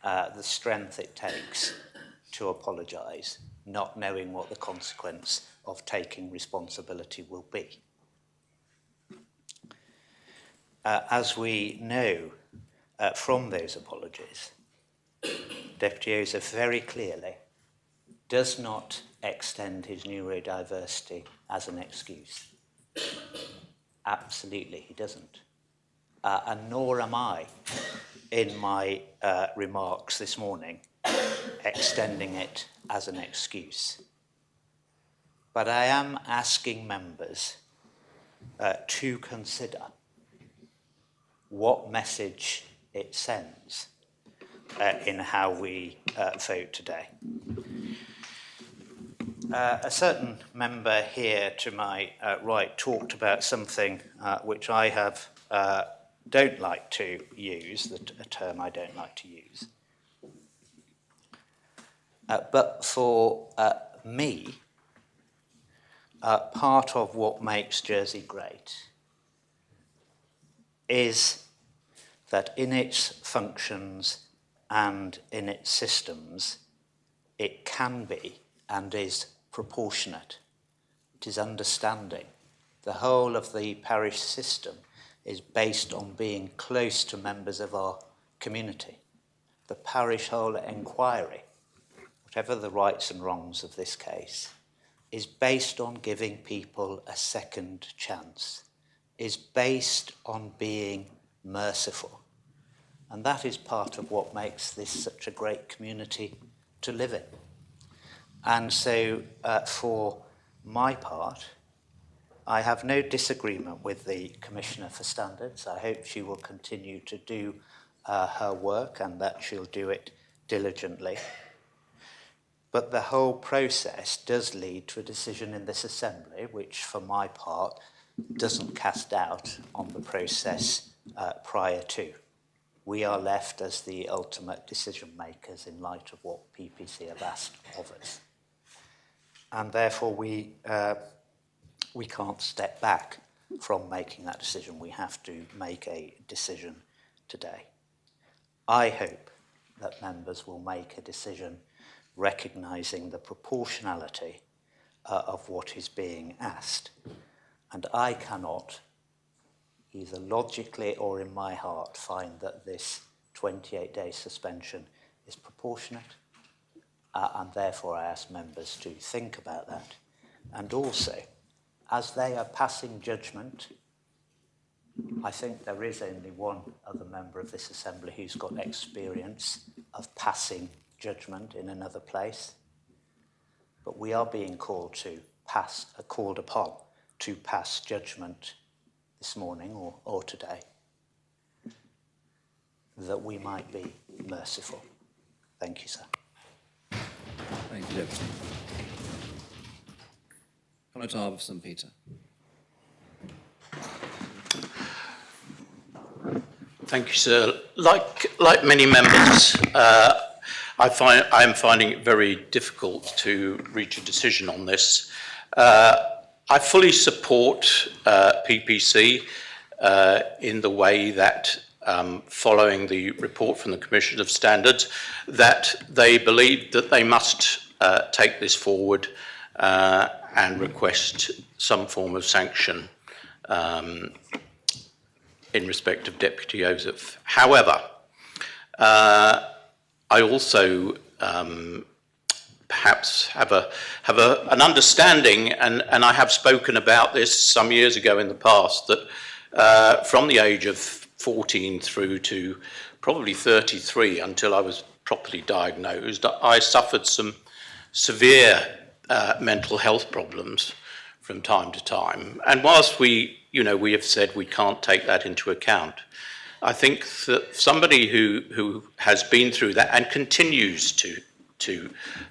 the strength it takes to apologise, not knowing what the consequence of taking responsibility will be. As we know from those apologies, Deputy Ozouf very clearly does not extend his neurodiversity as an excuse. Absolutely, he doesn't. And nor am I, in my remarks this morning, extending it as an excuse. But I am asking members to consider what message it sends in how we vote today. A certain member here to my right talked about something which I have don't like to use, a term I don't like to use. But for me, part of what makes Jersey great is that in its functions and in its systems, it can be and is proportionate. It is understanding. The whole of the parish system is based on being close to members of our community. The parish whole inquiry, whatever the rights and wrongs of this case, is based on giving people a second chance, is based on being merciful. And that is part of what makes this such a great community to live in. And so for my part, I have no disagreement with the Commissioner for Standards. I hope she will continue to do her work and that she'll do it diligently. But the whole process does lead to a decision in this Assembly, which for my part doesn't cast doubt on the process prior to. We are left as the ultimate decision makers in light of what PPC have asked of us. And therefore we can't step back from making that decision. We have to make a decision today. I hope that members will make a decision recognising the proportionality of what is being asked. And I cannot, either logically or in my heart, find that this 28-day suspension is proportionate. And therefore I ask members to think about that. And also, as they are passing judgment, I think there is only one other member of this Assembly who's got experience of passing judgment in another place. But we are being called upon to pass judgment this morning or today, that we might be merciful. Thank you, sir. Thank you, Deputy. Comment of St. Peter. Thank you, sir. Like many members, I'm finding it very difficult to reach a decision on this. I fully support PPC in the way that, following the report from the Commission of Standards, that they believe that they must take this forward and request some form of sanction in respect of Deputy Ozouf. However, I also perhaps have an understanding, and I have spoken about this some years ago in the past, that from the age of 14 through to probably 33, until I was properly diagnosed, I suffered some severe mental health problems from time to time. And whilst we have said we can't take that into account, I think that somebody who has been through that and continues to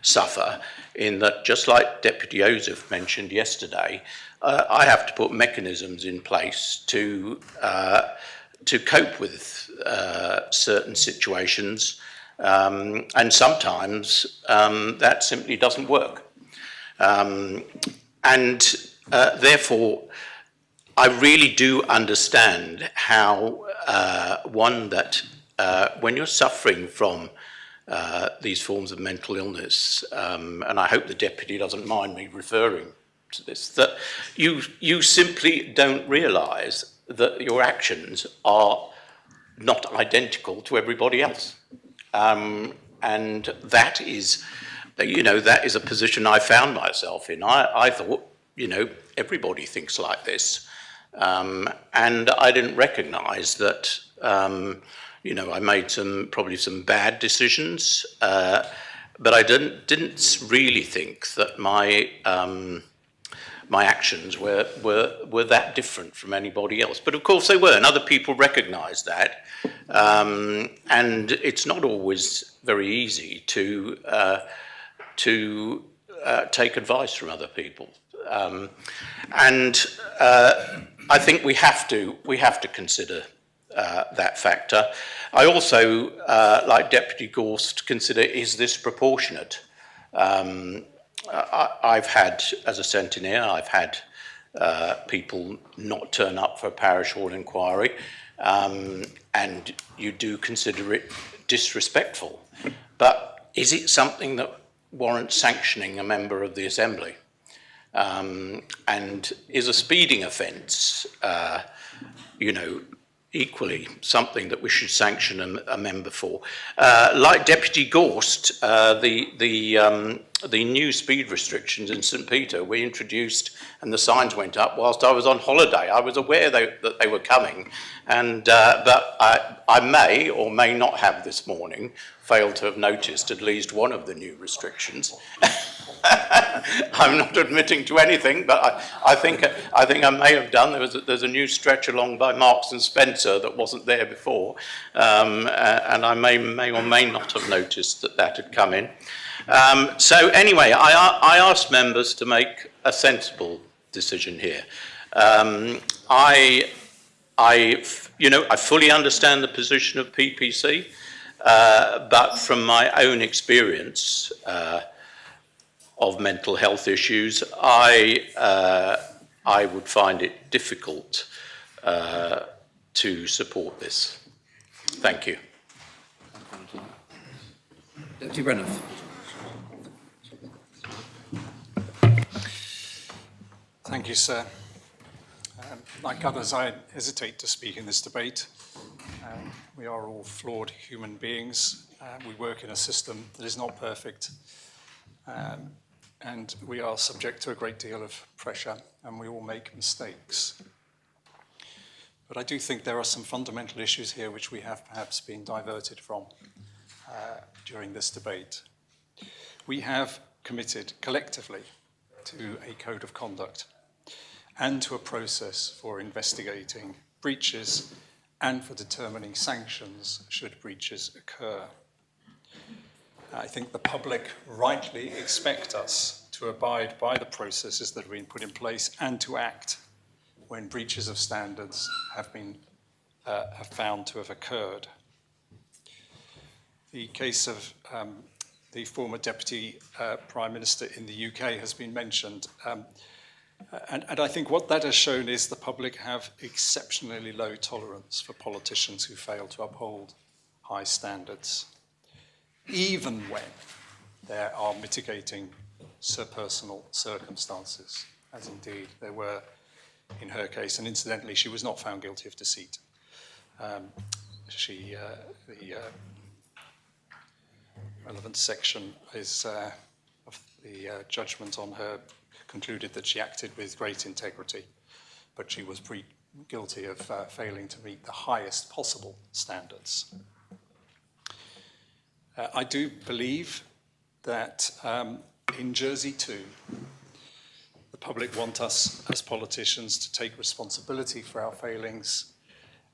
suffer, in that, just like Deputy Ozouf mentioned yesterday, I have to put mechanisms in place to cope with certain situations, and sometimes that simply doesn't work. Therefore, I really do understand how when you're suffering from these forms of mental illness, and I hope the Deputy doesn't mind me referring to this, that you simply don't realise that your actions are not identical to everybody else. And that is a position I found myself in. I thought, everybody thinks like this. And I didn't recognise that, I made probably some bad decisions, but I didn't really think that my actions were that different from anybody else. But of course they were, and other people recognised that. And it's not always very easy to take advice from other people. I think we have to consider that factor. I also, like Deputy Gorst, consider, is this proportionate? I've had, as a centenaire, I've had people not turn up for a parish hall inquiry, and you do consider it disrespectful. But is it something that warrants sanctioning a member of the Assembly? And is a speeding offence, equally something that we should sanction a member for? Like Deputy Gorst, the new speed restrictions in St. Peter were introduced and the signs went up whilst I was on holiday. I was aware that they were coming, but I may or may not have this morning failed to have noticed at least one of the new restrictions. I'm not admitting to anything, but I think I may have done. There's a new stretch along by Marks and Spencer that wasn't there before, and I may or may not have noticed that had come in. So anyway, I asked members to make a sensible decision here. I fully understand the position of PPC, but from my own experience of mental health issues, I would find it difficult to support this. Thank you. Deputy Brennan. Thank you, sir. Like others, I hesitate to speak in this debate. We are all flawed human beings. We work in a system that is not perfect. And we are subject to a great deal of pressure, and we all make mistakes. But I do think there are some fundamental issues here which we have perhaps been diverted from during this debate. We have committed collectively to a code of conduct and to a process for investigating breaches and for determining sanctions should breaches occur. I think the public rightly expect us to abide by the processes that have been put in place and to act when breaches of standards have found to have occurred. The case of the former Deputy Prime Minister in the UK has been mentioned. And I think what that has shown is the public have exceptionally low tolerance for politicians who fail to uphold high standards, even when there are mitigating personal circumstances, as indeed there were in her case. And incidentally, she was not found guilty of deceit. The relevant section is of the judgment on her concluded that she acted with great integrity, but she was guilty of failing to meet the highest possible standards. I do believe that in Jersey 2, the public want us as politicians to take responsibility for our failings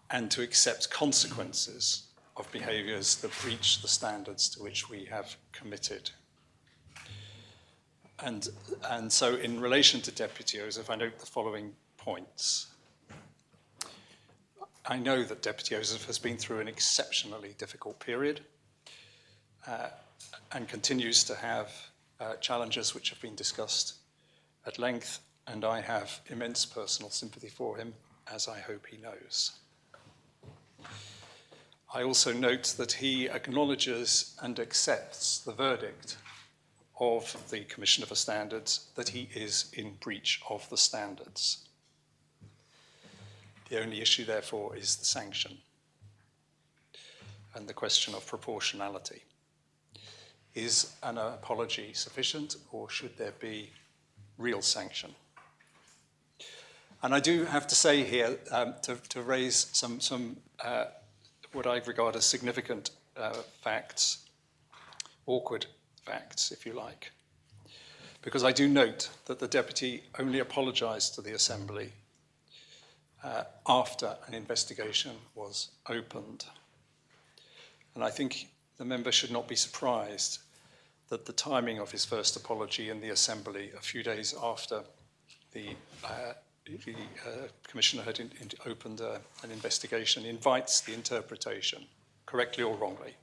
and to accept consequences of behaviours that breach the standards to which we have committed. And so in relation to Deputy Ozouf, I note the following points. I know that Deputy Ozouf has been through an exceptionally difficult period and continues to have challenges which have been discussed at length, and I have immense personal sympathy for him, as I hope he knows. I also note that he acknowledges and accepts the verdict of the Commissioner for Standards that he is in breach of the standards. The only issue, therefore, is the sanction and the question of proportionality. Is an apology sufficient, or should there be real sanction? And I do have to say here, to raise some what I regard as significant facts, awkward facts, if you like, because I do note that the Deputy only apologised to the Assembly after an investigation was opened. And I think the member should not be surprised that the timing of his first apology in the Assembly, a few days after the Commissioner had opened an investigation, invites the interpretation, correctly or wrongly,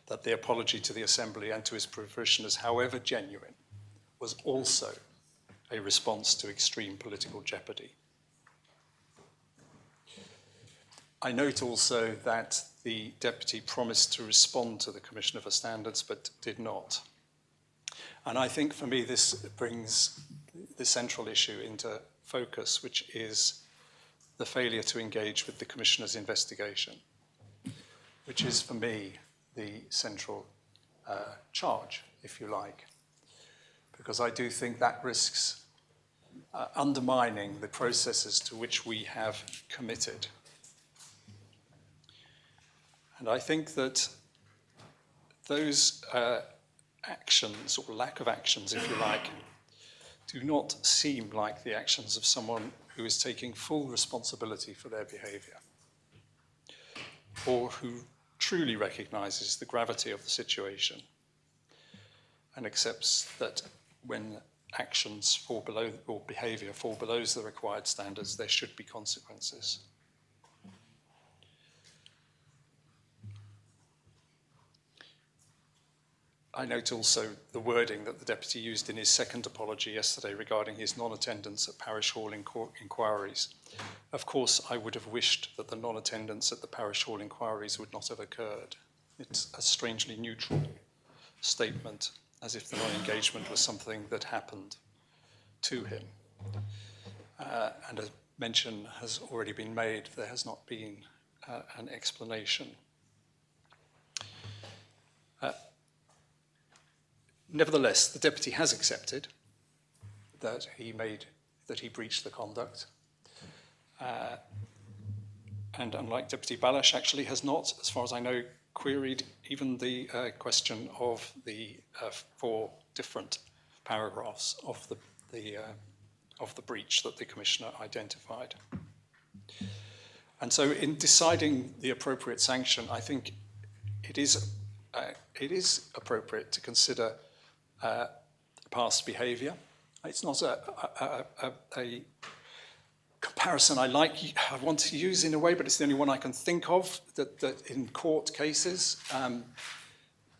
that the apology to the Assembly and to his parishioners, however genuine, was also a response to extreme political jeopardy. I note also that the Deputy promised to respond to the Commissioner for Standards, but did not. And I think for me this brings the central issue into focus, which is the failure to engage with the Commissioner's investigation, which is for me the central charge, if you like, because I do think that risks undermining the processes to which we have committed. And I think that those actions, or lack of actions, if you like, do not seem like the actions of someone who is taking full responsibility for their behaviour, or who truly recognises the gravity of the situation and accepts that when actions fall below, or behaviour fall below the required standards, there should be consequences. I note also the wording that the Deputy used in his second apology yesterday regarding his non-attendance at Parish Hall inquiries. Of course, I would have wished that the non-attendance at the Parish Hall inquiries would not have occurred. It's a strangely neutral statement, as if the non-engagement was something that happened to him. And a mention has already been made, there has not been an explanation. Nevertheless, the Deputy has accepted that he breached the conduct. And unlike Deputy Balash, actually has not, as far as I know, queried even the question of the 4 different paragraphs of the breach that the Commissioner identified. And so in deciding the appropriate sanction, I think it is appropriate to consider past behaviour. It's not a comparison I want to use in a way, but it's the only one I can think of, that in court cases,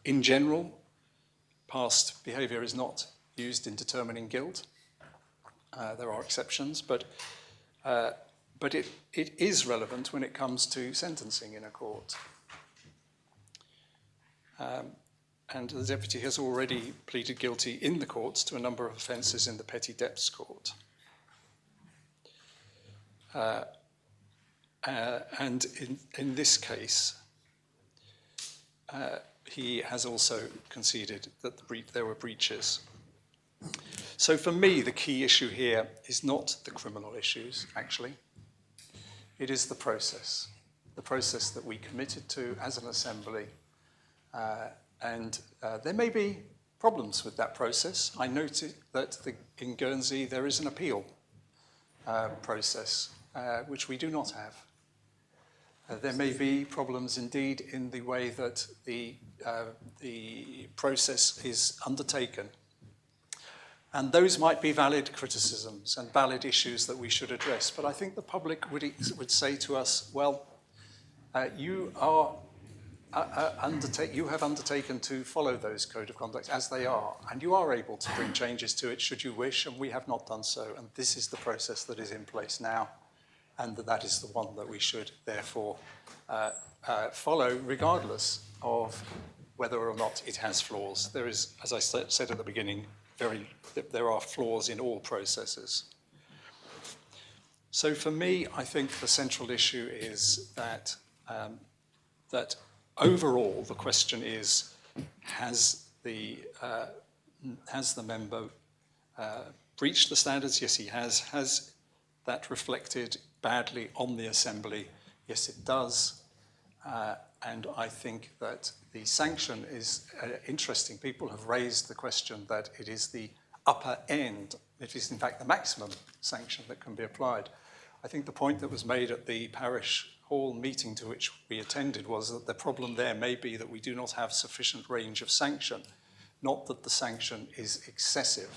in general, past behaviour is not used in determining guilt. There are exceptions, but it is relevant when it comes to sentencing in a court. And the Deputy has already pleaded guilty in the courts to a number of offences in the Petty Debts Court. And in this case, he has also conceded that there were breaches. So for me, the key issue here is not the criminal issues, actually. It is the process that we committed to as an assembly. And there may be problems with that process. I noted that in Guernsey there is an appeal process, which we do not have. There may be problems indeed in the way that the process is undertaken. And those might be valid criticisms and valid issues that we should address. But I think the public would say to us, well, you have undertaken to follow those code of conduct as they are, and you are able to bring changes to it should you wish, and we have not done so. And this is the process that is in place now, and that is the one that we should therefore follow, regardless of whether or not it has flaws. There is, as I said at the beginning, there are flaws in all processes. So for me, I think the central issue is that overall, the question is, has the member breached the standards? Yes, he has. Has that reflected badly on the Assembly? Yes, it does. And I think that the sanction is interesting. People have raised the question that it is the upper end. It is, in fact, the maximum sanction that can be applied. I think the point that was made at the Parish Hall meeting to which we attended was that the problem there may be that we do not have sufficient range of sanction, not that the sanction is excessive.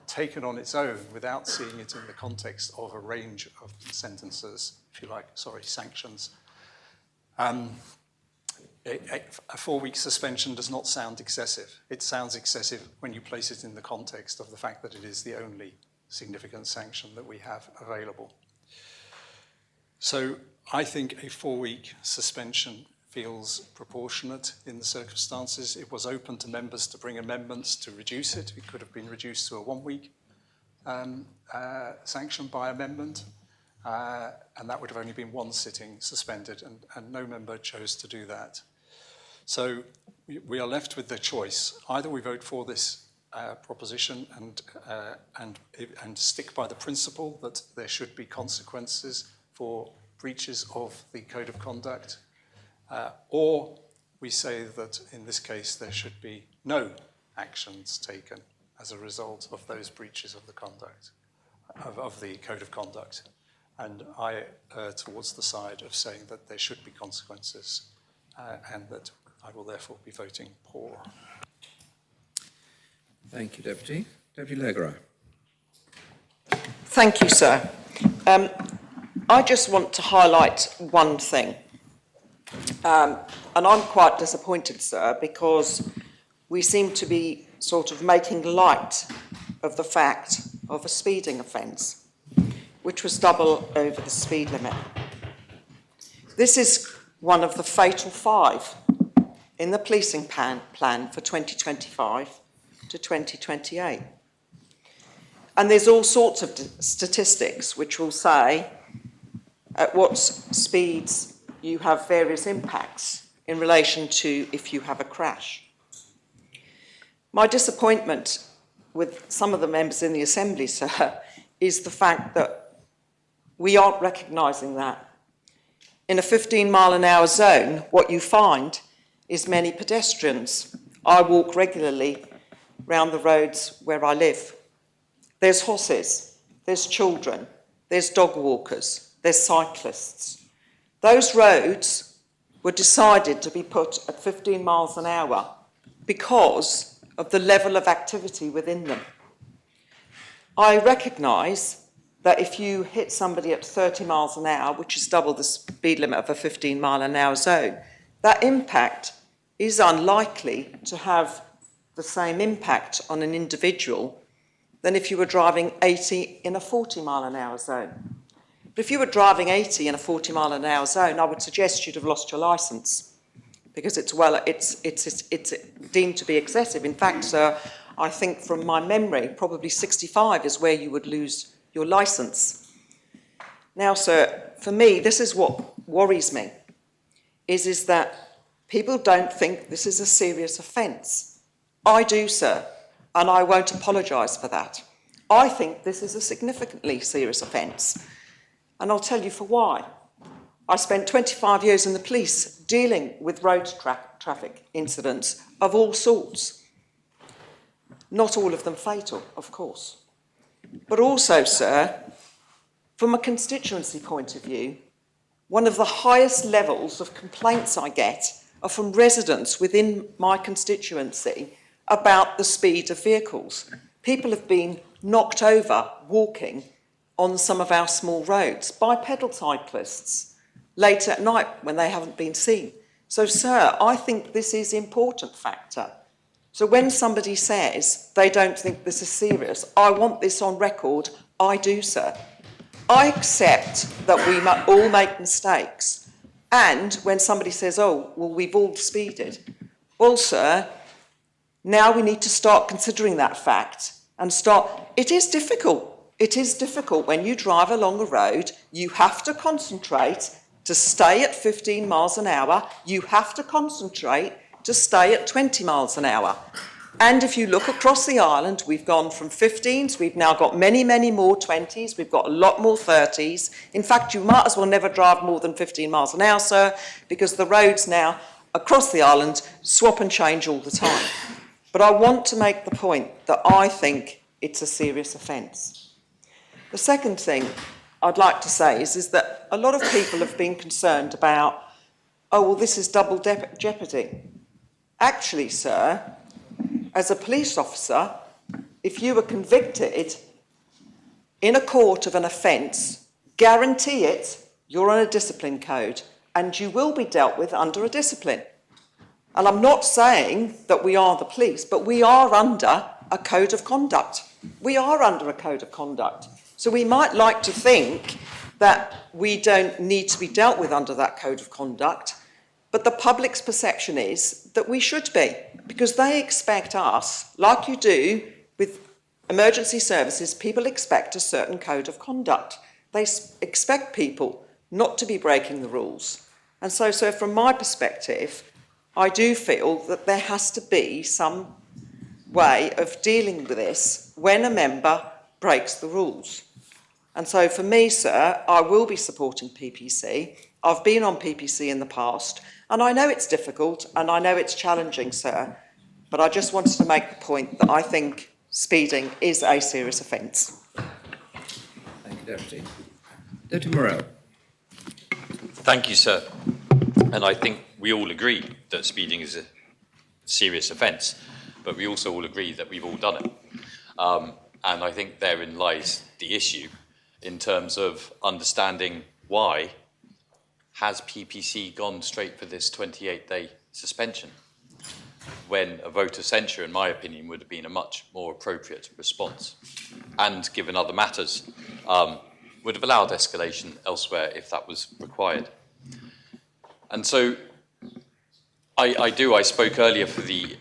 Taken on its own, without seeing it in the context of a range of sentences, if you like, sanctions. A 4-week suspension does not sound excessive. It sounds excessive when you place it in the context of the fact that it is the only significant sanction that we have available. So I think a 4-week suspension feels proportionate in the circumstances. It was open to members to bring amendments to reduce it. It could have been reduced to a 1-week sanction by amendment, and that would have only been 1 sitting suspended, and no member chose to do that. So we are left with the choice. Either we vote for this proposition and stick by the principle that there should be consequences for breaches of the Code of Conduct, or we say that in this case there should be no actions taken as a result of those breaches of the conduct, of the code of conduct. And I err towards the side of saying that there should be consequences, and that I will therefore be voting for. Thank you, Deputy. Deputy Leggerer. Thank you, sir. I just want to highlight one thing. And I'm quite disappointed, sir, because we seem to be sort of making light of the fact of a speeding offence, which was double over the speed limit. This is one of the fatal 5 in the policing plan for 2025 to 2028. And there's all sorts of statistics which will say at what speeds you have various impacts in relation to if you have a crash. My disappointment with some of the members in the Assembly, sir, is the fact that we aren't recognising that. In a 15-mile-an-hour zone, what you find is many pedestrians. I walk regularly round the roads where I live. There's horses, there's children, there's dog walkers, there's cyclists. Those roads were decided to be put at 15 miles an hour because of the level of activity within them. I recognise that if you hit somebody at 30 miles an hour, which is double the speed limit of a 15-mile-an-hour zone, that impact is unlikely to have the same impact on an individual than if you were driving 80 in a 40-mile-an-hour zone. But if you were driving 80 in a 40-mile-an-hour zone, I would suggest you'd have lost your licence because it's deemed to be excessive. In fact, sir, I think from my memory, probably 65 is where you would lose your licence. Now, sir, for me, this is what worries me, is that people don't think this is a serious offence. I do, sir, and I won't apologise for that. I think this is a significantly serious offence, and I'll tell you for why. I spent 25 years in the police dealing with road traffic incidents of all sorts. Not all of them fatal, of course. But also, sir, from a constituency point of view, one of the highest levels of complaints I get are from residents within my constituency about the speed of vehicles. People have been knocked over walking on some of our small roads by pedal cyclists late at night when they haven't been seen. So, sir, I think this is an important factor. So when somebody says they don't think this is serious, I want this on record. I do, sir. I accept that we all make mistakes. And when somebody says, oh, well, we've all speeded. Well, sir, now we need to start considering that fact and start. It is difficult. It is difficult when you drive along a road. You have to concentrate to stay at 15 miles an hour. You have to concentrate to stay at 20 miles an hour. And if you look across the island, we've gone from 15s, we've now got many, many more 20s, we've got a lot more 30s. In fact, you might as well never drive more than 15 miles an hour, sir, because the roads now across the island swap and change all the time. But I want to make the point that I think it's a serious offence. The second thing I'd like to say is that a lot of people have been concerned about, oh, well, this is double jeopardy. Actually, sir, as a police officer, if you were convicted in a court of an offence, guarantee it, you're on a discipline code and you will be dealt with under a discipline. And I'm not saying that we are the police, but we are under a code of conduct. We are under a code of conduct. So we might like to think that we don't need to be dealt with under that code of conduct, but the public's perception is that we should be, because they expect us, like you do with emergency services, people expect a certain code of conduct. They expect people not to be breaking the rules. And so from my perspective, I do feel that there has to be some way of dealing with this when a member breaks the rules. And so for me, sir, I will be supporting PPC. I've been on PPC in the past, and I know it's difficult and I know it's challenging, sir. But I just wanted to make the point that I think speeding is a serious offence. Thank you, Deputy. Deputy Morel. Thank you, sir. And I think we all agree that speeding is a serious offence, but we also all agree that we've all done it. And I think therein lies the issue in terms of understanding why has PPC gone straight for this 28-day suspension, when a vote of censure, in my opinion, would have been a much more appropriate response, and given other matters, would have allowed escalation elsewhere if that was required. And so I spoke earlier for the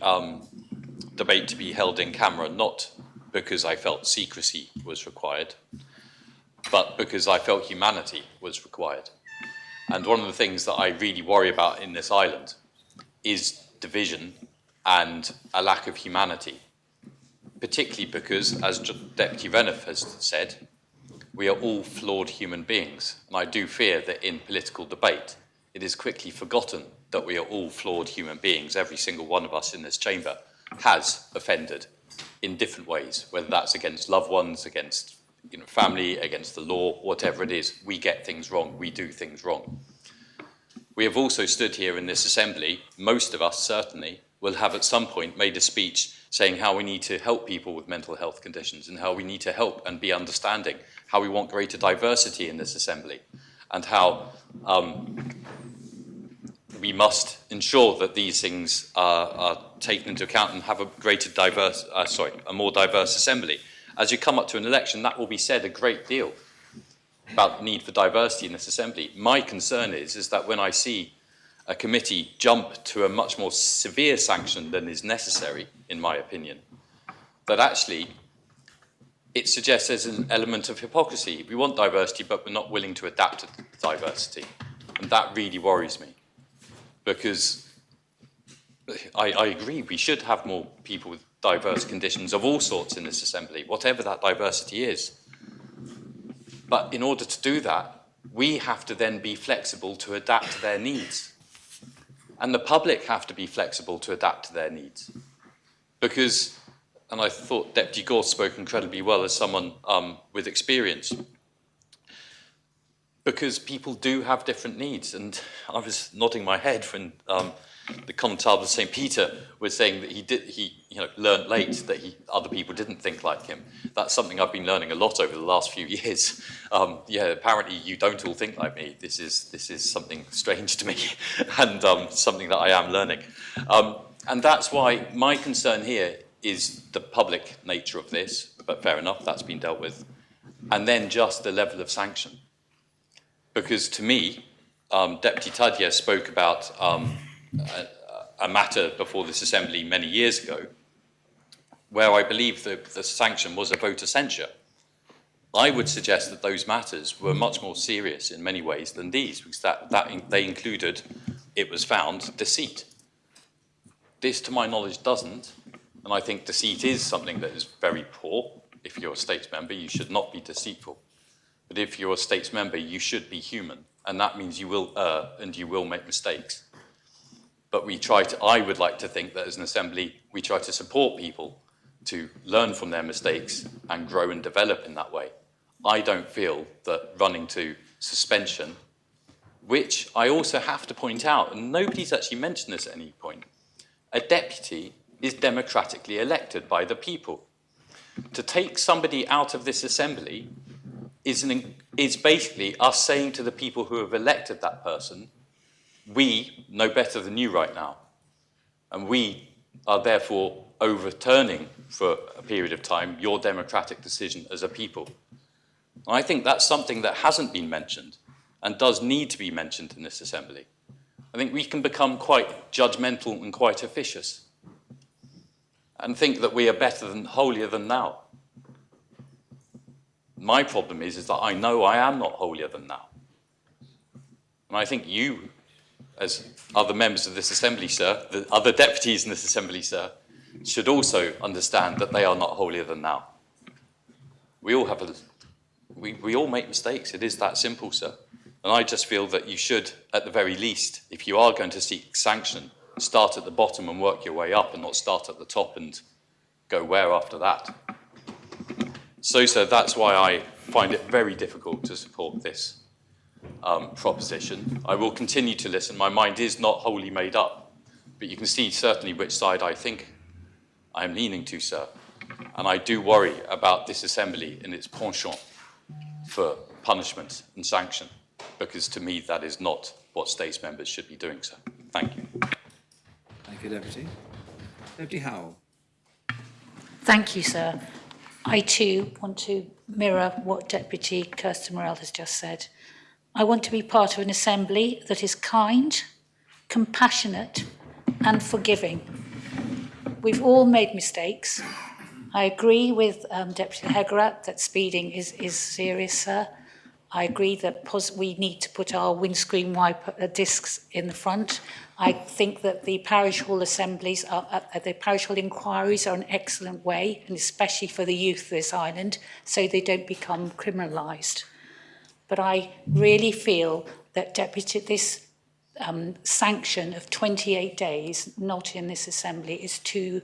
debate to be held in camera, not because I felt secrecy was required, but because I felt humanity was required. And one of the things that I really worry about in this island is division and a lack of humanity, particularly because, as Deputy Renniff has said, we are all flawed human beings. And I do fear that in political debate, it is quickly forgotten that we are all flawed human beings. Every single one of us in this chamber has offended in different ways, whether that's against loved ones, against family, against the law, whatever it is. We get things wrong, we do things wrong. We have also stood here in this assembly, most of us certainly, will have at some point made a speech saying how we need to help people with mental health conditions and how we need to help and be understanding, how we want greater diversity in this assembly, and how we must ensure that these things are taken into account and have a a more diverse assembly. As you come up to an election, that will be said a great deal about the need for diversity in this assembly. My concern is that when I see a committee jump to a much more severe sanction than is necessary, in my opinion, that actually it suggests there's an element of hypocrisy. We want diversity, but we're not willing to adapt to diversity. And that really worries me, because I agree we should have more people with diverse conditions of all sorts in this assembly, whatever that diversity is. But in order to do that, we have to then be flexible to adapt to their needs. And the public have to be flexible to adapt to their needs. Because, and I thought Deputy Gore spoke incredibly well as someone with experience, because people do have different needs. And I was nodding my head when the Constable of St. Peter was saying that he learned late that other people didn't think like him. That's something I've been learning a lot over the last few years. Apparently you don't all think like me. This is something strange to me and something that I am learning. And that's why my concern here is the public nature of this, but fair enough, that's been dealt with. And then just the level of sanction. Because to me, Deputy Tadje spoke about a matter before this assembly many years ago, where I believe the sanction was a vote of censure. I would suggest that those matters were much more serious in many ways than these, because they included, it was found, deceit. This, to my knowledge, doesn't, and I think deceit is something that is very poor. If you're a states member, you should not be deceitful. But if you're a states member, you should be human, and that means you will err and you will make mistakes. But I would like to think that as an assembly, we try to support people to learn from their mistakes and grow and develop in that way. I don't feel that running to suspension, which I also have to point out, and nobody's actually mentioned this at any point, a deputy is democratically elected by the people. To take somebody out of this assembly is basically us saying to the people who have elected that person, we know better than you right now. And we are therefore overturning for a period of time your democratic decision as a people. And I think that's something that hasn't been mentioned and does need to be mentioned in this assembly. I think we can become quite judgmental and quite officious and think that we are better than, holier than thou. My problem is that I know I am not holier than thou. And I think you, as other members of this assembly, sir, the other deputies in this assembly, sir, should also understand that they are not holier than thou. We all make mistakes. It is that simple, sir. And I just feel that you should, at the very least, if you are going to seek sanction, start at the bottom and work your way up, and not start at the top and go where after that. So, sir, that's why I find it very difficult to support this proposition. I will continue to listen. My mind is not wholly made up, but you can see certainly which side I think I am leaning to, sir. And I do worry about this assembly and its penchant for punishment and sanction, because to me that is not what States members should be doing, sir. Thank you. Thank you, Deputy. Deputy Howell. Thank you, sir. I too want to mirror what Deputy Kirsten Morell has just said. I want to be part of an assembly that is kind, compassionate and forgiving. We've all made mistakes. I agree with Deputy Hegarat that speeding is serious, sir. I agree that we need to put our windscreen wiper discs in the front. I think that the parish hall assemblies, the parish hall inquiries are an excellent way, and especially for the youth of this island, so they don't become criminalised. But I really feel that this sanction of 28 days not in this assembly is too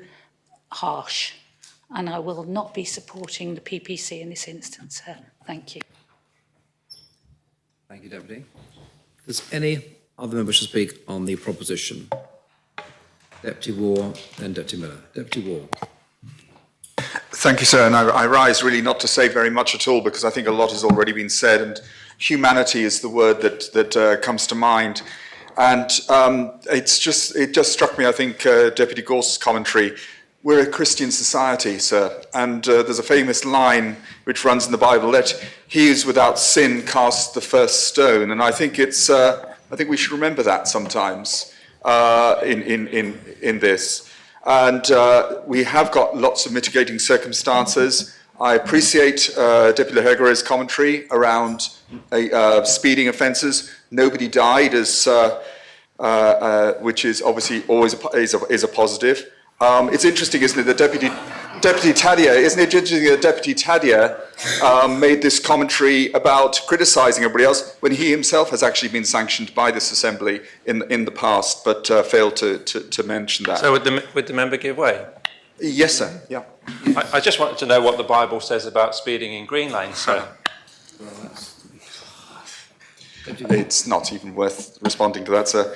harsh, and I will not be supporting the PPC in this instance, sir. Thank you. Thank you, Deputy. Does any other member wish to speak on the proposition? Deputy War, then Deputy Miller. Deputy War. Thank you, sir. And I rise really not to say very much at all, because I think a lot has already been said, and humanity is the word that comes to mind. And it just struck me, I think, Deputy Gorse's commentary. We're a Christian society, sir, and there's a famous line which runs in the Bible: "Let he who's without sin cast the first stone." And I think I think we should remember that sometimes in this. And we have got lots of mitigating circumstances. I appreciate Deputy Hegarat's commentary around speeding offences. Nobody died, which is obviously always is a positive. It's interesting, isn't it, that Deputy Tadia made this commentary about criticising everybody else when he himself has actually been sanctioned by this assembly in the past, but failed to mention that. So would the member give way? Yes, sir. Yeah. I just wanted to know what the Bible says about speeding in green lanes, sir. It's not even worth responding to that, sir.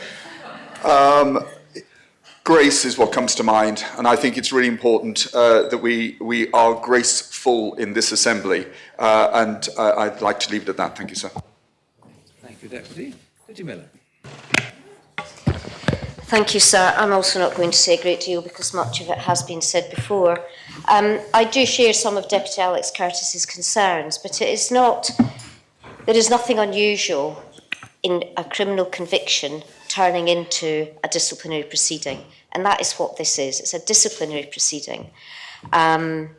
Grace is what comes to mind, and I think it's really important that we are graceful in this assembly, and I'd like to leave it at that. Thank you, sir. Thank you, Deputy. Deputy Miller. Thank you, sir. I'm also not going to say a great deal because much of it has been said before. I do share some of Deputy Alex Curtis's concerns, but there is nothing unusual in a criminal conviction turning into a disciplinary proceeding. And that is what this is. It's a disciplinary proceeding. In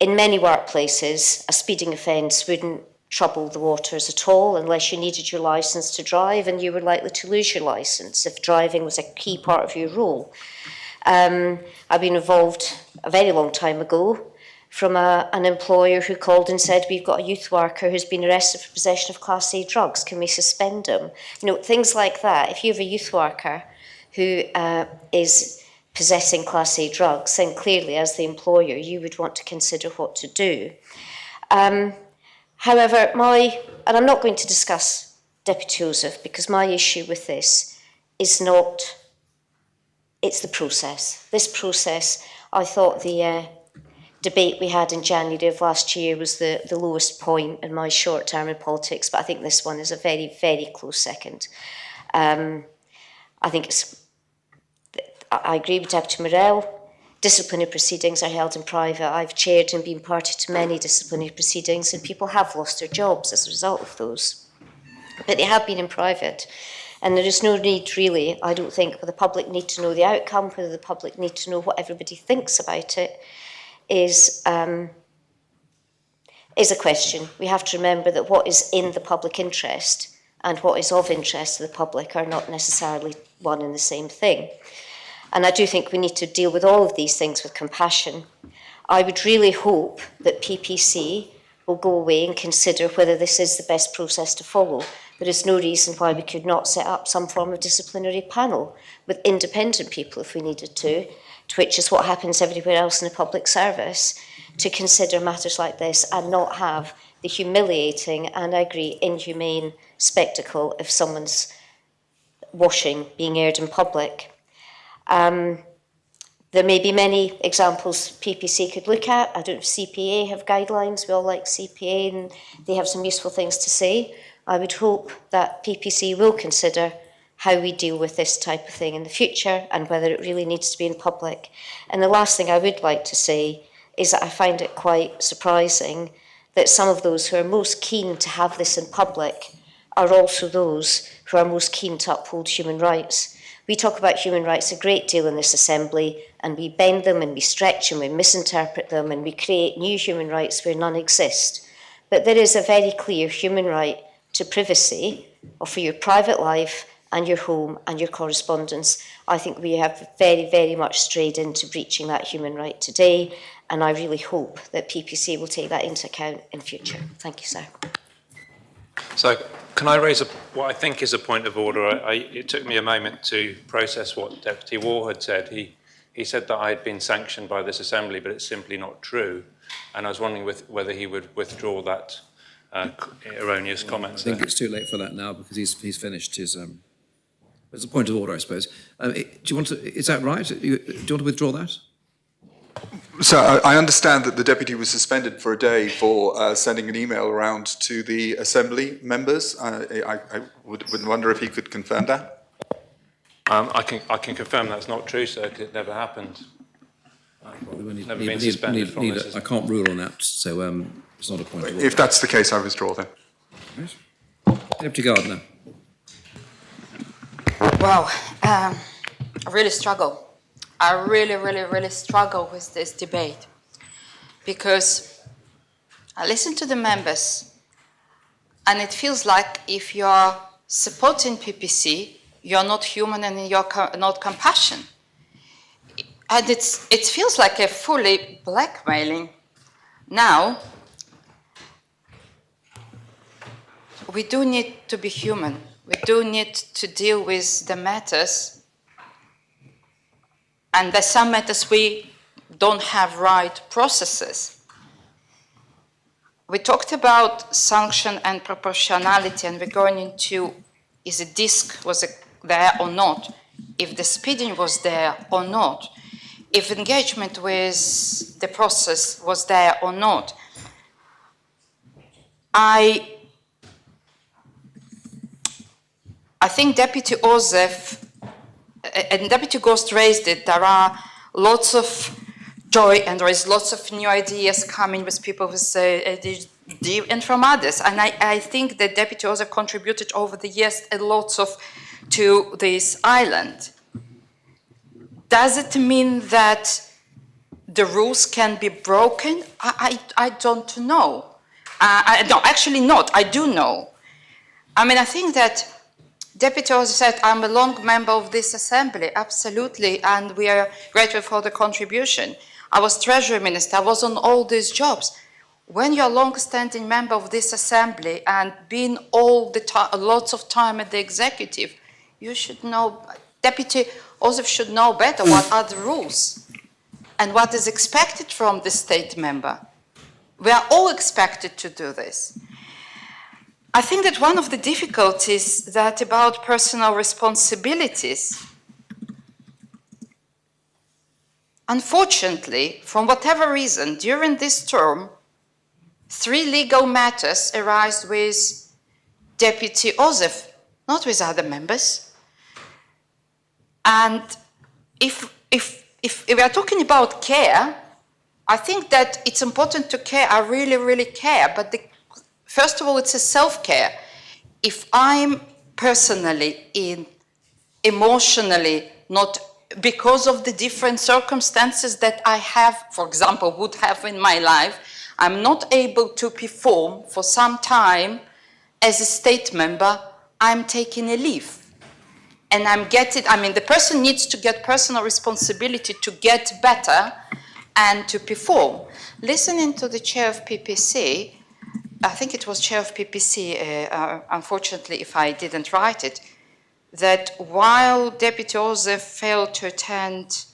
many workplaces, a speeding offence wouldn't trouble the waters at all unless you needed your licence to drive, and you were likely to lose your licence if driving was a key part of your role. I've been involved a very long time ago from an employer who called and said, "We've got a youth worker who's been arrested for possession of Class A drugs. Can we suspend him?" You know, things like that. If you have a youth worker who is possessing Class A drugs, then clearly as the employer you would want to consider what to do. However, and I'm not going to discuss Deputy Ozouf, because my issue with this is not, it's the process. This process, I thought the debate we had in January of last year was the lowest point in my short term in politics, but I think this one is a very, very close second. I think I agree with Deputy Morell. Disciplinary proceedings are held in private. I've chaired and been party to many disciplinary proceedings, and people have lost their jobs as a result of those. But they have been in private. And there is no need, really, I don't think, for the public need to know the outcome, whether the public need to know what everybody thinks about it, is a question. We have to remember that what is in the public interest and what is of interest to the public are not necessarily one and the same thing. And I do think we need to deal with all of these things with compassion. I would really hope that PPC will go away and consider whether this is the best process to follow. There is no reason why we could not set up some form of disciplinary panel with independent people if we needed to, which is what happens everywhere else in the public service, to consider matters like this and not have the humiliating and, I agree, inhumane spectacle of someone's washing being aired in public. There may be many examples PPC could look at. I don't know if CPA have guidelines. We all like CPA and they have some useful things to say. I would hope that PPC will consider how we deal with this type of thing in the future and whether it really needs to be in public. And the last thing I would like to say is that I find it quite surprising that some of those who are most keen to have this in public are also those who are most keen to uphold human rights. We talk about human rights a great deal in this assembly, and we bend them and we stretch them, we misinterpret them, and we create new human rights where none exist. But there is a very clear human right to privacy, or for your private life and your home and your correspondence. I think we have very, very much strayed into breaching that human right today, and I really hope that PPC will take that into account in future. Thank you, sir. So can I raise what I think is a point of order? It took me a moment to process what Deputy Wall had said. He said that I had been sanctioned by this assembly, but it's simply not true. And I was wondering whether he would withdraw that erroneous comment. I think it's too late for that now because he's finished his... It's a point of order, I suppose. Do you want to? Is that right? Do you want to withdraw that? So I understand that the deputy was suspended for a day for sending an email around to the assembly members. I would wonder if he could confirm that. I can confirm that's not true, sir, because it never happened. Never been suspended from this. I can't rule on that, so it's not a point of order. If that's the case, I withdraw then. Right. Deputy Gardner. Wow, I really struggle. I really struggle with this debate because I listen to the members and it feels like if you're supporting PPC, you're not human and you're not compassion. And it feels like a fully blackmailing. Now, we do need to be human. We do need to deal with the matters, and there's some matters we don't have right processes. We talked about sanction and proportionality, and we're going into, is the disc was there or not, if the speeding was there or not, if engagement with the process was there or not. I think Deputy Ozouf and Deputy Ghost raised it. There are lots of joy and there is lots of new ideas coming with people with ADHD and from others. And I think that Deputy Ozouf contributed over the years a lot to this island. Does it mean that the rules can be broken? I don't know. No, actually not. I do know. I mean, I think that Deputy Ozouf said, I'm a long member of this assembly, absolutely, and we are grateful for the contribution. I was Treasury Minister, I was on all these jobs. When you're a long-standing member of this assembly and been all the time, lots of time at the executive, you should know, Deputy Ozouf should know better what are the rules and what is expected from the state member. We are all expected to do this. I think that one of the difficulties that about personal responsibilities, unfortunately, from whatever reason, during this term, 3 legal matters arise with Deputy Ozouf, not with other members. And if we are talking about care, I think that it's important to care. I really care, but first of all, it's a self-care. If I'm personally, emotionally, not because of the different circumstances that I have, for example, would have in my life, I'm not able to perform for some time as a state member, I'm taking a leave. And the person needs to get personal responsibility to get better and to perform. Listening to the chair of PPC, I think it was chair of PPC, unfortunately if I didn't write it, that while Deputy Ozouf failed to attend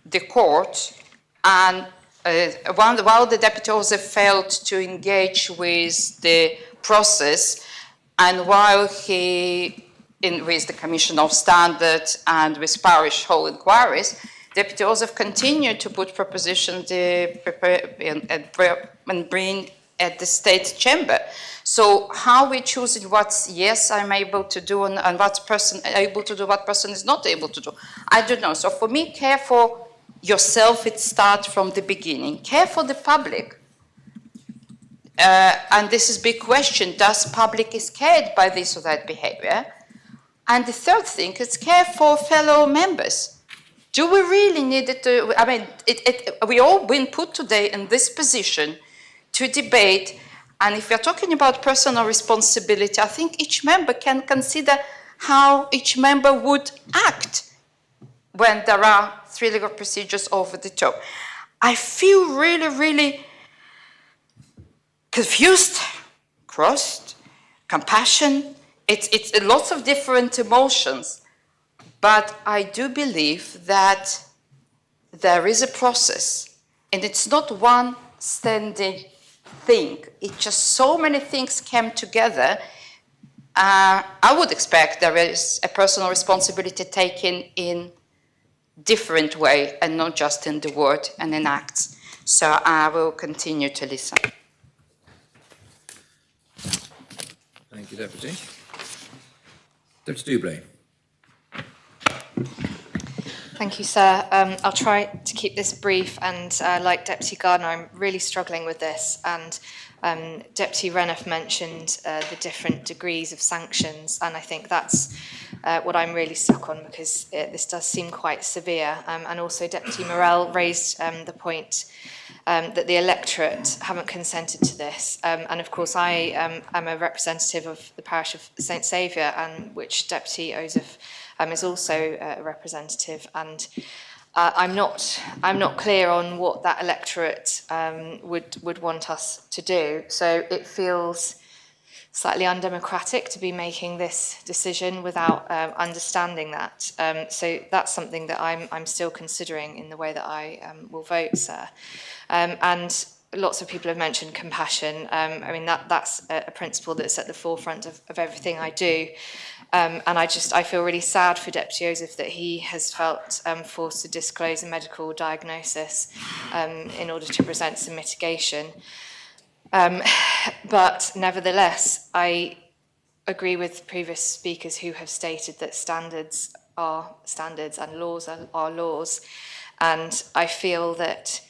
the court and while the Deputy Ozouf failed to engage with the process and while he, with the Commission of Standards and with parish hall inquiries, Deputy Ozouf continued to put propositions and bring at the state chamber. So how we choose what's yes I'm able to do and what person able to do, what person is not able to do, I don't know. So for me, care for yourself, it starts from the beginning. Care for the public. And this is a big question, does public is cared by this or that behavior? And the third thing is care for fellow members. Do we really need it to, I mean, we all been put today in this position to debate, and if we're talking about personal responsibility, I think each member can consider how each member would act when there are 3 legal procedures over the top. I feel really, really confused, crossed, compassion. It's lots of different emotions, but I do believe that there is a process, and it's not one standing thing. It's just so many things came together. I would expect there is a personal responsibility taken in different way and not just in the word and in acts. So I will continue to listen. Thank you, Deputy. Deputy Dublé. Thank you, sir. I'll try to keep this brief, and like Deputy Gardner, I'm really struggling with this. And Deputy Renouf mentioned the different degrees of sanctions, and I think that's what I'm really stuck on, because this does seem quite severe. And also Deputy Morel raised the point that the electorate haven't consented to this. And of course, I am a representative of the parish of St Saviour, and which Deputy Ozouf is also a representative, and I'm not clear on what that electorate would want us to do. So it feels slightly undemocratic to be making this decision without understanding that. So that's something that I'm still considering in the way that I will vote, sir. And lots of people have mentioned compassion. I mean, that's a principle that's at the forefront of everything I do. And I feel really sad for Deputy Ozouf that he has felt forced to disclose a medical diagnosis in order to present some mitigation. But nevertheless, I agree with previous speakers who have stated that standards are standards and laws are laws. And I feel that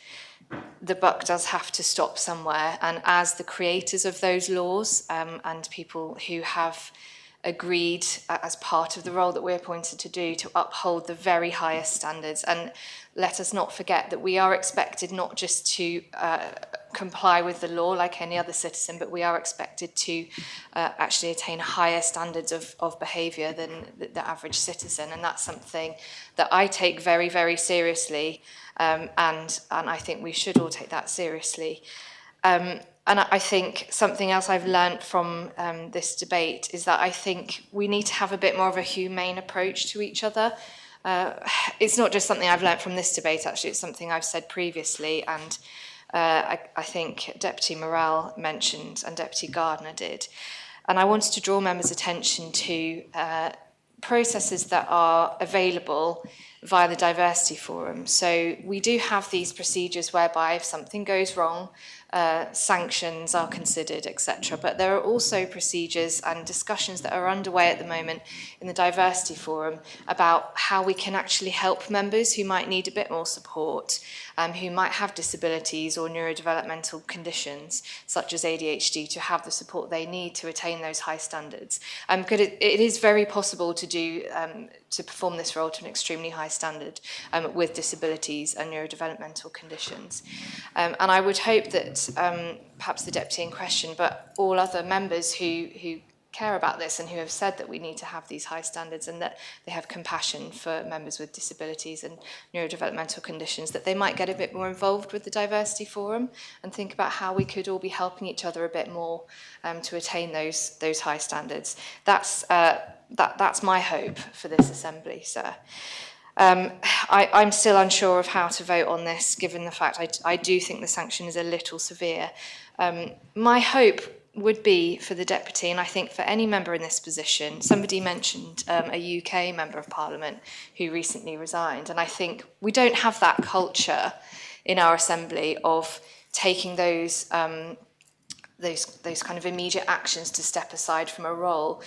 the buck does have to stop somewhere. And as the creators of those laws and people who have agreed as part of the role that we're appointed to do to uphold the very highest standards, and let us not forget that we are expected not just to comply with the law like any other citizen, but we are expected to actually attain higher standards of behaviour than the average citizen, and that's something that I take very, very seriously, and I think we should all take that seriously. And I think something else I've learnt from this debate is that I think we need to have a bit more of a humane approach to each other. It's not just something I've learnt from this debate, actually, it's something I've said previously, and I think Deputy Morel mentioned and Deputy Gardner did. And I wanted to draw members' attention to processes that are available via the Diversity Forum. So we do have these procedures whereby if something goes wrong, sanctions are considered, etc. But there are also procedures and discussions that are underway at the moment in the Diversity Forum about how we can actually help members who might need a bit more support, who might have disabilities or neurodevelopmental conditions, such as ADHD, to have the support they need to attain those high standards. Because it is very possible to do to perform this role to an extremely high standard with disabilities and neurodevelopmental conditions. And I would hope that perhaps the deputy in question, but all other members who care about this and who have said that we need to have these high standards and that they have compassion for members with disabilities and neurodevelopmental conditions, that they might get a bit more involved with the Diversity Forum and think about how we could all be helping each other a bit more to attain those high standards. That's my hope for this assembly, sir. I'm still unsure of how to vote on this, given the fact I do think the sanction is a little severe. My hope would be for the deputy, and I think for any member in this position. Somebody mentioned a UK member of Parliament who recently resigned, and I think we don't have that culture in our assembly of taking those kind of immediate actions to step aside from a role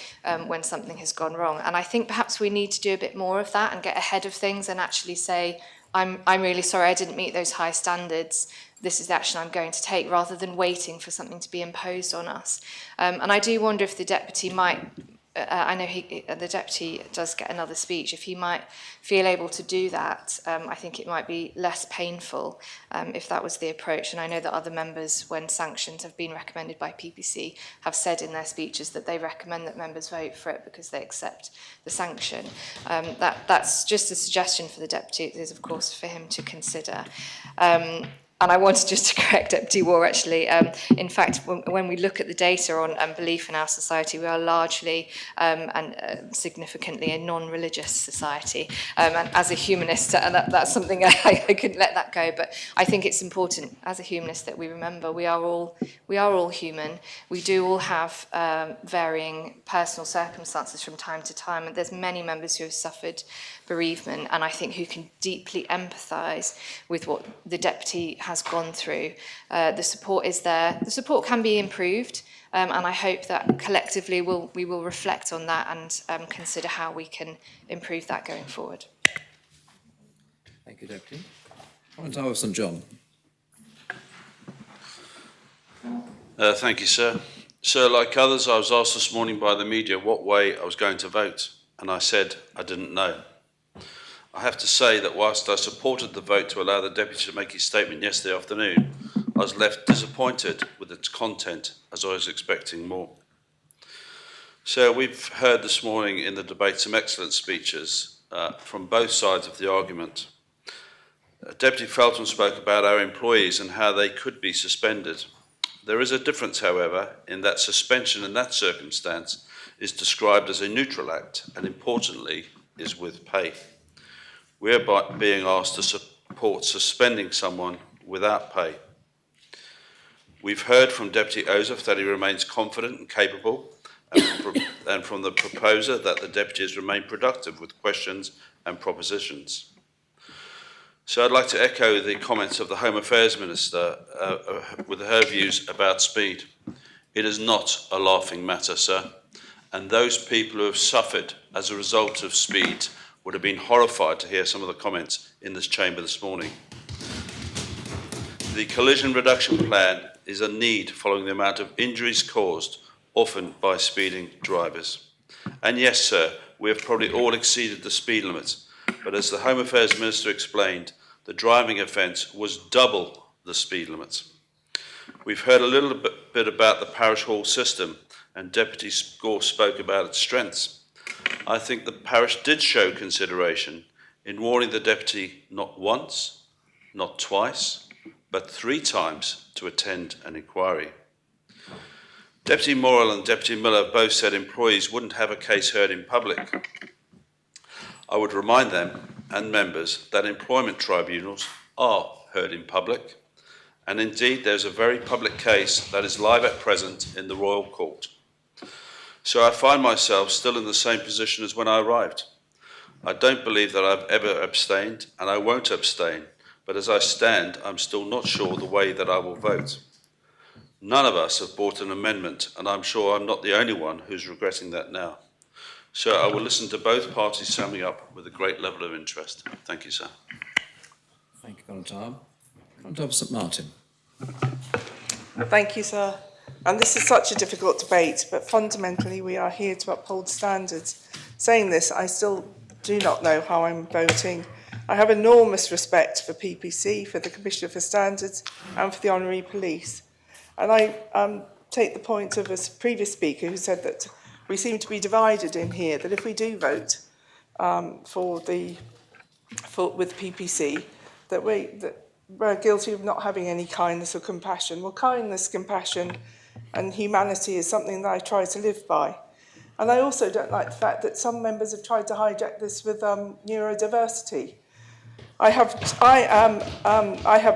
when something has gone wrong. And I think perhaps we need to do a bit more of that and get ahead of things and actually say, I'm really sorry I didn't meet those high standards. This is the action I'm going to take, rather than waiting for something to be imposed on us. And I do wonder if the deputy might, I know the deputy does get another speech, if he might feel able to do that. I think it might be less painful if that was the approach. And I know that other members, when sanctions have been recommended by PPC, have said in their speeches that they recommend that members vote for it because they accept the sanction. That's just a suggestion for the deputy. It is, of course, for him to consider. And I wanted just to correct Deputy War, actually. In fact, when we look at the data on belief in our society, we are largely and significantly a non-religious society. And as a humanist, that's something I couldn't let that go. But I think it's important, as a humanist, that we remember we are all human. We do all have varying personal circumstances from time to time. And there's many members who have suffered bereavement, and I think who can deeply empathise with what the deputy has gone through. The support is there. The support can be improved, and I hope that collectively we will reflect on that and consider how we can improve that going forward. Thank you, Deputy. Tower of St John. Thank you, sir. Sir, like others, I was asked this morning by the media what way I was going to vote, and I said I didn't know. I have to say that whilst I supported the vote to allow the Deputy to make his statement yesterday afternoon, I was left disappointed with its content, as I was expecting more. So we've heard this morning in the debate some excellent speeches from both sides of the argument. Deputy Felton spoke about our employees and how they could be suspended. There is a difference, however, in that suspension in that circumstance is described as a neutral act and, importantly, is with pay. We are being asked to support suspending someone without pay. We've heard from Deputy Ozouf that he remains confident and capable, and from the proposer that the Deputy has remained productive with questions and propositions. So I'd like to echo the comments of the Home Affairs Minister with her views about speed. It is not a laughing matter, sir, and those people who have suffered as a result of speed would have been horrified to hear some of the comments in this chamber this morning. The collision reduction plan is a need following the amount of injuries caused, often by speeding drivers. And yes, sir, we have probably all exceeded the speed limits, but as the Home Affairs Minister explained, the driving offence was double the speed limits. We've heard a little bit about the parish hall system, and Deputy Gore spoke about its strengths. I think the parish did show consideration in warning the deputy not once, not twice, but 3 times to attend an inquiry. Deputy Morrell and Deputy Miller both said employees wouldn't have a case heard in public. I would remind them and members that employment tribunals are heard in public, and indeed there's a very public case that is live at present in the Royal Court. So I find myself still in the same position as when I arrived. I don't believe that I've ever abstained, and I won't abstain, but as I stand, I'm still not sure the way that I will vote. None of us have brought an amendment, and I'm sure I'm not the only one who's regretting that now. So I will listen to both parties summing up with a great level of interest. Thank you, sir. Thank you, Conor Tower of St Martin. Thank you, sir. And this is such a difficult debate, but fundamentally we are here to uphold standards. Saying this, I still do not know how I'm voting. I have enormous respect for PPC, for the Commissioner for Standards, and for the Honorary Police. And I take the point of a previous speaker who said that we seem to be divided in here, that if we do vote with PPC, that we're guilty of not having any kindness or compassion. Well, kindness, compassion and humanity is something that I try to live by. And I also don't like the fact that some members have tried to hijack this with neurodiversity. I have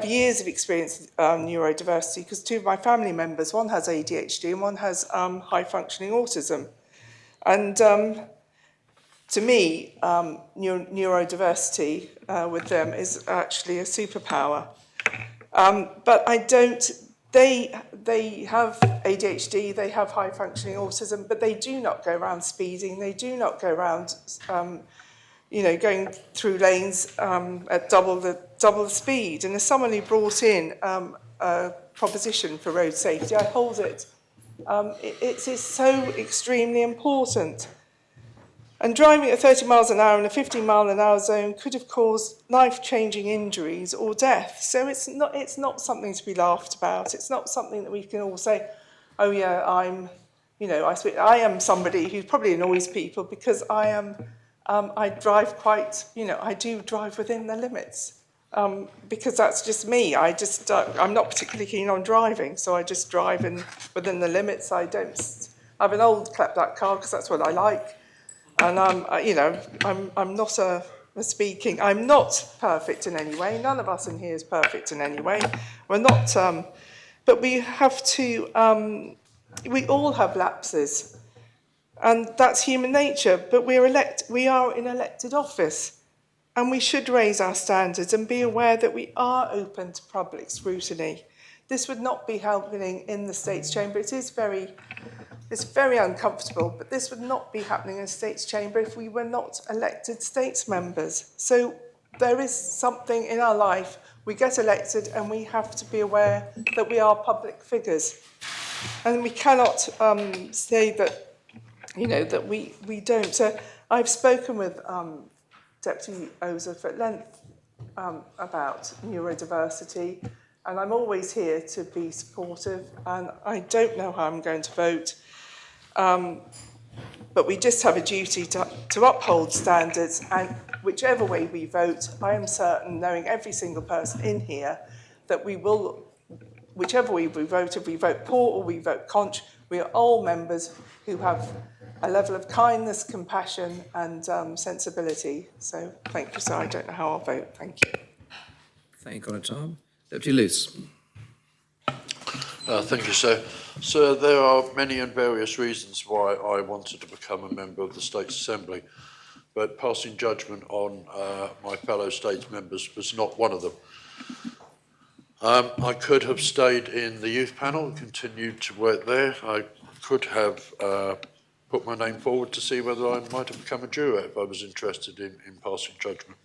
years of experience with neurodiversity because two of my family members, one has ADHD and one has high functioning autism. And to me, neurodiversity with them is actually a superpower. But I don't, they have ADHD, they have high functioning autism, but they do not go around speeding, they do not go around going through lanes at double the speed. And as someone who brought in a proposition for road safety, I hold it. It is so extremely important. And driving at 30 miles an hour in a 15-mile-an-hour zone could have caused life-changing injuries or death. So it's not something to be laughed about. It's not something that we can all say, oh yeah, I am somebody who probably annoys people because I drive quite, I do drive within the limits because that's just me. I'm not particularly keen on driving, so I just drive within the limits. I have an old clapback car because that's what I like. And I'm not I'm not perfect in any way. None of us in here is perfect in any way. We're not, but we have to, we all have lapses. And that's human nature, but we are in elected office. And we should raise our standards and be aware that we are open to public scrutiny. This would not be happening in the States Chamber. It's very uncomfortable, but this would not be happening in the States Chamber if we were not elected states members. So there is something in our life, we get elected and we have to be aware that we are public figures. And we cannot say that, that we don't. I've spoken with Deputy Ozouf at length about neurodiversity, and I'm always here to be supportive, and I don't know how I'm going to vote. But we just have a duty to uphold standards, and whichever way we vote, I am certain, knowing every single person in here, that we will, whichever way we vote, if we vote poor or we vote conch, we are all members who have a level of kindness, compassion and sensibility. So thank you, sir. I don't know how I'll vote. Thank you. Thank you, Conor Tom. Deputy Luce. Thank you, sir. Sir, there are many and various reasons why I wanted to become a member of the States Assembly, but passing judgment on my fellow States members was not one of them. I could have stayed in the youth panel and continued to work there. I could have put my name forward to see whether I might have become a juror if I was interested in passing judgment.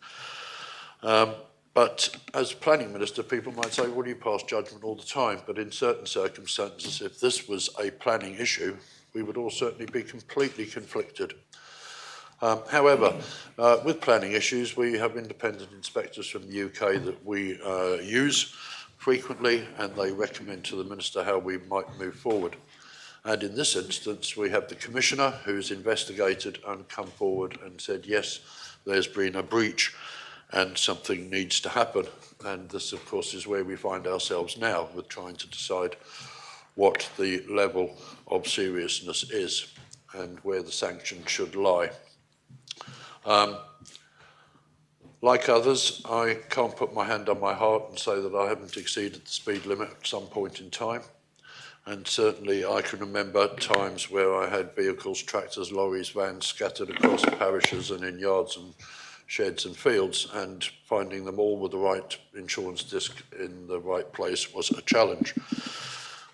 But as planning minister, people might say, well, you pass judgment all the time. But in certain circumstances, if this was a planning issue, we would all certainly be completely conflicted. However, with planning issues, we have independent inspectors from the UK that we use frequently, and they recommend to the minister how we might move forward. And in this instance, we have the commissioner who's investigated and come forward and said, yes, there's been a breach and something needs to happen. And this, of course, is where we find ourselves now with trying to decide what the level of seriousness is and where the sanction should lie. Like others, I can't put my hand on my heart and say that I haven't exceeded the speed limit at some point in time. And certainly I can remember times where I had vehicles, tractors, lorries, vans scattered across parishes and in yards and sheds and fields, and finding them all with the right insurance disc in the right place was a challenge.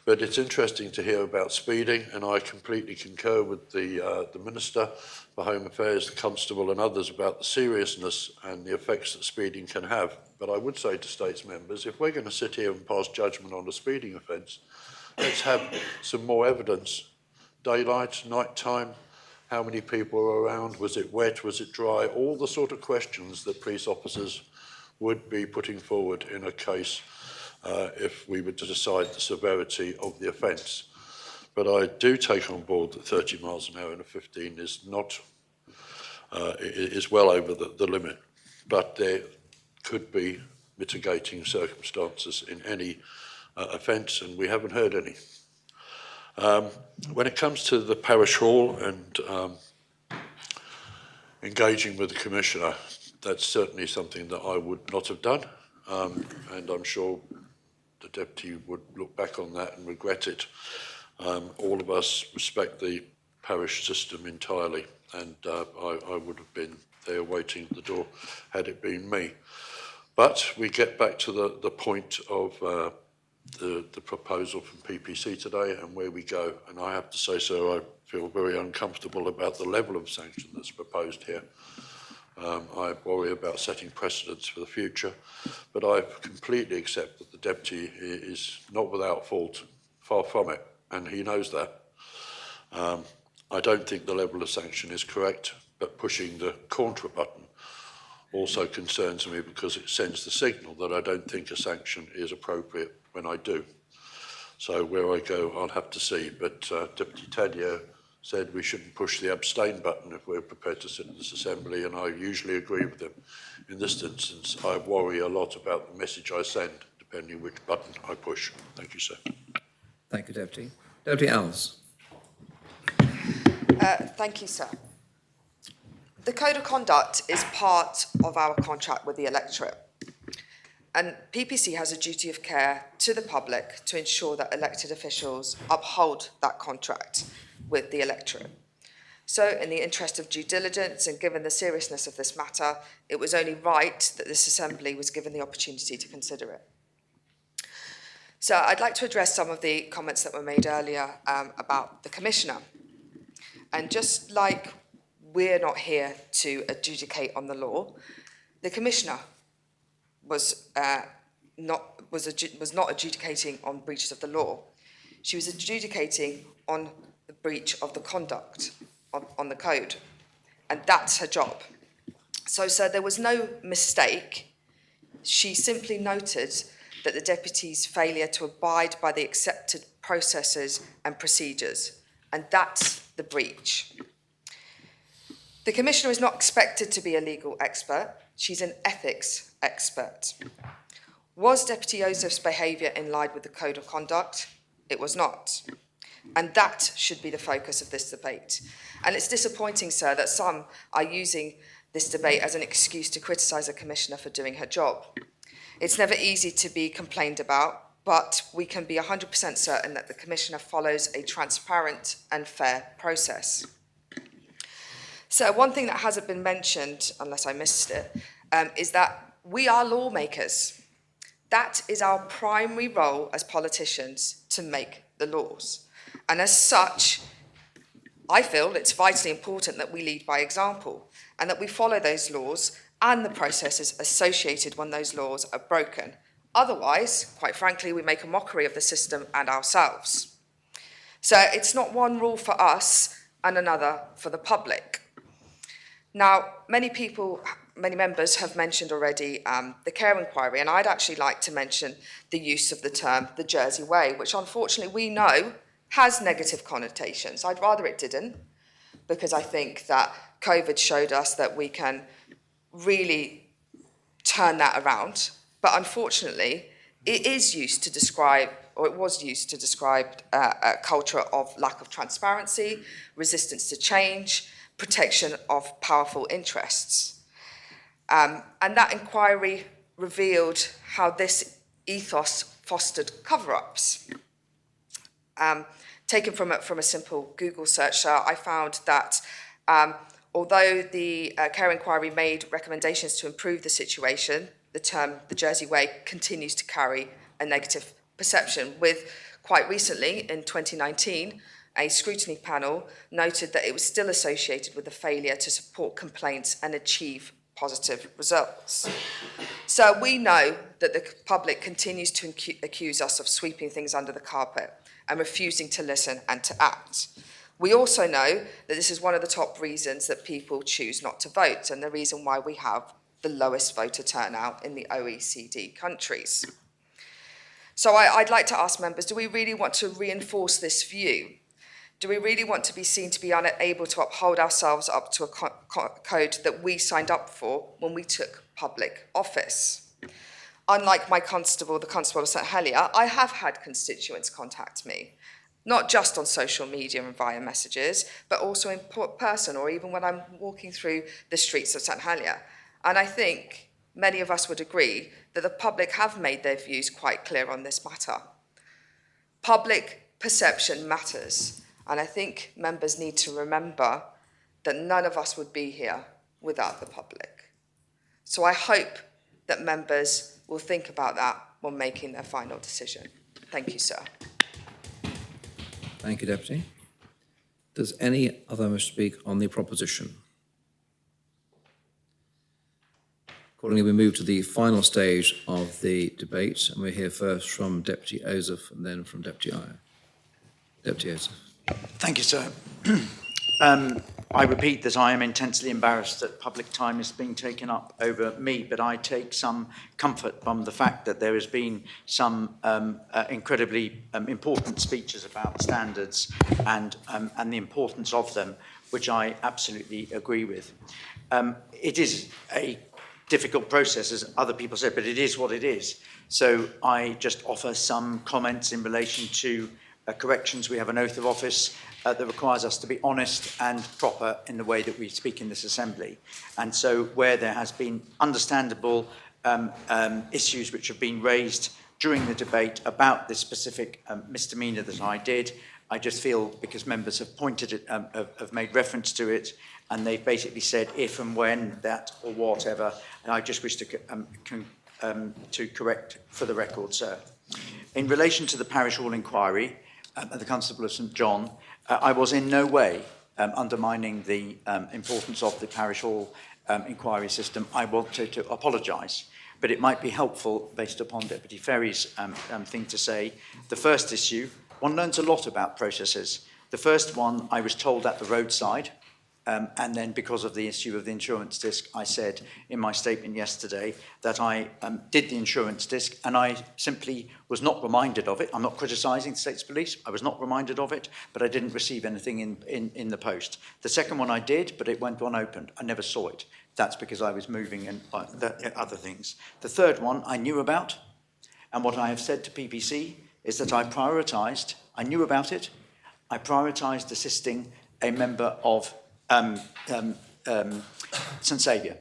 But it's interesting to hear about speeding, and I completely concur with the Minister for Home Affairs, the Constable and others about the seriousness and the effects that speeding can have. But I would say to States members, if we're going to sit here and pass judgment on a speeding offence, let's have some more evidence. Daylight, night time, how many people were around, was it wet, was it dry, all the sort of questions that police officers would be putting forward in a case if we were to decide the severity of the offence. But I do take on board that 30 miles an hour and a 15 is not, is well over the limit. But there could be mitigating circumstances in any offence, and we haven't heard any. When it comes to the parish hall and engaging with the Commissioner, that's certainly something that I would not have done, and I'm sure the Deputy would look back on that and regret it. All of us respect the parish system entirely, and I would have been there waiting at the door had it been me. But we get back to the point of the proposal from PPC today and where we go. And I have to say, so I feel very uncomfortable about the level of sanction that's proposed here. I worry about setting precedents for the future, but I completely accept that the Deputy is not without fault, far from it, and he knows that. I don't think the level of sanction is correct, but pushing the contra button also concerns me because it sends the signal that I don't think a sanction is appropriate when I do. So where I go, I'll have to see. But Deputy Tadeo said we shouldn't push the abstain button if we're prepared to sit in this assembly, and I usually agree with him. In this instance, I worry a lot about the message I send, depending which button I push. Thank you, sir. Thank you, Deputy. Deputy Alves. Thank you, sir. The Code of Conduct is part of our contract with the electorate. And PPC has a duty of care to the public to ensure that elected officials uphold that contract with the electorate. So in the interest of due diligence and given the seriousness of this matter, it was only right that this assembly was given the opportunity to consider it. So I'd like to address some of the comments that were made earlier about the Commissioner. And just like we're not here to adjudicate on the law, the Commissioner was not adjudicating on breaches of the law. She was adjudicating on the breach of the conduct on the code, and that's her job. So there was no mistake. She simply noted that the Deputy's failure to abide by the accepted processes and procedures, and that's the breach. The Commissioner is not expected to be a legal expert. She's an ethics expert. Was Deputy Ozouf's behaviour in line with the Code of Conduct? It was not. And that should be the focus of this debate. And it's disappointing, sir, that some are using this debate as an excuse to criticise a Commissioner for doing her job. It's never easy to be complained about, but we can be 100% certain that the Commissioner follows a transparent and fair process. So one thing that hasn't been mentioned, unless I missed it, is that we are lawmakers. That is our primary role as politicians, to make the laws. And as such, I feel it's vitally important that we lead by example and that we follow those laws and the processes associated when those laws are broken. Otherwise, quite frankly, we make a mockery of the system and ourselves. So it's not one rule for us and another for the public. Now, many members have mentioned already the care inquiry, and I'd actually like to mention the use of the term the Jersey way, which unfortunately we know has negative connotations. I'd rather it didn't, because I think that COVID showed us that we can really turn that around. But unfortunately, it is used to describe, or it was used to describe a culture of lack of transparency, resistance to change, protection of powerful interests. And that inquiry revealed how this ethos fostered cover-ups. Taken from a simple Google search, I found that although the care inquiry made recommendations to improve the situation, the term the Jersey way continues to carry a negative perception, with quite recently, in 2019, a scrutiny panel noted that it was still associated with the failure to support complaints and achieve positive results. So we know that the public continues to accuse us of sweeping things under the carpet and refusing to listen and to act. We also know that this is one of the top reasons that people choose not to vote, and the reason why we have the lowest voter turnout in the OECD countries. So I'd like to ask members, do we really want to reinforce this view Do we really want to be seen to be unable to uphold ourselves up to a code that we signed up for when we took public office? Unlike my constable, the Constable of St Helier, I have had constituents contact me, not just on social media and via messages, but also in person or even when I'm walking through the streets of St Helier. And I think many of us would agree that the public have made their views quite clear on this matter. Public perception matters, and I think members need to remember that none of us would be here without the public. So I hope that members will think about that when making their final decision. Thank you, sir. Thank you, Deputy. Does any other member speak on the proposition? Accordingly, we move to the final stage of the debate, and we'll hear first from Deputy Ozouf and then from Deputy Iyer. Deputy Ozouf. Thank you, sir. I repeat that I am intensely embarrassed that public time is being taken up over me, but I take some comfort from the fact that there has been some incredibly important speeches about standards and the importance of them, which I absolutely agree with. It is a difficult process, as other people said, but it is what it is. So I just offer some comments in relation to corrections. We have an oath of office that requires us to be honest and proper in the way that we speak in this assembly. And so where there has been understandable issues which have been raised during the debate about this specific misdemeanour that I did, I just feel, because members have pointed it, have made reference to it, and they've basically said if and when that or whatever, and I just wish to correct for the record, sir. In relation to the Parish Hall inquiry, the Constable of St John, I was in no way undermining the importance of the Parish Hall inquiry system. I want to apologise, but it might be helpful, based upon Deputy Ferry's thing to say. The first issue, one learns a lot about processes. The first one, I was told at the roadside, and then because of the issue of the insurance disc, I said in my statement yesterday that I did the insurance disc and I simply was not reminded of it. I'm not criticising the State's Police. I was not reminded of it, but I didn't receive anything in the post. The second one I did, but it went unopened. I never saw it. That's because I was moving and other things. The third one I knew about, and what I have said to PPC is that I prioritised, I knew about it, I prioritised assisting a member of St Saviour,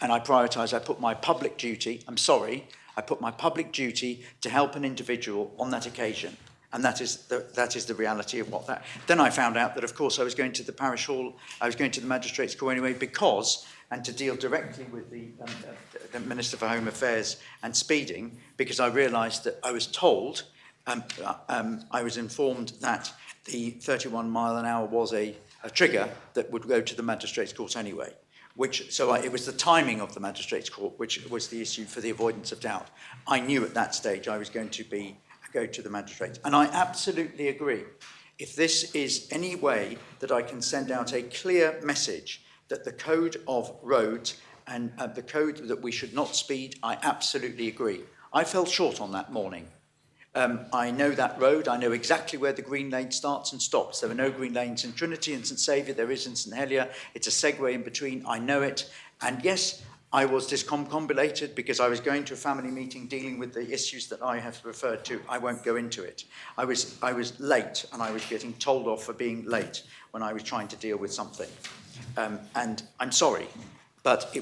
and I prioritised, I put my public duty, I put my public duty to help an individual on that occasion, and that is the reality of what that. Then I found out that, of course, I was going to the Parish Hall, I was going to the Magistrates' Court anyway, because, and to deal directly with the Minister for Home Affairs and speeding, because I realised that I was told, I was informed that the 31 mile an hour was a trigger that would go to the Magistrates' Court anyway. It was the timing of the Magistrates' Court which was the issue for the avoidance of doubt. I knew at that stage I was going to go to the Magistrates. And I absolutely agree. If this is any way that I can send out a clear message that the code of roads and the code that we should not speed, I absolutely agree. I fell short on that morning. I know that road. I know exactly where the green lane starts and stops. There are no green lanes in Trinity and St Saviour. There is in St Helier. It's a segue in between. I know it. And yes, I was discombobulated because I was going to a family meeting dealing with the issues that I have referred to. I won't go into it. I was late, and I was getting told off for being late when I was trying to deal with something. And I'm sorry, but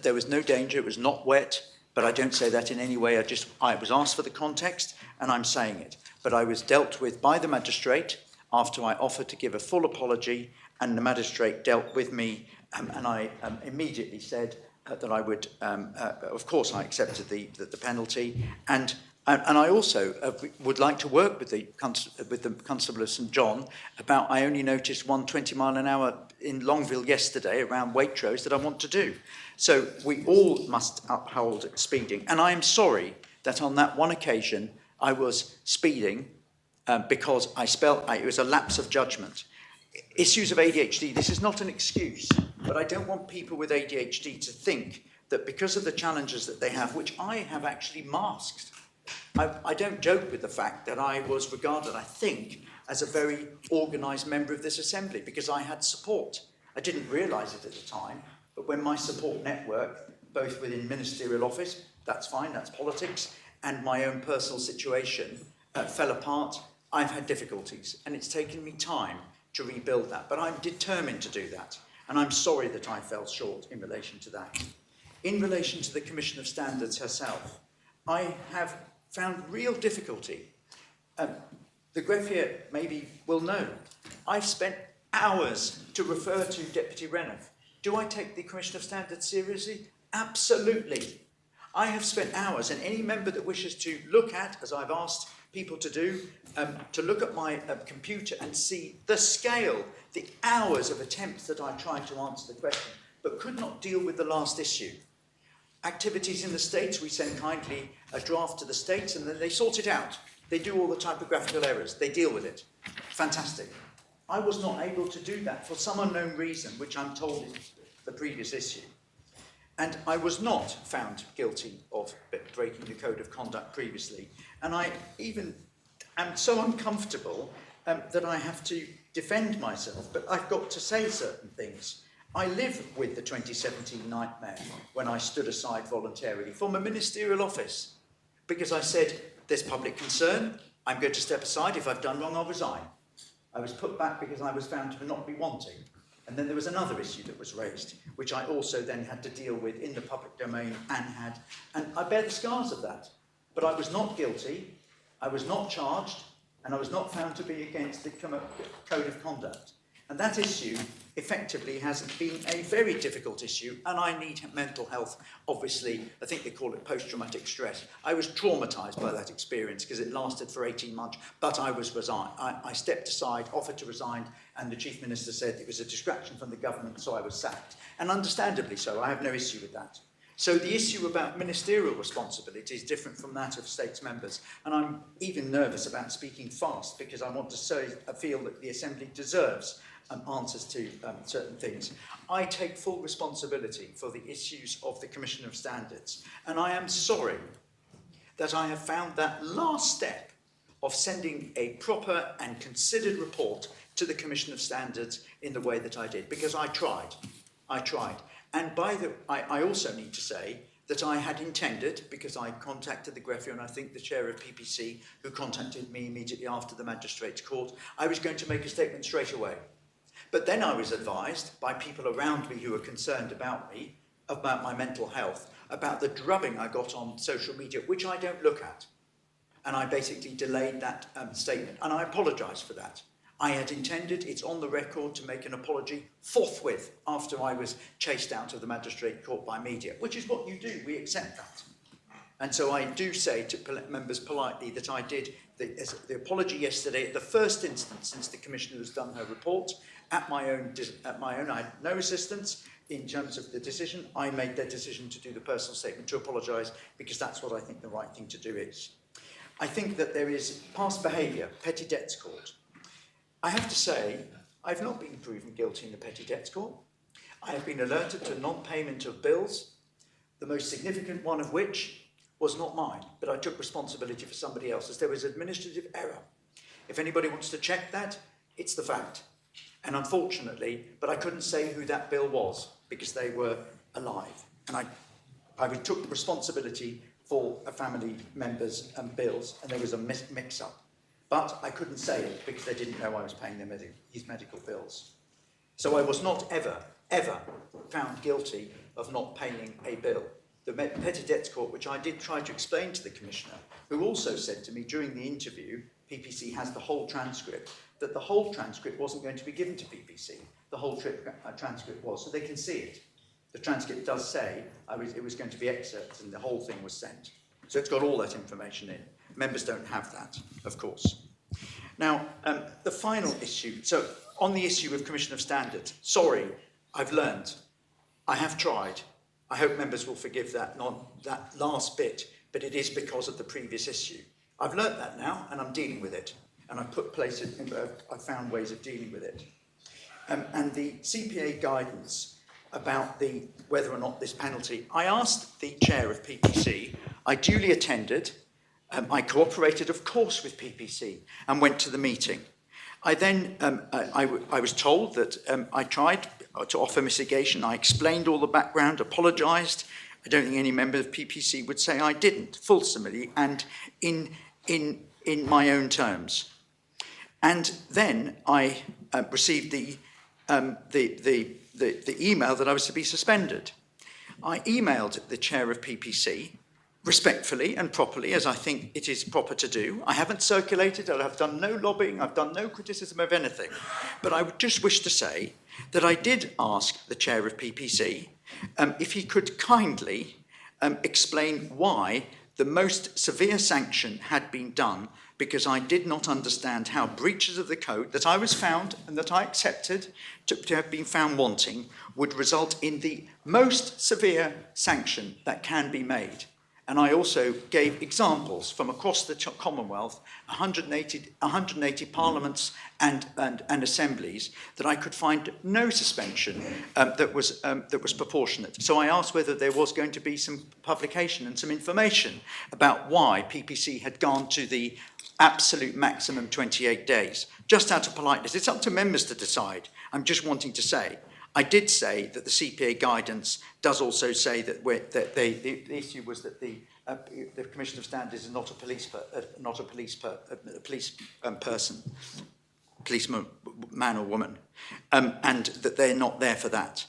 there was no danger. It was not wet. But I don't say that in any way. I was asked for the context, and I'm saying it. But I was dealt with by the magistrate after I offered to give a full apology, and the magistrate dealt with me, and I immediately said that I would. Of course, I accepted the penalty, and I also would like to work with the Constable of St John about. I only noticed 120 mile an hour in Longville yesterday around Waitrose that I want to do. So we all must uphold speeding. And I am sorry that on that one occasion I was speeding because it was a lapse of judgment. Issues of ADHD, this is not an excuse, but I don't want people with ADHD to think that because of the challenges that they have, which I have actually masked, I don't joke with the fact that I was regarded, I think, as a very organised member of this assembly because I had support. I didn't realise it at the time, but when my support network, both within ministerial office, that's fine, that's politics, and my own personal situation fell apart, I've had difficulties, and it's taken me time to rebuild that, but I'm determined to do that, and I'm sorry that I fell short in relation to that. In relation to the Commission of Standards herself, I have found real difficulty. The greffier maybe will know. I've spent hours to refer to Deputy Renouf. Do I take the Commission of Standards seriously? Absolutely. I have spent hours, and any member that wishes to look at, as I've asked people to do, to look at my computer and see the scale, the hours of attempts that I tried to answer the question, but could not deal with the last issue. Activities in the States, we send kindly a draft to the States and then they sort it out. They do all the typographical errors. They deal with it. Fantastic. I was not able to do that for some unknown reason, which I'm told in the previous issue. And I was not found guilty of breaking the code of conduct previously. And I even am so uncomfortable that I have to defend myself, but I've got to say certain things. I live with the 2017 nightmare when I stood aside voluntarily from a ministerial office because I said, there's public concern, I'm going to step aside, if I've done wrong, I'll resign. I was put back because I was found to not be wanting. And then there was another issue that was raised, which I also then had to deal with in the public domain and I bear the scars of that. But I was not guilty, I was not charged, and I was not found to be against the code of conduct. And that issue effectively has been a very difficult issue, and I need mental health, obviously. I think they call it post-traumatic stress. I was traumatised by that experience because it lasted for 18 months, but I was resigned. I stepped aside, offered to resign, and the Chief Minister said it was a distraction from the government, so I was sacked. And understandably so, I have no issue with that. So the issue about ministerial responsibility is different from that of states members. And I'm even nervous about speaking fast because I want to feel that the Assembly deserves answers to certain things. I take full responsibility for the issues of the Commission of Standards. And I am sorry that I have found that last step of sending a proper and considered report to the Commission of Standards in the way that I did, because I tried. And I also need to say that I had intended, because I contacted the greffier and I think the chair of PPC, who contacted me immediately after the magistrates' court, I was going to make a statement straight away. But then I was advised by people around me who were concerned about me, about my mental health, about the drubbing I got on social media, which I don't look at. And I basically delayed that statement, and I apologise for that. I had intended, it's on the record, to make an apology forthwith after I was chased out of the magistrate court by media, which is what you do, we accept that. And so I do say to members politely that I did the apology yesterday at the first instance since the Commissioner has done her report, at my own, I had no assistance in terms of the decision. I made the decision to do the personal statement, to apologise, because that's what I think the right thing to do is. I think that there is past behaviour, petty debts court. I have to say, I've not been proven guilty in the petty debts court. I have been alerted to non-payment of bills, the most significant one of which was not mine, but I took responsibility for somebody else's. There was administrative error. If anybody wants to check that, it's the fact. And unfortunately, but I couldn't say who that bill was because they were alive. And I took responsibility for a family member's bills, and there was a mix-up. But I couldn't say it because they didn't know I was paying his medical bills. So I was not ever found guilty of not paying a bill. The Petty Debts Court, which I did try to explain to the Commissioner, who also said to me during the interview, PPC has the whole transcript, that the whole transcript wasn't going to be given to PPC. The whole transcript was, so they can see it. The transcript does say it was going to be excerpts and the whole thing was sent. So it's got all that information in. Members don't have that, of course. Now, the final issue, so on the issue of Commission of Standards, sorry, I've learned. I have tried. I hope members will forgive that last bit, but it is because of the previous issue. I've learnt that now, and I'm dealing with it. And I've found ways of dealing with it. And the CPA guidance about whether or not this penalty, I asked the chair of PPC, I duly attended, I cooperated, of course, with PPC and went to the meeting. I then, I was told that I tried to offer mitigation. I explained all the background, apologised. I don't think any member of PPC would say I didn't, fulsomely and in my own terms. And then I received the email that I was to be suspended. I emailed the chair of PPC, respectfully and properly, as I think it is proper to do. I haven't circulated, I've done no lobbying, I've done no criticism of anything. But I would just wish to say that I did ask the chair of PPC if he could kindly explain why the most severe sanction had been done, because I did not understand how breaches of the code that I was found and that I accepted to have been found wanting would result in the most severe sanction that can be made. And I also gave examples from across the Commonwealth, 180 parliaments and assemblies, that I could find no suspension that was proportionate. So I asked whether there was going to be some publication and some information about why PPC had gone to the absolute maximum 28 days. Just out of politeness, it's up to members to decide. I'm just wanting to say, I did say that the CPA guidance does also say that, the issue was that the Commission of Standards is not a policeman, man or woman, and that they're not there for that,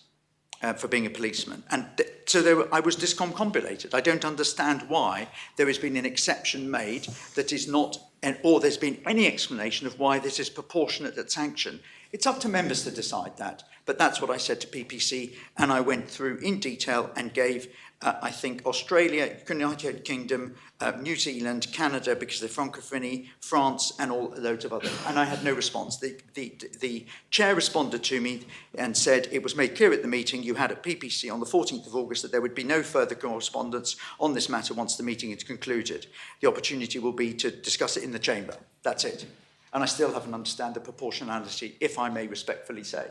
for being a policeman. And so I was discombobulated. I don't understand why there has been an exception made that is not, or there's been any explanation of why this is proportionate at sanction. It's up to members to decide that. But that's what I said to PPC, and I went through in detail and gave, I think, Australia, United Kingdom, New Zealand, Canada, because they're Francophonie, France, and all loads of others. And I had no response. The chair responded to me and said it was made clear at the meeting you had at PPC on the 14th of August that there would be no further correspondence on this matter once the meeting is concluded. The opportunity will be to discuss it in the chamber. That's it. And I still haven't understood the proportionality, if I may respectfully say.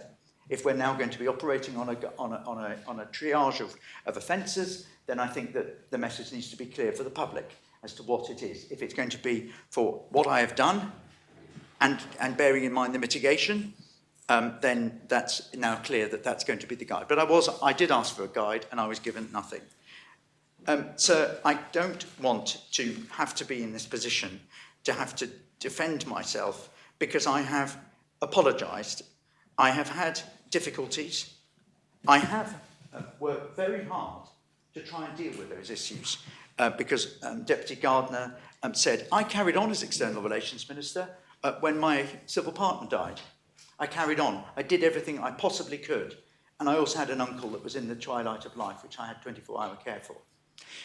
If we're now going to be operating on a triage of offences, then I think that the message needs to be clear for the public as to what it is. If it's going to be for what I have done and bearing in mind the mitigation, then that's now clear that that's going to be the guide. But I did ask for a guide and I was given nothing. Sir, I don't want to have to be in this position to have to defend myself because I have apologised. I have had difficulties. I have worked very hard to try and deal with those issues because Deputy Gardner said, I carried on as External Relations Minister when my civil partner died. I carried on. I did everything I possibly could. And I also had an uncle that was in the twilight of life, which I had 24-hour care for.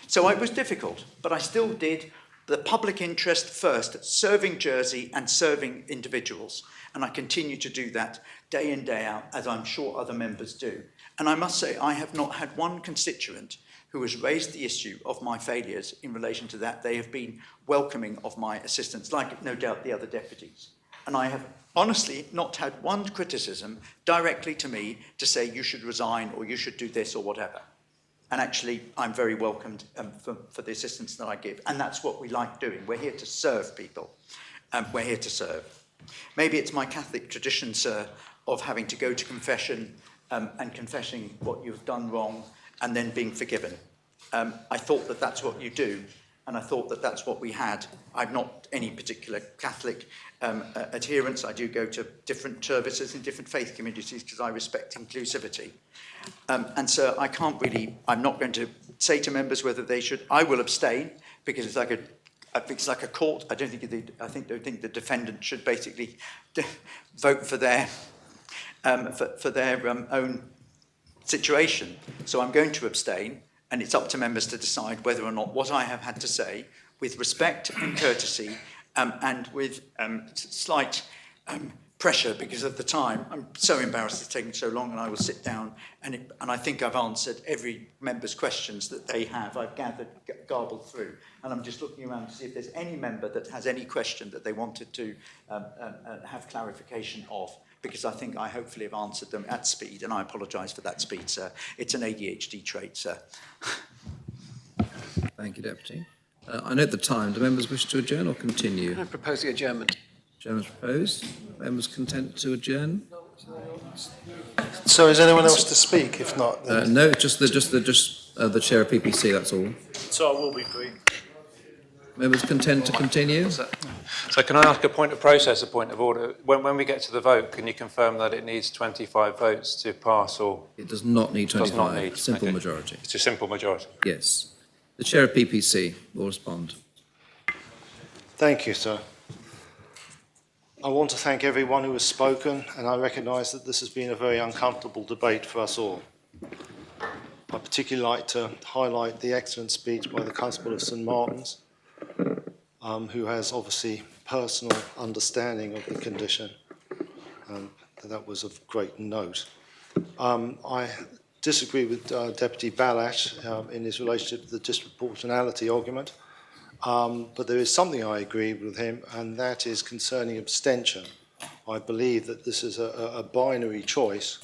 So it was difficult, but I still did the public interest first, serving Jersey and serving individuals. And I continue to do that day in, day out, as I'm sure other members do. And I must say, I have not had one constituent who has raised the issue of my failures in relation to that. They have been welcoming of my assistance, like no doubt the other deputies. And I have honestly not had one criticism directly to me to say you should resign or you should do this or whatever. And actually, I'm very welcomed for the assistance that I give. And that's what we like doing. We're here to serve people. We're here to serve. Maybe it's my Catholic tradition, sir, of having to go to confession and confessing what you've done wrong and then being forgiven. I thought that that's what you do. And I thought that that's what we had. I'm not any particular Catholic adherence. I do go to different services in different faith communities because I respect inclusivity. And so I'm not going to say to members whether they should. I will abstain because it's like a court. I don't think the defendant should basically vote for their own situation. So I'm going to abstain. And it's up to members to decide whether or not what I have had to say, with respect and courtesy, and with slight pressure because of the time. I'm so embarrassed it's taken so long, and I will sit down, and I think I've answered every member's questions that they have. I've garbled through, and I'm just looking around to see if there's any member that has any question that they wanted to have clarification of. Because I think I hopefully have answered them at speed, and I apologise for that speed, sir. It's an ADHD trait, sir. Thank you, Deputy. I note the time. Do members wish to adjourn or continue? I propose the adjournment. Chairman's proposed. Members content to adjourn? So is anyone else to speak? If not, then... No, just the chair of PPC. That's all. So I will be brief. Members content to continue? So can I ask a point of process, a point of order? When we get to the vote, can you confirm that it needs 25 votes to pass, or...? It does not need 25. Does not need. Simple Okay. majority. It's a simple majority. Yes. The chair of PPC will respond. Thank you, sir. I want to thank everyone who has spoken, and I recognise that this has been a very uncomfortable debate for us all. I'd particularly like to highlight the excellent speech by the Constable of St Martin's, who has obviously personal understanding of the condition. That was of great note. I disagree with Deputy Balash in his relationship to the disproportionality argument. But there is something I agree with him, and that is concerning abstention. I believe that this is a binary choice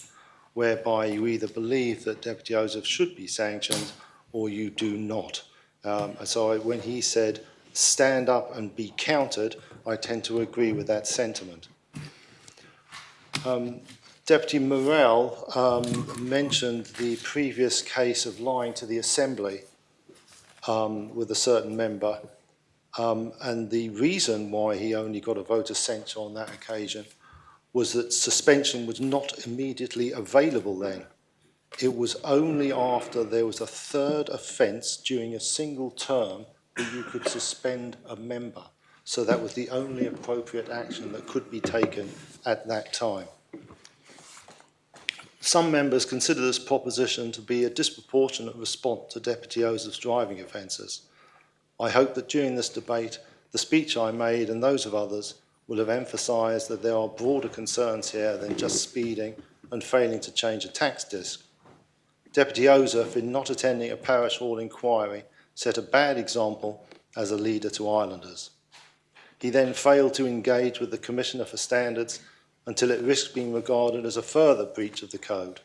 whereby you either believe that Deputy Ozouf should be sanctioned or you do not. So when he said, stand up and be counted, I tend to agree with that sentiment. Deputy Morell mentioned the previous case of lying to the Assembly with a certain member, and the reason why he only got a vote of censure on that occasion was that suspension was not immediately available then. It was only after there was a third offence during a single term that you could suspend a member. So that was the only appropriate action that could be taken at that time. Some members consider this proposition to be a disproportionate response to Deputy Ozouf's driving offences. I hope that during this debate, the speech I made and those of others will have emphasised that there are broader concerns here than just speeding and failing to change a tax disc. Deputy Ozouf, in not attending a parish hall inquiry, set a bad example as a leader to islanders. He then failed to engage with the Commissioner for Standards until it risked being regarded as a further breach of the code.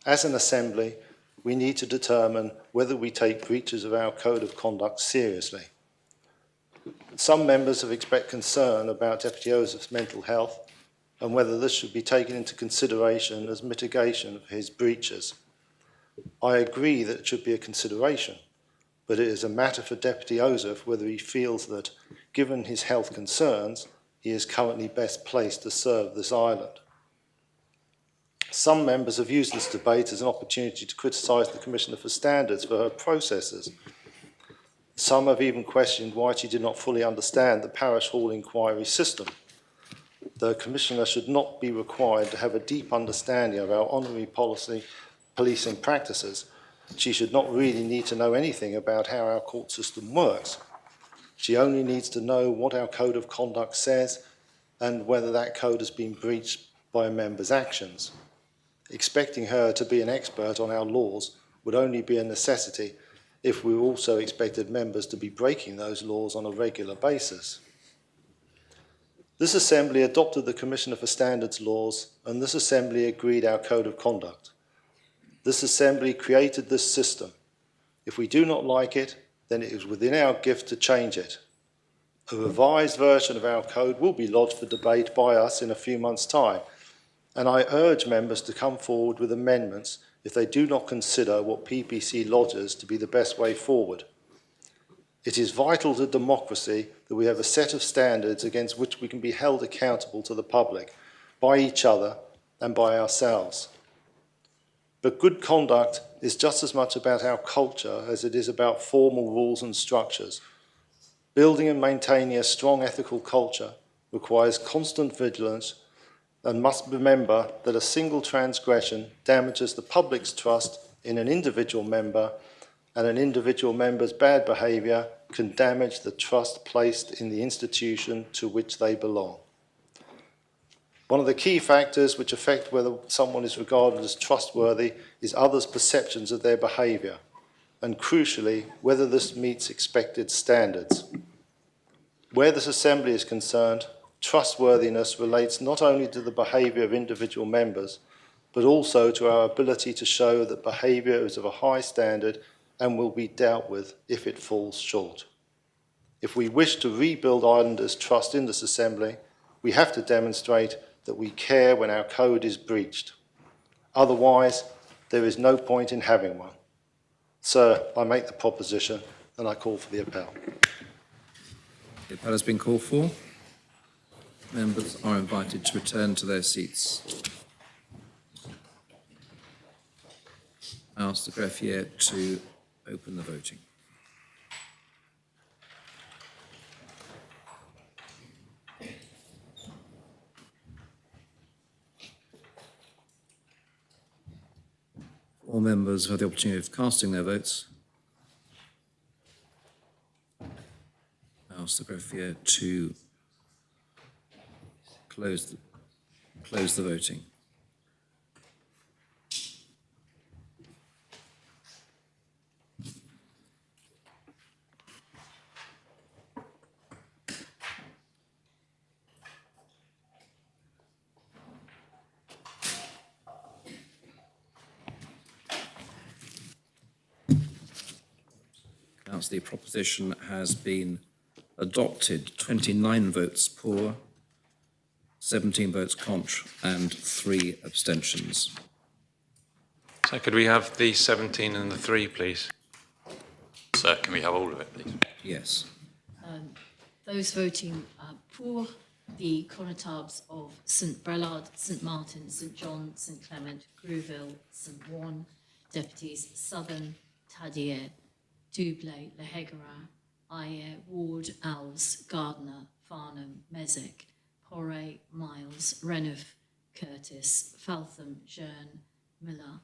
As an Assembly, we need to determine whether we take breaches of our code of conduct seriously. Some members have expressed concern about Deputy Ozouf's mental health and whether this should be taken into consideration as mitigation of his breaches. I agree that it should be a consideration, but it is a matter for Deputy Ozouf whether he feels that, given his health concerns, he is currently best placed to serve this island. Some members have used this debate as an opportunity to criticise the Commissioner for Standards for her processes. Some have even questioned why she did not fully understand the parish hall inquiry system. The Commissioner should not be required to have a deep understanding of our honorary policing practices. She should not really need to know anything about how our court system works. She only needs to know what our code of conduct says and whether that code has been breached by a member's actions. Expecting her to be an expert on our laws would only be a necessity if we also expected members to be breaking those laws on a regular basis. This Assembly adopted the Commissioner for Standards laws, and this Assembly agreed our code of conduct. This Assembly created this system. If we do not like it, then it is within our gift to change it. A revised version of our code will be lodged for debate by us in a few months' time, and I urge members to come forward with amendments if they do not consider what PPC lodges to be the best way forward. It is vital to democracy that we have a set of standards against which we can be held accountable to the public, by each other and by ourselves. But good conduct is just as much about our culture as it is about formal rules and structures. Building and maintaining a strong ethical culture requires constant vigilance and must remember that a single transgression damages the public's trust in an individual member, and an individual member's bad behaviour can damage the trust placed in the institution to which they belong. One of the key factors which affect whether someone is regarded as trustworthy is others' perceptions of their behaviour, and crucially, whether this meets expected standards. Where this Assembly is concerned, trustworthiness relates not only to the behaviour of individual members, but also to our ability to show that behaviour is of a high standard and will be dealt with if it falls short. If we wish to rebuild Islanders' trust in this Assembly, We have to demonstrate that we care when our code is breached. Otherwise, there is no point in having one. Sir, I make the proposition and I call for the appel. The appel has been called for. Members are invited to return to their seats. I ask the greffier to open the voting. All members have the opportunity of casting their votes. I ask the greffier to close the voting. The proposition has been adopted. 29 votes pour, 17 votes contre, and 3 abstentions. So could we have the 17 and the 3, please? Sir, can we have all of it, please? Yes. Those voting for the connotables of St Brelard, St Martin, St John, St Clement, Grouville, St Juan, deputies Southern, Tadier, Doublé, Lehegara, Ayer, Ward, Alves, Gardner, Farnham, Mezek, Porre, Miles, Renouf, Curtis, Faltham, Jearn, Miller,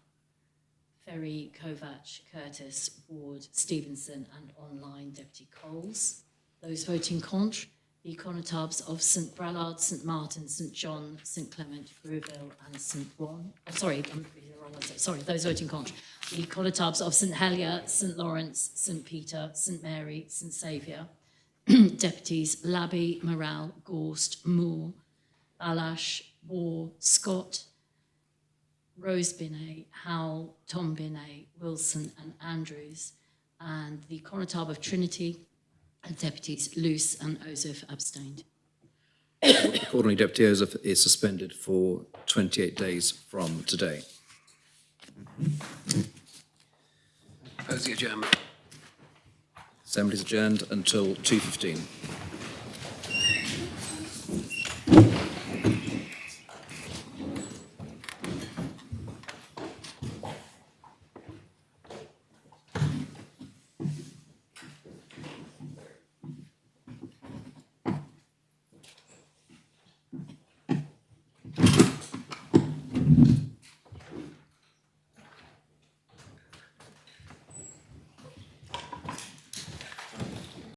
Ferry, Kovac, Curtis, Ward, Stevenson, and online Deputy Coles. Those voting contre, the connotables of St Brelard, St Martin, St John, St Clement, Grouville, and St Juan. Oh, sorry, I'm reading the wrong one. Sorry, those voting contre. The connotables of St Helier, St Lawrence, St Peter, St Mary, St Saviour. Deputies Labby, Morale, Gorst, Moore, Balash, War, Scott, Rose Binet, Howell, Tom Binet, Wilson, and Andrews. And the connotable of Trinity, and deputies Luce and Ozouf abstained. Accordingly, Deputy Ozouf is suspended for 28 days from today. Oppose the adjournment. Assembly is adjourned until 2:15.